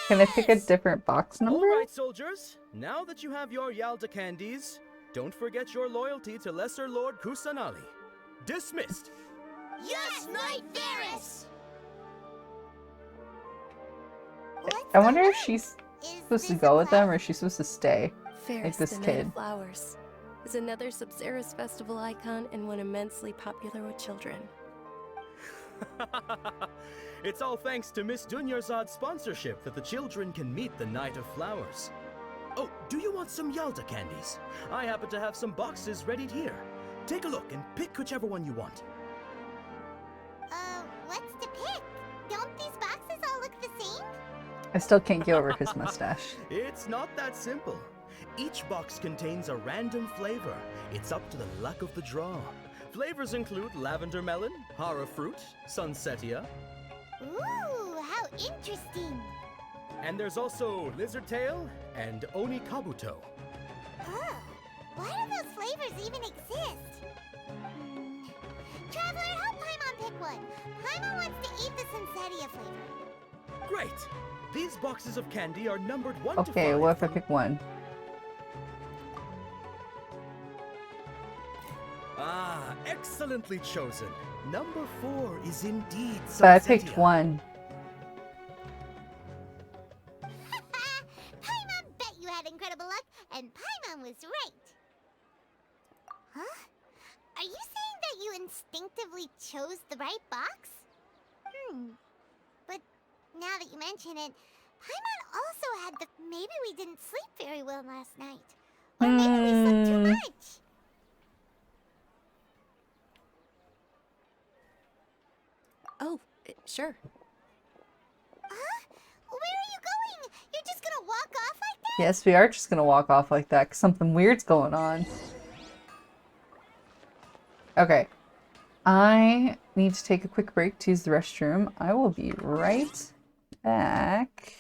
Speaker 1: Can I pick a different box number?
Speaker 15: All right, soldiers. Now that you have your Yalda candies, don't forget your loyalty to Lesser Lord Kusanali. Dismissed.
Speaker 7: Yes, Knight Varys!
Speaker 1: I wonder if she's supposed to go with them or she's supposed to stay. Like
Speaker 11: Ferris,
Speaker 1: this
Speaker 11: the Knight
Speaker 1: kid.
Speaker 11: of Flowers, is another Sub-Zerus festival icon and one immensely popular with children.
Speaker 15: It's all thanks to Miss Dunyarzad's sponsorship that the children can meet the Knight of Flowers. Oh, do you want some Yalda candies? I happen to have some boxes ready here. Take a look and pick whichever one you want.
Speaker 7: What's to pick? Don't these boxes all look the same?
Speaker 1: I still can't get over his mustache.
Speaker 15: It's not that simple. Each box contains a random flavor. It's up to the luck of the draw. Flavors include lavender melon, hara fruit, sunsetia.
Speaker 7: Ooh, how interesting.
Speaker 15: And there's also lizard tail and oni kabuto.
Speaker 7: Oh, why do those flavors even exist? Traveler, help Paimon pick one. Paimon wants to eat the Sunsetia flavor.
Speaker 15: Great! These boxes of candy are numbered 1 to 5.
Speaker 1: Okay, what if I pick one?
Speaker 15: Ah, excellently chosen. Number 4 is indeed Sunsetia.
Speaker 1: But I picked one.
Speaker 7: Paimon bet you had incredible luck, and Paimon was right. Huh? Are you saying that you instinctively chose the right box? But now that you mention it, Paimon also had the... Maybe we didn't sleep very well last night. Or maybe we slept too much.
Speaker 11: Oh, sure.
Speaker 7: Huh? Where are you going? You're just gonna walk off like that?
Speaker 1: Yes, we are just gonna walk off like that because something weird's going on. Okay. I need to take a quick break to use the restroom. I will be right back.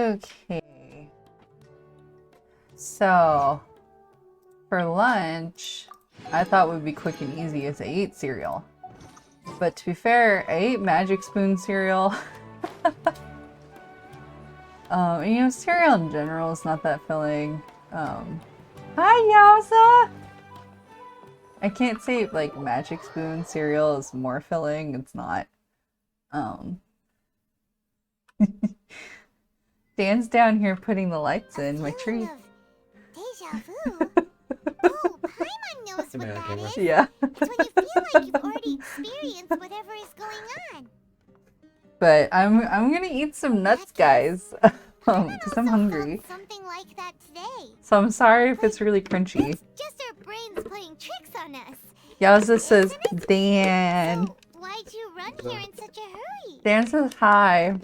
Speaker 1: Okay. So, for lunch, I thought would be quick and easy is I ate cereal. But to be fair, I ate Magic Spoon cereal. You know, cereal in general is not that filling. Hi, Yowza! I can't say, like, Magic Spoon cereal is more filling. It's not. Dan's down here putting the lights in my tree.
Speaker 7: Deja vu? Oh, Paimon knows what that is.
Speaker 1: Yeah.
Speaker 7: It's when you feel like you've already experienced whatever is going on.
Speaker 1: But I'm gonna eat some nuts, guys. Because I'm hungry.
Speaker 7: Something like that today.
Speaker 1: So I'm sorry if it's really crunchy.
Speaker 7: Just our brains playing tricks on us.
Speaker 1: Yowza says, Dan.
Speaker 7: Why'd you run here in such a hurry?
Speaker 1: Dan says hi.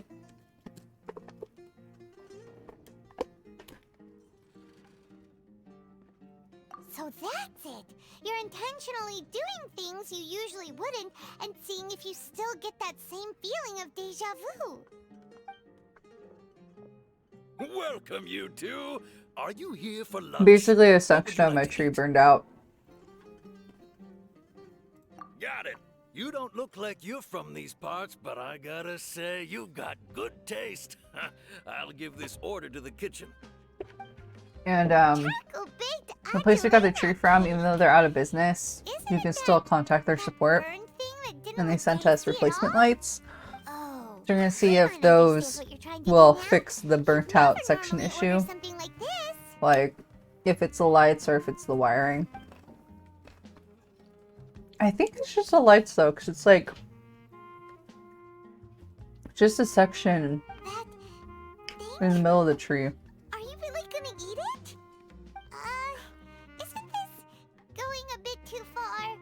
Speaker 7: So that's it. You're intentionally doing things you usually wouldn't and seeing if you still get that same feeling of deja vu.
Speaker 18: Welcome, you two. Are you here for lunch?
Speaker 1: Basically, a section of my tree burned out.
Speaker 18: Got it. You don't look like you're from these parts, but I gotta say, you've got good taste. I'll give this order to the kitchen.
Speaker 1: And, the place we got the tree from, even though they're out of business, you can still contact their support. And they sent us replacement lights. So we're gonna see if those will fix the burnt out section issue. Like, if it's the lights or if it's the wiring. I think it's just the lights though, because it's like just a section in the middle of the tree.
Speaker 7: Are you really gonna eat it? Isn't this going a bit too far?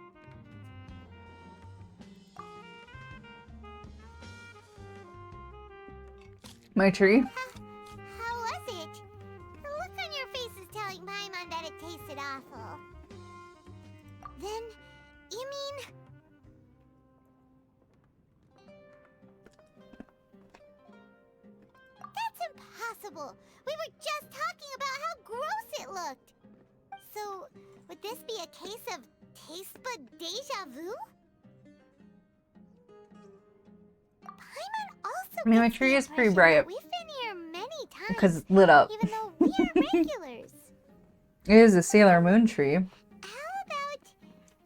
Speaker 1: My tree?
Speaker 7: How was it? The look on your face is telling Paimon that it tasted awful. Then, you mean... That's impossible! We were just talking about how gross it looked! So, would this be a case of taste bud deja vu? Paimon also
Speaker 1: I mean, my
Speaker 7: gets the
Speaker 1: tree is pretty
Speaker 7: impression
Speaker 1: bright
Speaker 7: that we've been here many times,
Speaker 1: because it's lit up.
Speaker 7: even though we are regulars.
Speaker 1: It is a Sailor Moon tree.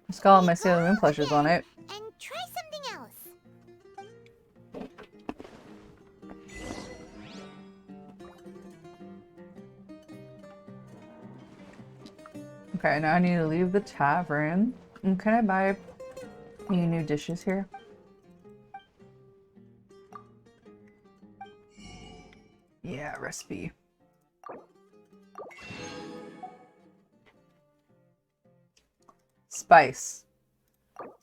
Speaker 1: It's got all my Sailor Moon plushes on it.
Speaker 7: And try something else.
Speaker 1: Okay, now I need to leave the tavern. And can I buy any new dishes here? Yeah, recipe. Spice.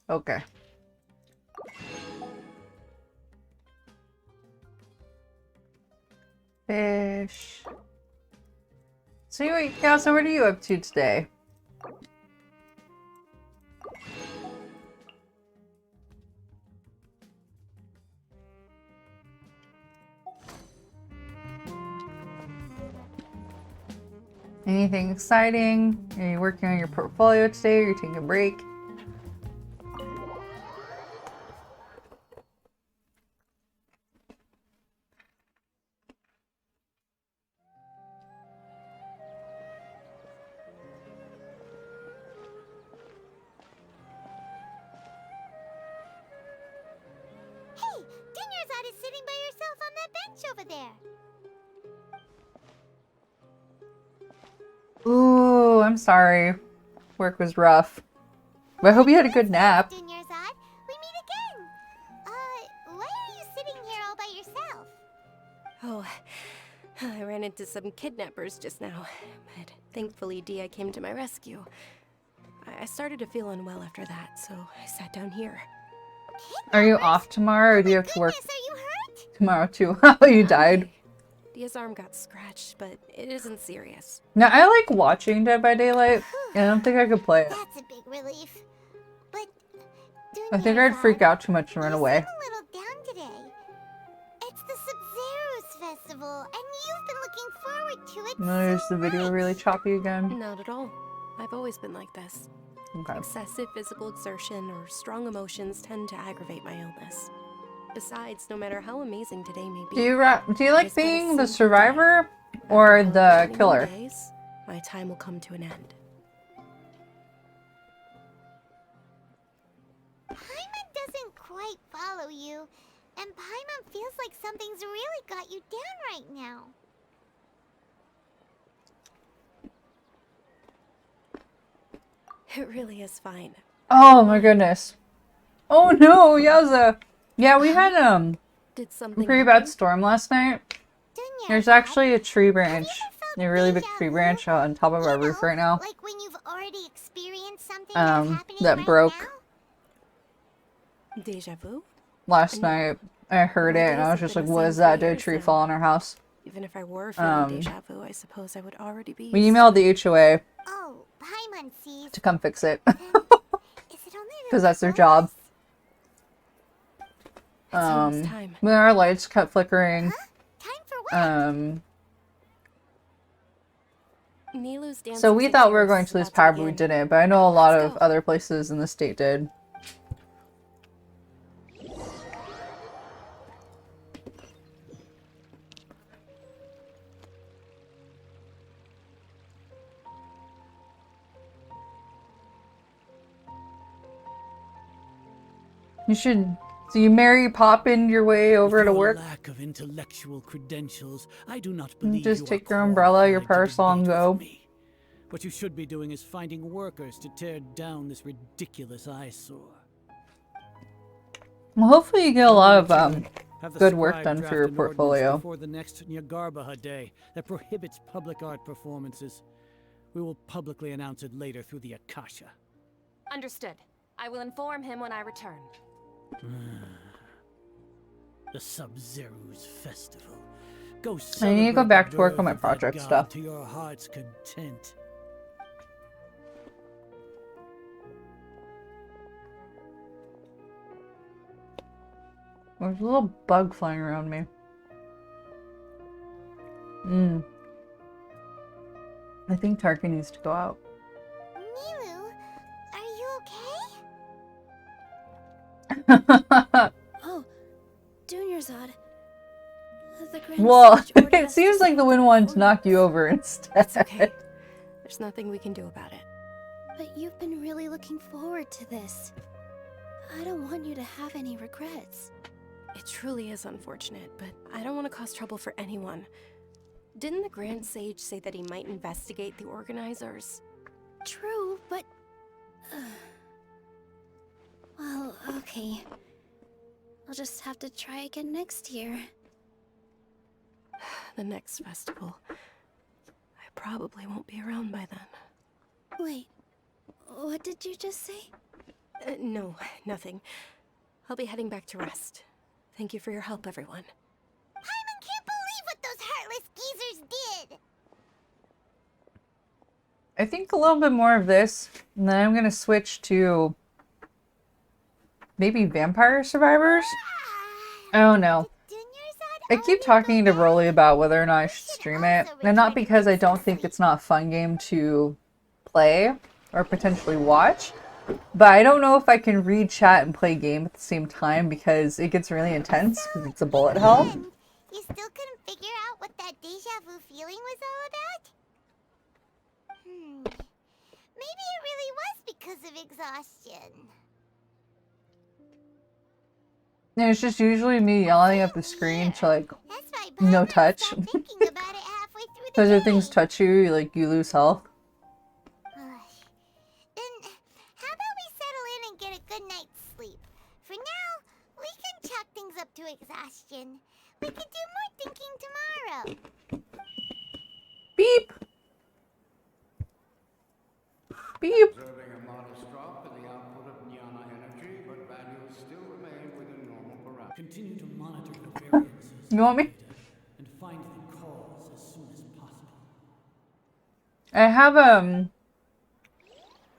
Speaker 1: Okay. Fish. So anyway, yeah, so what are you up to today? Anything exciting? Are you working on your portfolio today? Or are you taking a break?
Speaker 7: Hey, Dinyarzad is sitting by herself on that bench over there.
Speaker 1: Ooh, I'm sorry. Work was rough. But I hope you had a good nap.
Speaker 7: Dinyarzad, we meet again. Why are you sitting here all by yourself?
Speaker 11: Oh, I ran into some kidnappers just now, but thankfully Dia came to my rescue. I started to feel unwell after that, so I sat down here.
Speaker 1: Are you off tomorrow or do you have to work tomorrow too? Oh, you died.
Speaker 11: Dia's arm got scratched, but it isn't serious.
Speaker 1: Now, I like watching Dead by Daylight. I don't think I could play it.
Speaker 7: That's a big relief. But
Speaker 1: I think I'd freak out too much and run away.
Speaker 7: a little down today. It's the Sub-Zero's festival, and you've
Speaker 1: Is the video really choppy again?
Speaker 11: Not at all. I've always been like this.
Speaker 1: Okay.
Speaker 11: Excessive physical exertion or strong emotions tend to aggravate my illness. Besides, no matter how amazing today may be,
Speaker 1: Do you like
Speaker 11: it's been a
Speaker 1: being the
Speaker 11: single
Speaker 1: survivor
Speaker 11: day.
Speaker 1: or
Speaker 11: After
Speaker 1: the
Speaker 11: 21
Speaker 1: killer?
Speaker 11: days, my time will come to an end.
Speaker 7: Paimon doesn't quite follow you, and Paimon feels like something's really got you down right now.
Speaker 11: It really is fine.
Speaker 1: Oh my goodness. Oh no, Yaza. Yeah, we had a
Speaker 11: something
Speaker 1: pretty bad storm last night. There's actually a tree branch, a really big tree branch on top of our roof right now.
Speaker 7: Like when you've already experienced something that's happening
Speaker 1: that
Speaker 7: right
Speaker 1: broke
Speaker 11: Deja vu?
Speaker 1: last night. I heard it and I was just like, what is that? Did a tree fall on our house?
Speaker 11: Even if I were feeling deja vu, I suppose I would already be.
Speaker 1: We emailed the HOA
Speaker 7: Oh, Paimon sees.
Speaker 1: to come fix it.
Speaker 7: Is it only
Speaker 1: Because that's their job.
Speaker 11: almost time.
Speaker 1: When our lights kept flickering.
Speaker 11: Nilu's dancing
Speaker 1: So we thought we were going to
Speaker 11: so
Speaker 1: lose
Speaker 11: that's
Speaker 1: power, but we
Speaker 11: begin.
Speaker 1: didn't. But I know a lot of other places in the state did. You should. So you Mary Poppin your way over to work.
Speaker 3: Lack of intellectual credentials. I do not believe
Speaker 1: Just
Speaker 3: you
Speaker 1: take
Speaker 3: are
Speaker 1: your umbrella, your
Speaker 3: qualified to
Speaker 1: parasol, and
Speaker 3: debate
Speaker 1: go.
Speaker 3: with me. What you should be doing is finding workers to tear down this ridiculous eyesore.
Speaker 1: Well, hopefully you get a lot of
Speaker 3: Have the
Speaker 1: good work
Speaker 3: scribe
Speaker 1: done for
Speaker 3: draft
Speaker 1: your
Speaker 3: an ordinance
Speaker 1: portfolio.
Speaker 3: Before the next Nyagarbaha Day that prohibits public art performances. We will publicly announce it later through the Akasha.
Speaker 17: Understood. I will inform him when I return.
Speaker 3: The Sub-Zero's festival. Go
Speaker 1: I need to go
Speaker 3: celebrate
Speaker 1: back
Speaker 3: the
Speaker 1: to work on
Speaker 3: birth
Speaker 1: my
Speaker 3: of that
Speaker 1: project
Speaker 3: god
Speaker 1: stuff.
Speaker 3: to your heart's content.
Speaker 1: There's a little bug flying around me. I think Tarka needs to go out.
Speaker 7: Nilu, are you okay?
Speaker 11: Oh, Dunyarzad. The Grand
Speaker 1: Well,
Speaker 11: Sage ordered
Speaker 1: it
Speaker 11: us to
Speaker 1: seems like the wind wanted to knock you over instead.
Speaker 11: It's okay. There's nothing we can do about it.
Speaker 19: But you've been really looking forward to this. I don't want you to have any regrets.
Speaker 11: It truly is unfortunate, but I don't want to cause trouble for anyone. Didn't the Grand Sage say that he might investigate the organizers?
Speaker 19: True, but... well, okay. I'll just have to try again next year.
Speaker 11: The next festival. I probably won't be around by then.
Speaker 19: Wait, what did you just say?
Speaker 11: No, nothing. I'll be heading back to rest. Thank you for your help, everyone.
Speaker 7: Paimon can't believe what those heartless geezers did!
Speaker 1: I think a little bit more of this, and then I'm gonna switch to maybe Vampire Survivors? I don't know. I keep talking to Broly about whether or not I should stream it, and not because I don't think it's not a fun game to play or potentially watch, but I don't know if I can read chat and play game at the same time because it gets really intense because it's a bullet hell.
Speaker 7: You still couldn't figure out what that deja vu feeling was all about? Maybe it really was because of exhaustion.
Speaker 1: And it's just usually me yelling at the screen to like, no touch. Because if things touch you, like you lose health.
Speaker 7: Then how about we settle in and get a good night's sleep? For now, we can chalk things up to exhaustion. We could do more thinking tomorrow.
Speaker 1: Beep! Beep!
Speaker 20: Observing a modest drop in the output of Jnana energy, but values still remain within normal parameters.
Speaker 3: Continue to monitor the variances
Speaker 1: You want me?
Speaker 3: and find the cause as soon as possible.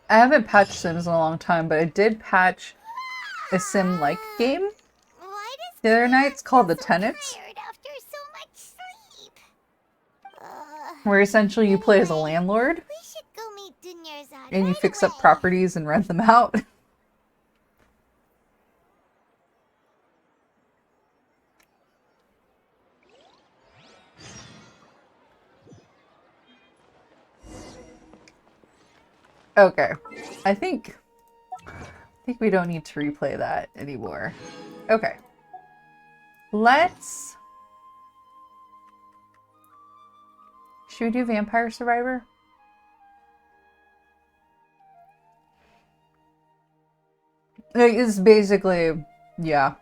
Speaker 1: I haven't patched Sims in a long time, but I did patch a Sim-like game the other night. It's called The Tenants.
Speaker 7: After so much sleep.
Speaker 1: where essentially you play as a landlord.
Speaker 7: We should go meet Dunyarzad
Speaker 1: And you
Speaker 7: right
Speaker 1: fix
Speaker 7: away.
Speaker 1: up properties and rent them out. Okay. I think we don't need to replay that anymore. Okay. Let's... Should we do Vampire Survivor? It's basically, yeah.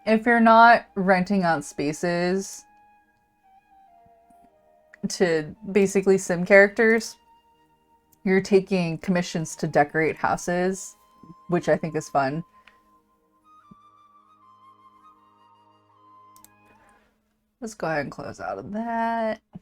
Speaker 1: If you're not renting out spaces to basically sim characters, you're taking commissions to decorate houses, which I think is fun. Let's go ahead and close out of that.